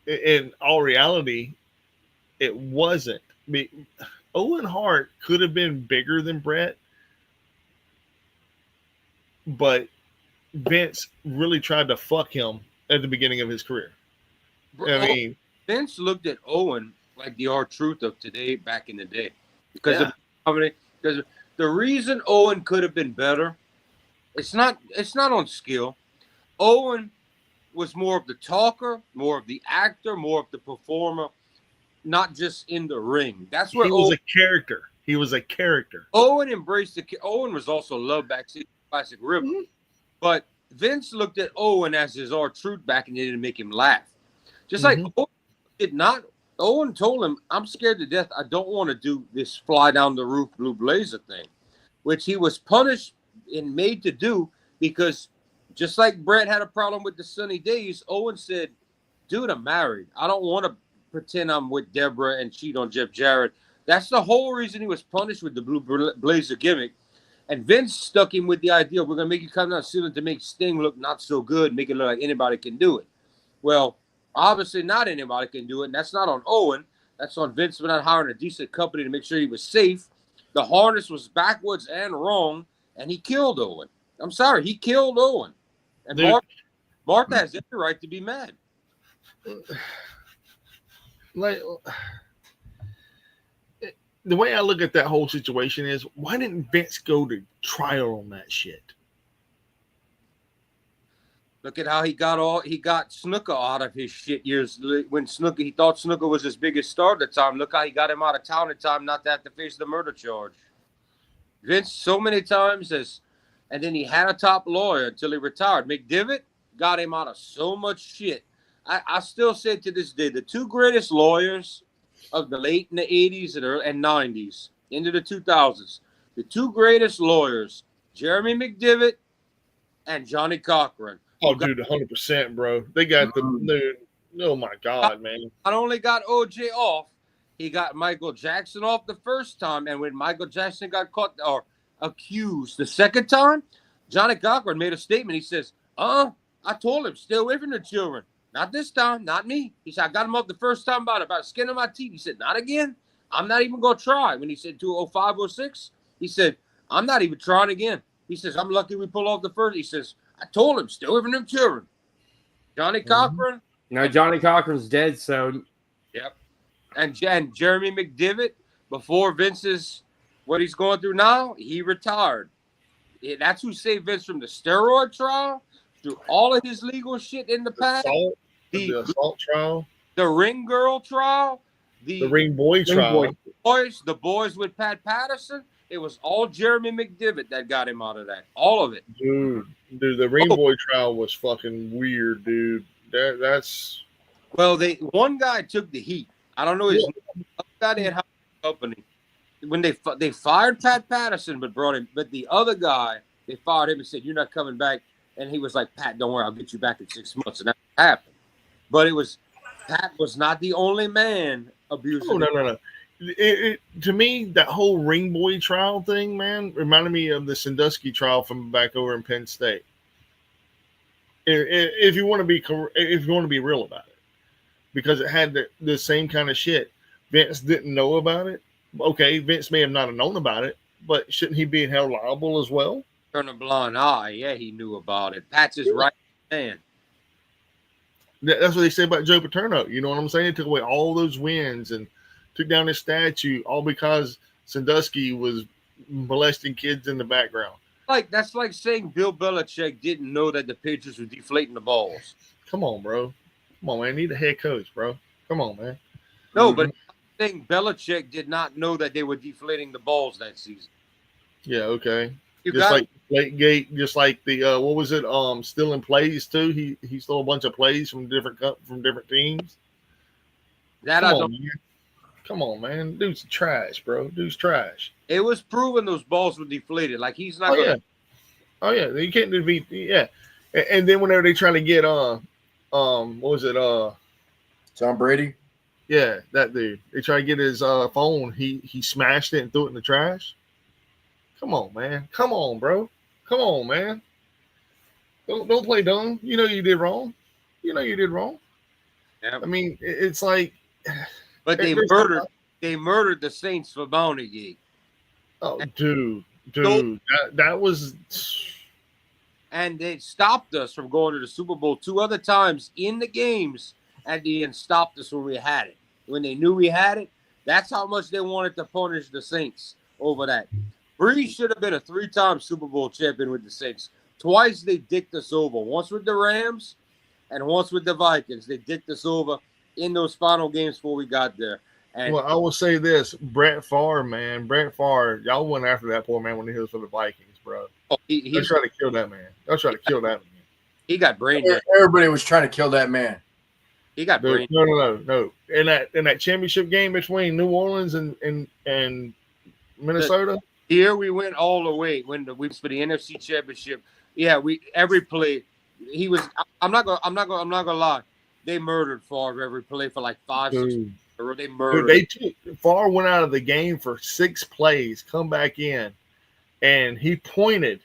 In all reality, it wasn't. Owen Hart could have been bigger than Brett, but Vince really tried to fuck him at the beginning of his career. I mean, Vince looked at Owen like the R-Truth of today, back in the day, because because the reason Owen could have been better, it's not on skill. Owen was more of the talker, more of the actor, more of the performer, not just in the ring. That's where he was a character. He was a character. Owen embraced Owen was also loved back in Classic River, but Vince looked at Owen as his R-Truth back in the day to make him laugh. Just like Owen did not. Owen told him, "I'm scared to death. I don't want to do this fly down the roof blue blazer thing," which he was punished and made to do because just like Brett had a problem with the sunny days, Owen said, "Dude, I'm married. I don't want to pretend I'm with Deborah and cheat on Jeff Jarrett." That's the whole reason he was punished with the blue blazer gimmick. And Vince stuck him with the idea, we're going to make you come down ceiling to make Sting look not so good, make it look like anybody can do it. Well, obviously not anybody can do it, and that's not on Owen. That's on Vince for not hiring a decent company to make sure he was safe. The harness was backwards and wrong, and he killed Owen. I'm sorry, he killed Owen. And Martha has every right to be mad. Like, the way I look at that whole situation is, why didn't Vince go to trial on that shit? Look at how he got Snuka out of his shit years when he thought Snuka was his biggest star at the time. Look how he got him out of town in time not to have to face the murder charge. Vince so many times and then he had a top lawyer until he retired. McDivitt got him out of so much shit. I still say to this day, the two greatest lawyers of the late in the 80s and 90s into the 2000s. The two greatest lawyers, Jeremy McDivitt and Johnny Cochran. Oh, dude, 100%, bro. They got the dude. Oh my God, man. Not only got OJ off, he got Michael Jackson off the first time. And when Michael Jackson got caught or accused the second time, Johnny Cochran made a statement. He says, I told him, stay away from the children. Not this time, not me. He said, I got him off the first time about the skin of my teeth. He said, not again. I'm not even going to try. When he said 205 06, he said, I'm not even trying again. He says, I'm lucky we pull off the first. He says, I told him, stay away from them children. Johnny Cochran. No, Johnny Cochran's dead, so. Yep. And Jeremy McDivitt, before Vince's, what he's going through now, he retired. That's who saved Vince from the steroid trial, through all of his legal shit in the past. The assault trial. The ring girl trial. The ring boy trial. The boys with Pat Patterson. It was all Jeremy McDivitt that got him out of that. All of it. Dude, the ring boy trial was fucking weird, dude. That's well, one guy took the heat. I don't know his name. Guy they had company. When they fired Pat Patterson, but the other guy, they fired him and said, "You're not coming back." And he was like, "Pat, don't worry, I'll get you back in 6 months." And that happened. But Pat was not the only man abusing. Oh, no. To me, that whole ring boy trial thing, man, reminded me of the Sandusky trial from back over in Penn State. If you want to be real about it, because it had the same kind of shit. Vince didn't know about it. Okay, Vince may have not known about it, but shouldn't he be held liable as well? Turn a blind eye. Yeah, he knew about it. Pat's his right hand. That's what they say about Joe Paterno. You know what I'm saying? They took away all those wins and took down his statue, all because Sandusky was molesting kids in the background. That's like saying Bill Belichick didn't know that the Patriots were deflating the balls. Come on, bro. Come on, man. Need a head coach, bro. Come on, man. No, but I'm saying Belichick did not know that they were deflating the balls that season. Yeah, okay. You just like Gate, just like the what was it? Stealing plays too. He stole a bunch of plays from different teams. Come on, man. Dude's trash, bro. Dude's trash. It was proven those balls were deflated. Like he's not. Oh yeah. You can't defeat. Yeah. And then whenever they try to get what was it? Tom Brady. Yeah, that dude. They try to get his phone. He smashed it and threw it in the trash. Come on, man. Come on, bro. Come on, man. Don't play dumb. You know you did wrong. Yeah. I mean, it's like. But they murdered the Saints for Bounty Gate. Oh, dude, that was. And they stopped us from going to the Super Bowl 2 other times in the games, and they stopped us when we had it. When they knew we had it, that's how much they wanted to punish the Saints over that. Breeze should have been a 3-time Super Bowl champion with the Saints. Twice they dicked us over. Once with the Rams and once with the Vikings. They dicked us over in those final games before we got there. And well, I will say this, Brett Favre, man. Brett Favre, y'all went after that poor man when he was for the Vikings, bro. They tried to kill that man. He got brain dead. Everybody was trying to kill that man. He got brain. No. In that championship game between New Orleans and Minnesota. Here we went all the way when we for the NFC Championship. Yeah, every play he was. I'm not gonna lie. They murdered Favre every play for like 5, 6. They murdered. Favre went out of the game for 6 plays, come back in, and he pointed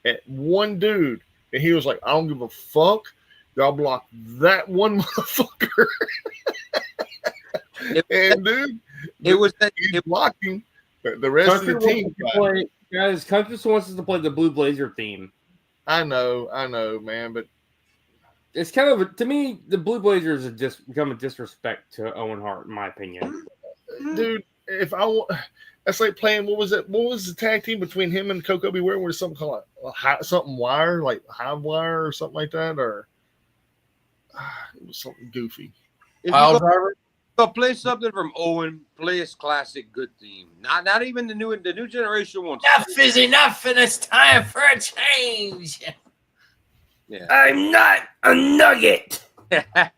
at one dude, and he was like, "I don't give a fuck. Y'all block that one motherfucker." It was blocking the rest of the team. Guys, Country wants us to play the Blue Blazer theme. I know, man, but it's kind of to me the Blue Blazers have just become a disrespect to Owen Hart, in my opinion. Dude, that's like playing. What was it? What was the tag team between him and Coco Beware? Was something called something wire, like Hive Wire or something like that, or it was something goofy. Pile driver. But play something from Owen. Play his classic good theme. Not even the new generation wants. Enough is enough, and it's time for a change. Yeah. I'm not a nugget. Yeah.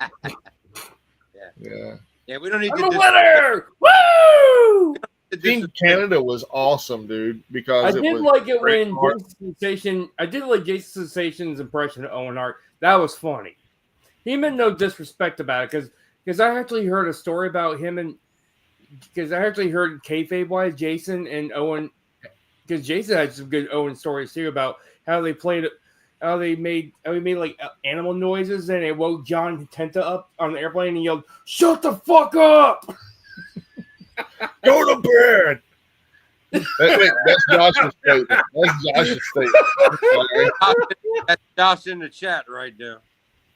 Yeah, we don't need I'm to a dis- winner! Woo! Team Canada was awesome, dude, because I it did was like it great when art. Jason Sensation. I did like Jason Sensation's impression of Owen Hart. That was funny. He meant no disrespect about it because I actually heard a story about him and because I actually heard kayfabe wise Jason and Owen because Jason had some good Owen stories too about how they played how they made like animal noises and it woke John Tenta up on the airplane and he yelled, "Shut the fuck up!" Go to bed. Wait, that's Josh's statement. That's Josh's statement. Sorry. That's Josh in the chat right there.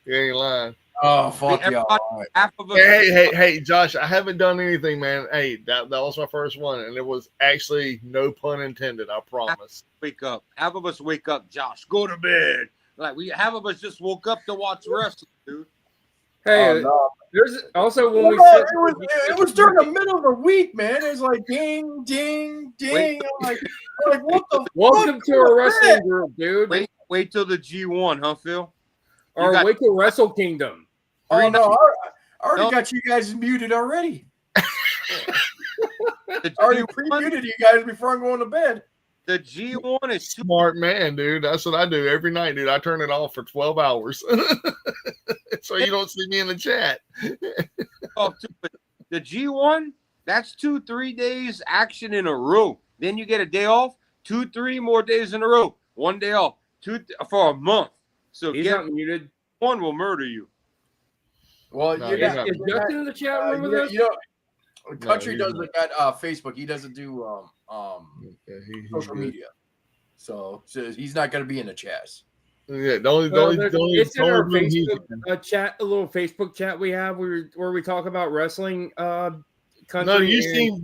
You ain't lying. Oh, fuck Everybody- y'all. All right. Half of us Hey, Josh, I haven't done anything, man. Hey, that was my first one, and it was actually no pun intended, I promise. wake up. Half of us wake up. Josh, go to bed. Like half of us just woke up to watch wrestling, dude. Hey, Oh, no. there's also when Well, we no, sit, it was during the middle of the week, man. It was like ding, ding, ding. Wait. I'm like, what the welcome fuck? to our wrestling group, dude. Wait till the G1, huh, Phil? Or got- wait till Wrestle Kingdom. Oh no, I already No. got you guys muted already. The I already G1, pre-muted you guys before I'm going to bed. the G1 is Smart man, dude. That's what I do every night, dude. I turn it off for 12 hours. So you don't see me in the chat. off too. But the G1, that's 2-3 days action in a row. Then you get a day off, 2-3 more days in a row. 1 day off, for a month. So He's get not muted. one will murder you. Well, No, you're you're Is, not, not. is Justin in the chat room with you know, us? you know, Country he's doesn't got Facebook. He doesn't do Yeah, he's social good. media, so he's not going to be in the chats. Yeah, the only It's in our room he's Facebook in. chat, a little Facebook chat we have where we talk about wrestling. Country No, and-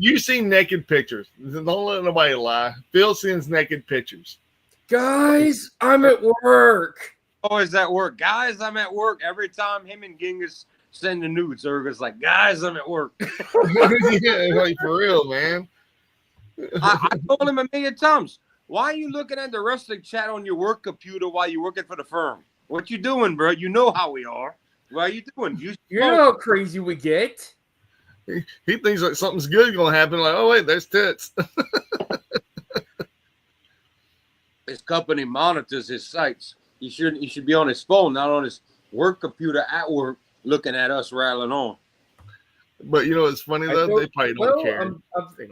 you seen naked pictures. Don't let nobody lie. Phil sends naked pictures. guys. I'm at work. Always at work. Guys, I'm at work. Every time him and Genghis send the nudes, Erga's like, guys, I'm at work. Yeah, like for real, man. I told him a million times, why are you looking at the wrestling chat on your work computer while you're working for the firm? What you doing, bro? You know how we are. What are you doing? You know how crazy we get. He thinks like something's good gonna happen. Like, oh wait, there's tits. His company monitors his sites. He should be on his phone, not on his work computer at work, looking at us rattling on. But you know what's funny I though? don't- They probably don't Well, care.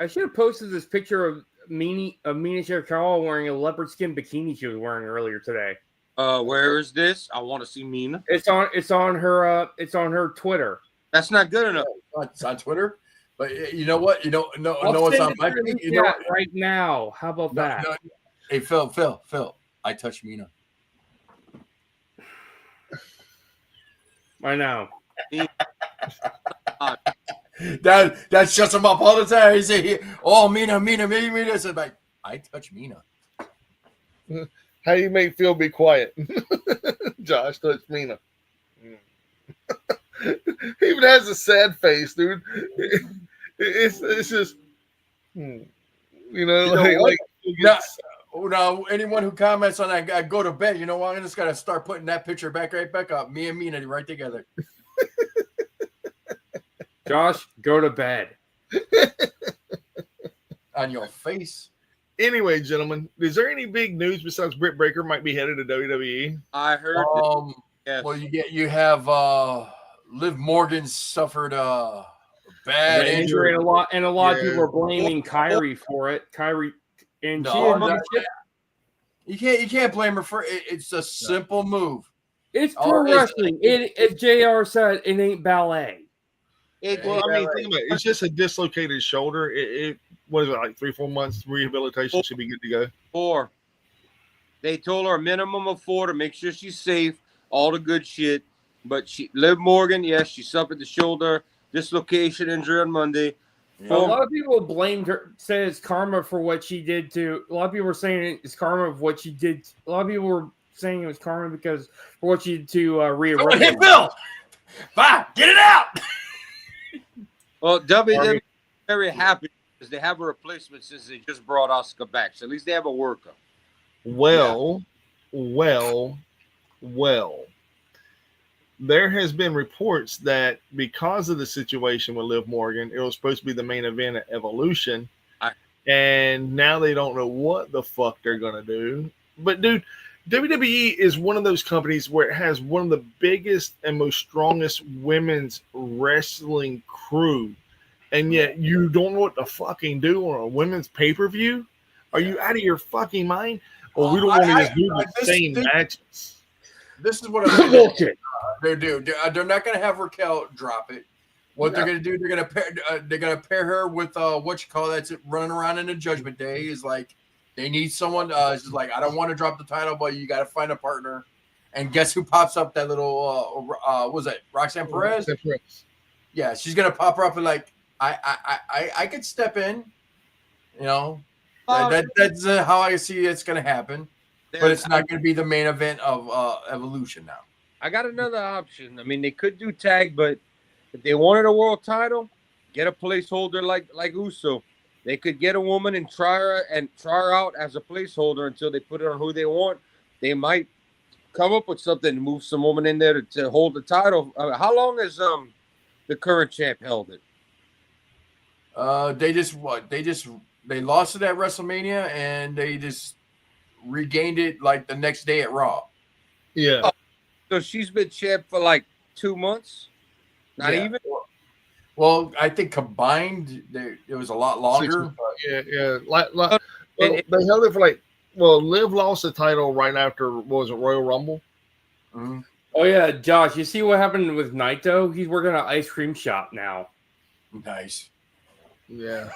I should have posted this picture of Mina Shirakawa wearing a leopard skin bikini she was wearing earlier today. Where is this? I want to see Mina. It's on her Twitter. That's not good enough. It's on Twitter, but you know what? No, I'll what's send on it my to the page. You know, chat right now. How about no, that? no. Hey, Phil, I touched Mina. I know. That shuts him up all the time. He say, "Oh, Mina." I said, like, I touch Mina. How do you make Phil be quiet? Josh touch Mina. He even has a sad face, dude. It's just, you know, like Now, anyone who comments on that, go to bed. You know what? I'm just gotta start putting that picture right back up. Me and Mina right together. Josh, go to bed. On your face. Anyway, gentlemen, is there any big news besides Britt Baker might be headed to WWE? I heard. That, yes. Well, you have Liv Morgan suffered a bad An injury. and a lot of Yeah. people are blaming Kyrie for it. Kyrie and she No, didn't do shit. you can't blame her for it. It's a simple move. It's Oh, pro it's- wrestling. As JR said, it ain't ballet. Well, I mean, think about it. It's just a dislocated shoulder. It what is it, like 3-4 months rehabilitation should be good to go. 4. They told her a minimum of 4 to make sure she's safe. All the good shit. But Liv Morgan, yes, she suffered the shoulder dislocation injury on Monday. A lot of people blamed her, said it's karma for what she did to. A lot of people were saying it's karma of what she did. A lot of people were saying it was karma because for what she did to Rhea Someone hit Ripley. Bill. Bye. Get it out. Well, WWE very happy because they have a replacement since they just brought Asuka back. So at least they have a worker. Well. there has been reports that because of the situation with Liv Morgan, it was supposed to be the main event at Evolution, and now they don't know what the fuck they're gonna do. But dude, WWE is one of those companies where it has one of the biggest and most strongest women's wrestling crew, and yet you don't know what to fucking do on a women's pay-per-view. Are you out of your fucking mind? Or we don't want to just do the same matches. This is what I'm Bullshit. They're not going to have Raquel drop it. What they're going to do, they're going to pair her with what you call that's running around in the Judgment Day. Is like they need someone. It's just like I don't want to drop the title, but you got to find a partner. And guess who pops up? That little what was that? Roxanne Perez. Yeah, she's going to pop her up and like I could step in. You know, that's how I see it's going to happen. But it's not going to be the main event of Evolution now. I got another option. I mean, they could do tag, but if they wanted a world title, get a placeholder like Uso. They could get a woman and try her out as a placeholder until they put it on who they want. They might come up with something to move some woman in there to hold the title. How long has the current champ held it? They lost it at WrestleMania and they just regained it like the next day at Raw. Yeah. Oh, so she's been champ for like 2 months? Not even? Well, I think combined, it was a lot longer. Yeah. They held it for Liv lost the title right after, what was it, Royal Rumble? Mm-hmm. Oh, yeah, Josh, you see what happened with Naito? He's working at an ice cream shop now. Nice. Yeah.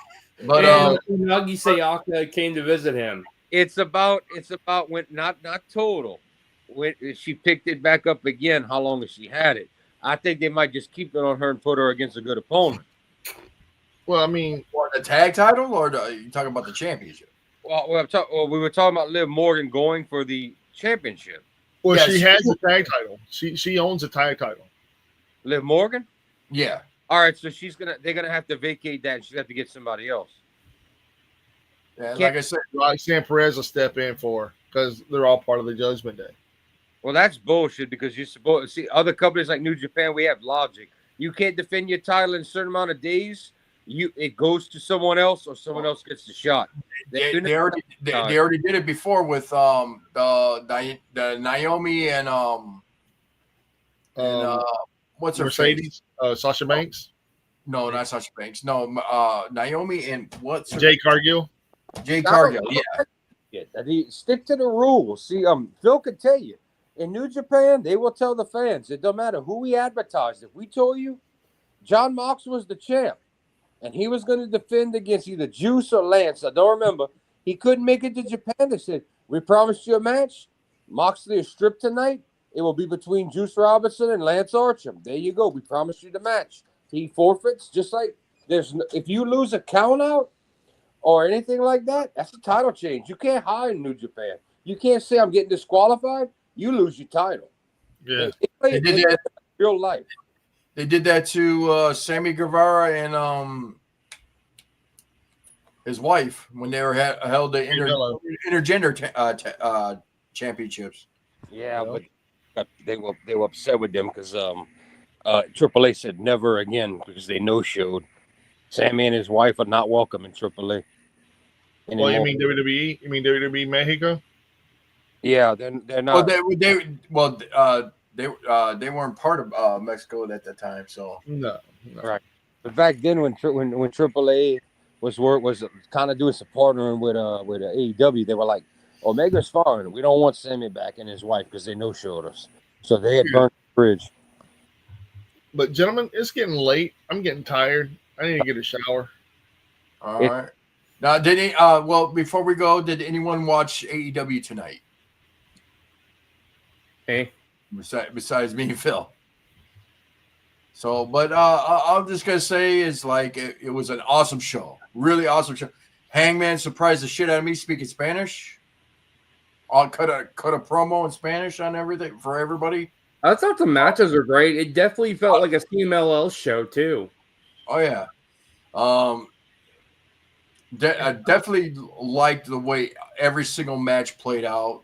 But Nagi Sayaka came to visit him. It's about when not total. When she picked it back up again, how long has she had it? I think they might just keep it on her and put her against a good opponent. Well, I mean, or the tag title, or you talking about the championship? Well, we were talking about Liv Morgan going for the championship. Well, yeah, she has a tag title. She owns a tag title. Liv Morgan? Yeah. All right, so they're gonna have to vacate that and she's got to get somebody else. Yeah, like I said, Roxanne Perez will step in for her because they're all part of the Judgment Day. Well, that's bullshit because you're supposed to see other companies like New Japan. We have logic. You can't defend your title in a certain amount of days. It goes to someone else, or someone else gets the shot. They already did it before with the Naomi and what's her Mercedes? Sasha Banks? No, not Sasha Banks. No, Naomi and what's her Jade Cargill? Jade Cargill, yeah. Stick to the rules. See, Phil could tell you. In New Japan, they will tell the fans. It don't matter who we advertised. If we told you John Mox was the champ and he was going to defend against either Juice or Lance, I don't remember, he couldn't make it to Japan. They said, we promised you a match. Moxley is stripped tonight. It will be between Juice Robinson and Lance Archer. There you go. We promised you the match. He forfeits, just like if you lose a count out or anything like that, that's a title change. You can't hide in New Japan. You can't say I'm getting disqualified. You lose your title. Yeah. They did that in real life. They did that to Sammy Guevara and his wife when they were held the intergender championships. Yeah, but they were upset with them because AAA said never again because they no-showed. Sammy and his wife are not welcome in AAA. Well, you mean WWE? You mean WWE Mexico? Yeah, they're not. They weren't part of Mexico at that time, so no. Right. But back then, when AAA was kind of doing some partnering with AEW, they were like, Omega's foreign. We don't want Sammy back and his wife because they no-showed us. So they had burned the bridge. But gentlemen, it's getting late. I'm getting tired. I need to get a shower. All right. Now, before we go, did anyone watch AEW tonight? Hey. Besides me and Phil. So, but I'm just gonna say is like it was an awesome show, really awesome show. Hangman surprised the shit out of me speaking Spanish. I'll cut a promo in Spanish on everything for everybody. I thought the matches were great. It definitely felt like a CMLL show too. Oh yeah, I definitely liked the way every single match played out.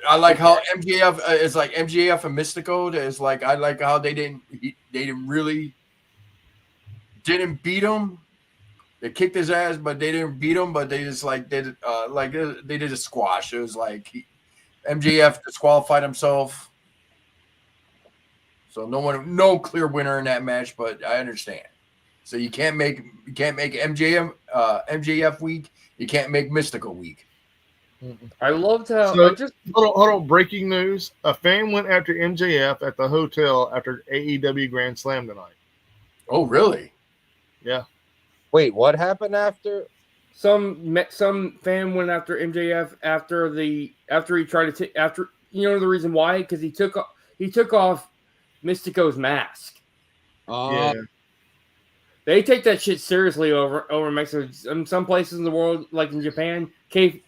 I like how MJF is like MJF and Mystico. Is like I like how they didn't really beat him. They kicked his ass, but they didn't beat him. But they just like did they did a squash. It was like MJF disqualified himself. So no clear winner in that match, but I understand. So you can't make MJF weak. You can't make Mystical weak. I loved how So, I just hold on. Breaking news: a fan went after MJF at the hotel after AEW Grand Slam tonight. Oh, really? Yeah. Wait, what happened after? some fan went after MJF after he tried to after the reason why, because he took off Mystico's mask. Yeah. They take that shit seriously over Mexico. In some places in the world, like in Japan,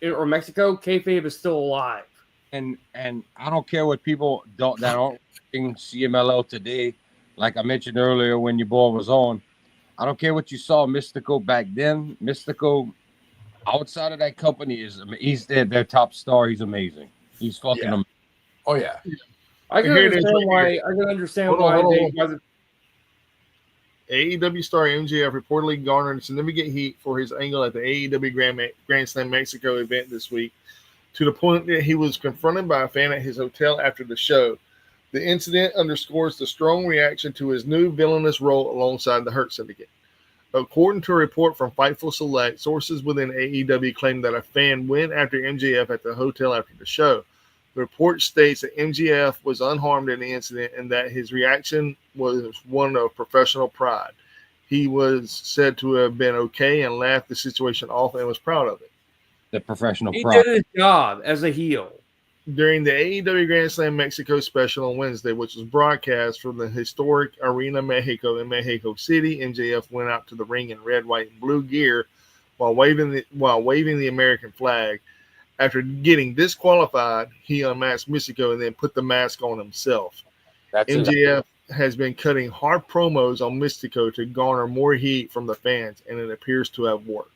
or Mexico, kayfabe is still alive. And I don't care what people aren't watching CMLL today. Like I mentioned earlier when your boy was on, I don't care what you saw Mystico back then. Mystico, outside of that company, he's their top star. He's amazing. He's fucking amazing. Oh yeah. I can understand why they. AEW star MJF reportedly garnered significant heat for his angle at the AEW Grand Slam Mexico event this week, to the point that he was confronted by a fan at his hotel after the show. The incident underscores the strong reaction to his new villainous role alongside the Hurt Syndicate. According to a report from Fightful Select, sources within AEW claim that a fan went after MJF at the hotel after the show. The report states that MJF was unharmed in the incident and that his reaction was one of professional pride. He was said to have been okay and laughed the situation off and was proud of it. The professional He pride. did his job as a heel. During the AEW Grand Slam Mexico special on Wednesday, which was broadcast from the historic Arena Mexico in Mexico City, MJF went out to the ring in red, white, and blue gear while waving the American flag. After getting disqualified, he unmasked Mystico and then put the mask on himself. MJF has been cutting hard promos on Mystico to garner more heat from the fans, and it appears to have worked.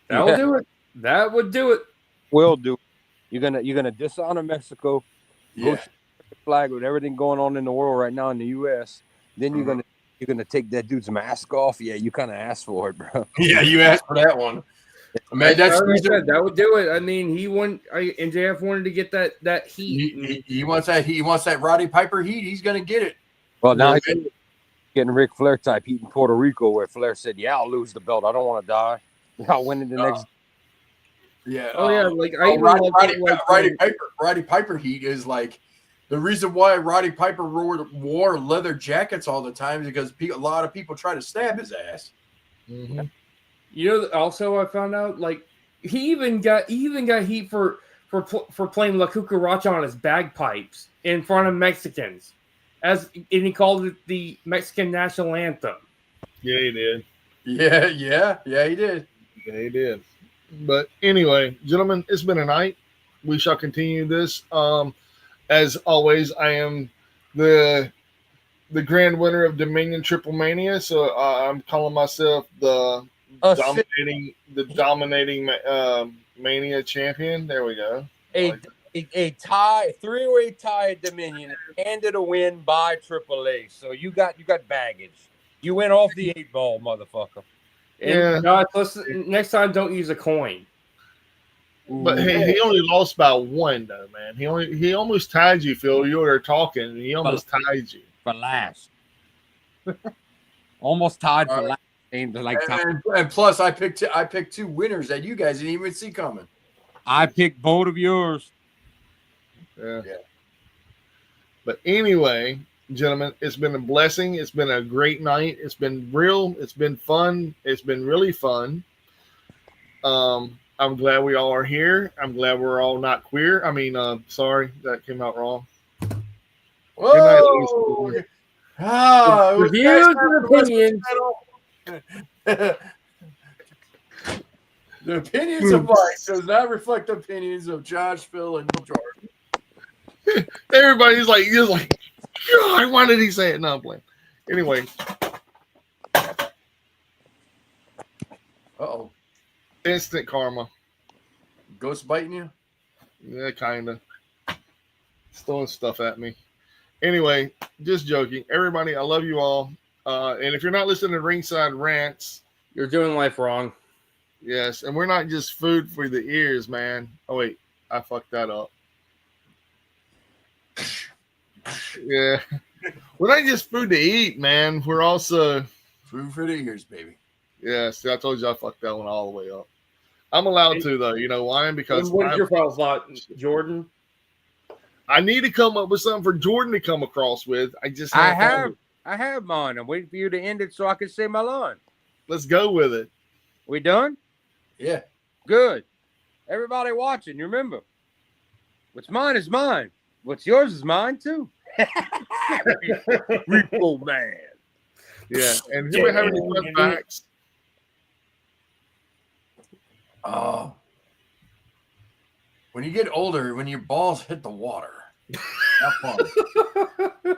That will do it. That would do it. Will do. You're gonna dishonor Mexico, go Yeah. to the flag with everything going on in the world right now in the U.S. Then you're gonna take that dude's mask off. Yeah, you kind of asked for it, bro. Yeah, you asked for that one. Man, that's that would do it. I mean, MJF wanted to get that heat. he wants that Roddy Piper heat. He's gonna get it. Well, now he's getting Ric Flair type heat in Puerto Rico, where Flair said, "Yeah, I'll lose the belt. I don't want to die. I'll win it the next." Yeah. Oh yeah, like Roddy Piper heat is like the reason why Roddy Piper wore leather jackets all the time is because a lot of people try to stab his ass. Mm-hmm. Also I found out like he even got heat for playing La Cucaracha on his bagpipes in front of Mexicans, and he called it the Mexican national anthem. Yeah, he did. Yeah, he did. Yeah, he did. But anyway, gentlemen, it's been a night. We shall continue this. As always, I am the grand winner of Dominion Triple Mania, so I'm calling myself the dominating Mania champion. There we go. A tie, three-way tie at Dominion, handed a win by AAA. So you got baggage. You went off the 8-ball, motherfucker. And God, next time, don't use a coin. But he only lost by one, though, man. He almost tied you, Phil. You were talking, and he almost tied you for last. Almost tied for last. And plus, I picked two winners that you guys didn't even see coming. I picked both of yours. Yeah. But anyway, gentlemen, it's been a blessing. It's been a great night. It's been real. It's been fun. It's been really fun. I'm glad we all are here. I'm glad we're all not queer. I mean, sorry, that came out wrong. Whoa! Reviews and opinions. The opinions of Mike does not reflect the opinions of Josh, Phil, and George. Everybody's like, God, why did he say it? No, I'm playing. Anyway. Uh-oh. Instant karma. Ghost biting you? Yeah, kind of. It's throwing stuff at me. Anyway, just joking. Everybody, I love you all. And if you're not listening to Ringside Rants, You're doing life wrong. yes, and we're not just food for the ears, man. Oh wait, I fucked that up. Yeah, we're not just food to eat, man. We're also Food for the ears, baby. yeah. See, I told you I fucked that one all the way up. I'm allowed to though. You know why? Because What's your final thought, Jordan? I need to come up with something for Jordan to come across with. I just I have. have mine. I'm waiting for you to end it so I can say my line. Let's go with it. We done? Yeah. Good. Everybody watching, you remember, what's mine is mine. What's yours is mine too. Repo man. Yeah. And do we have any fun facts? Oh. When you get older, when your balls hit the water, have fun.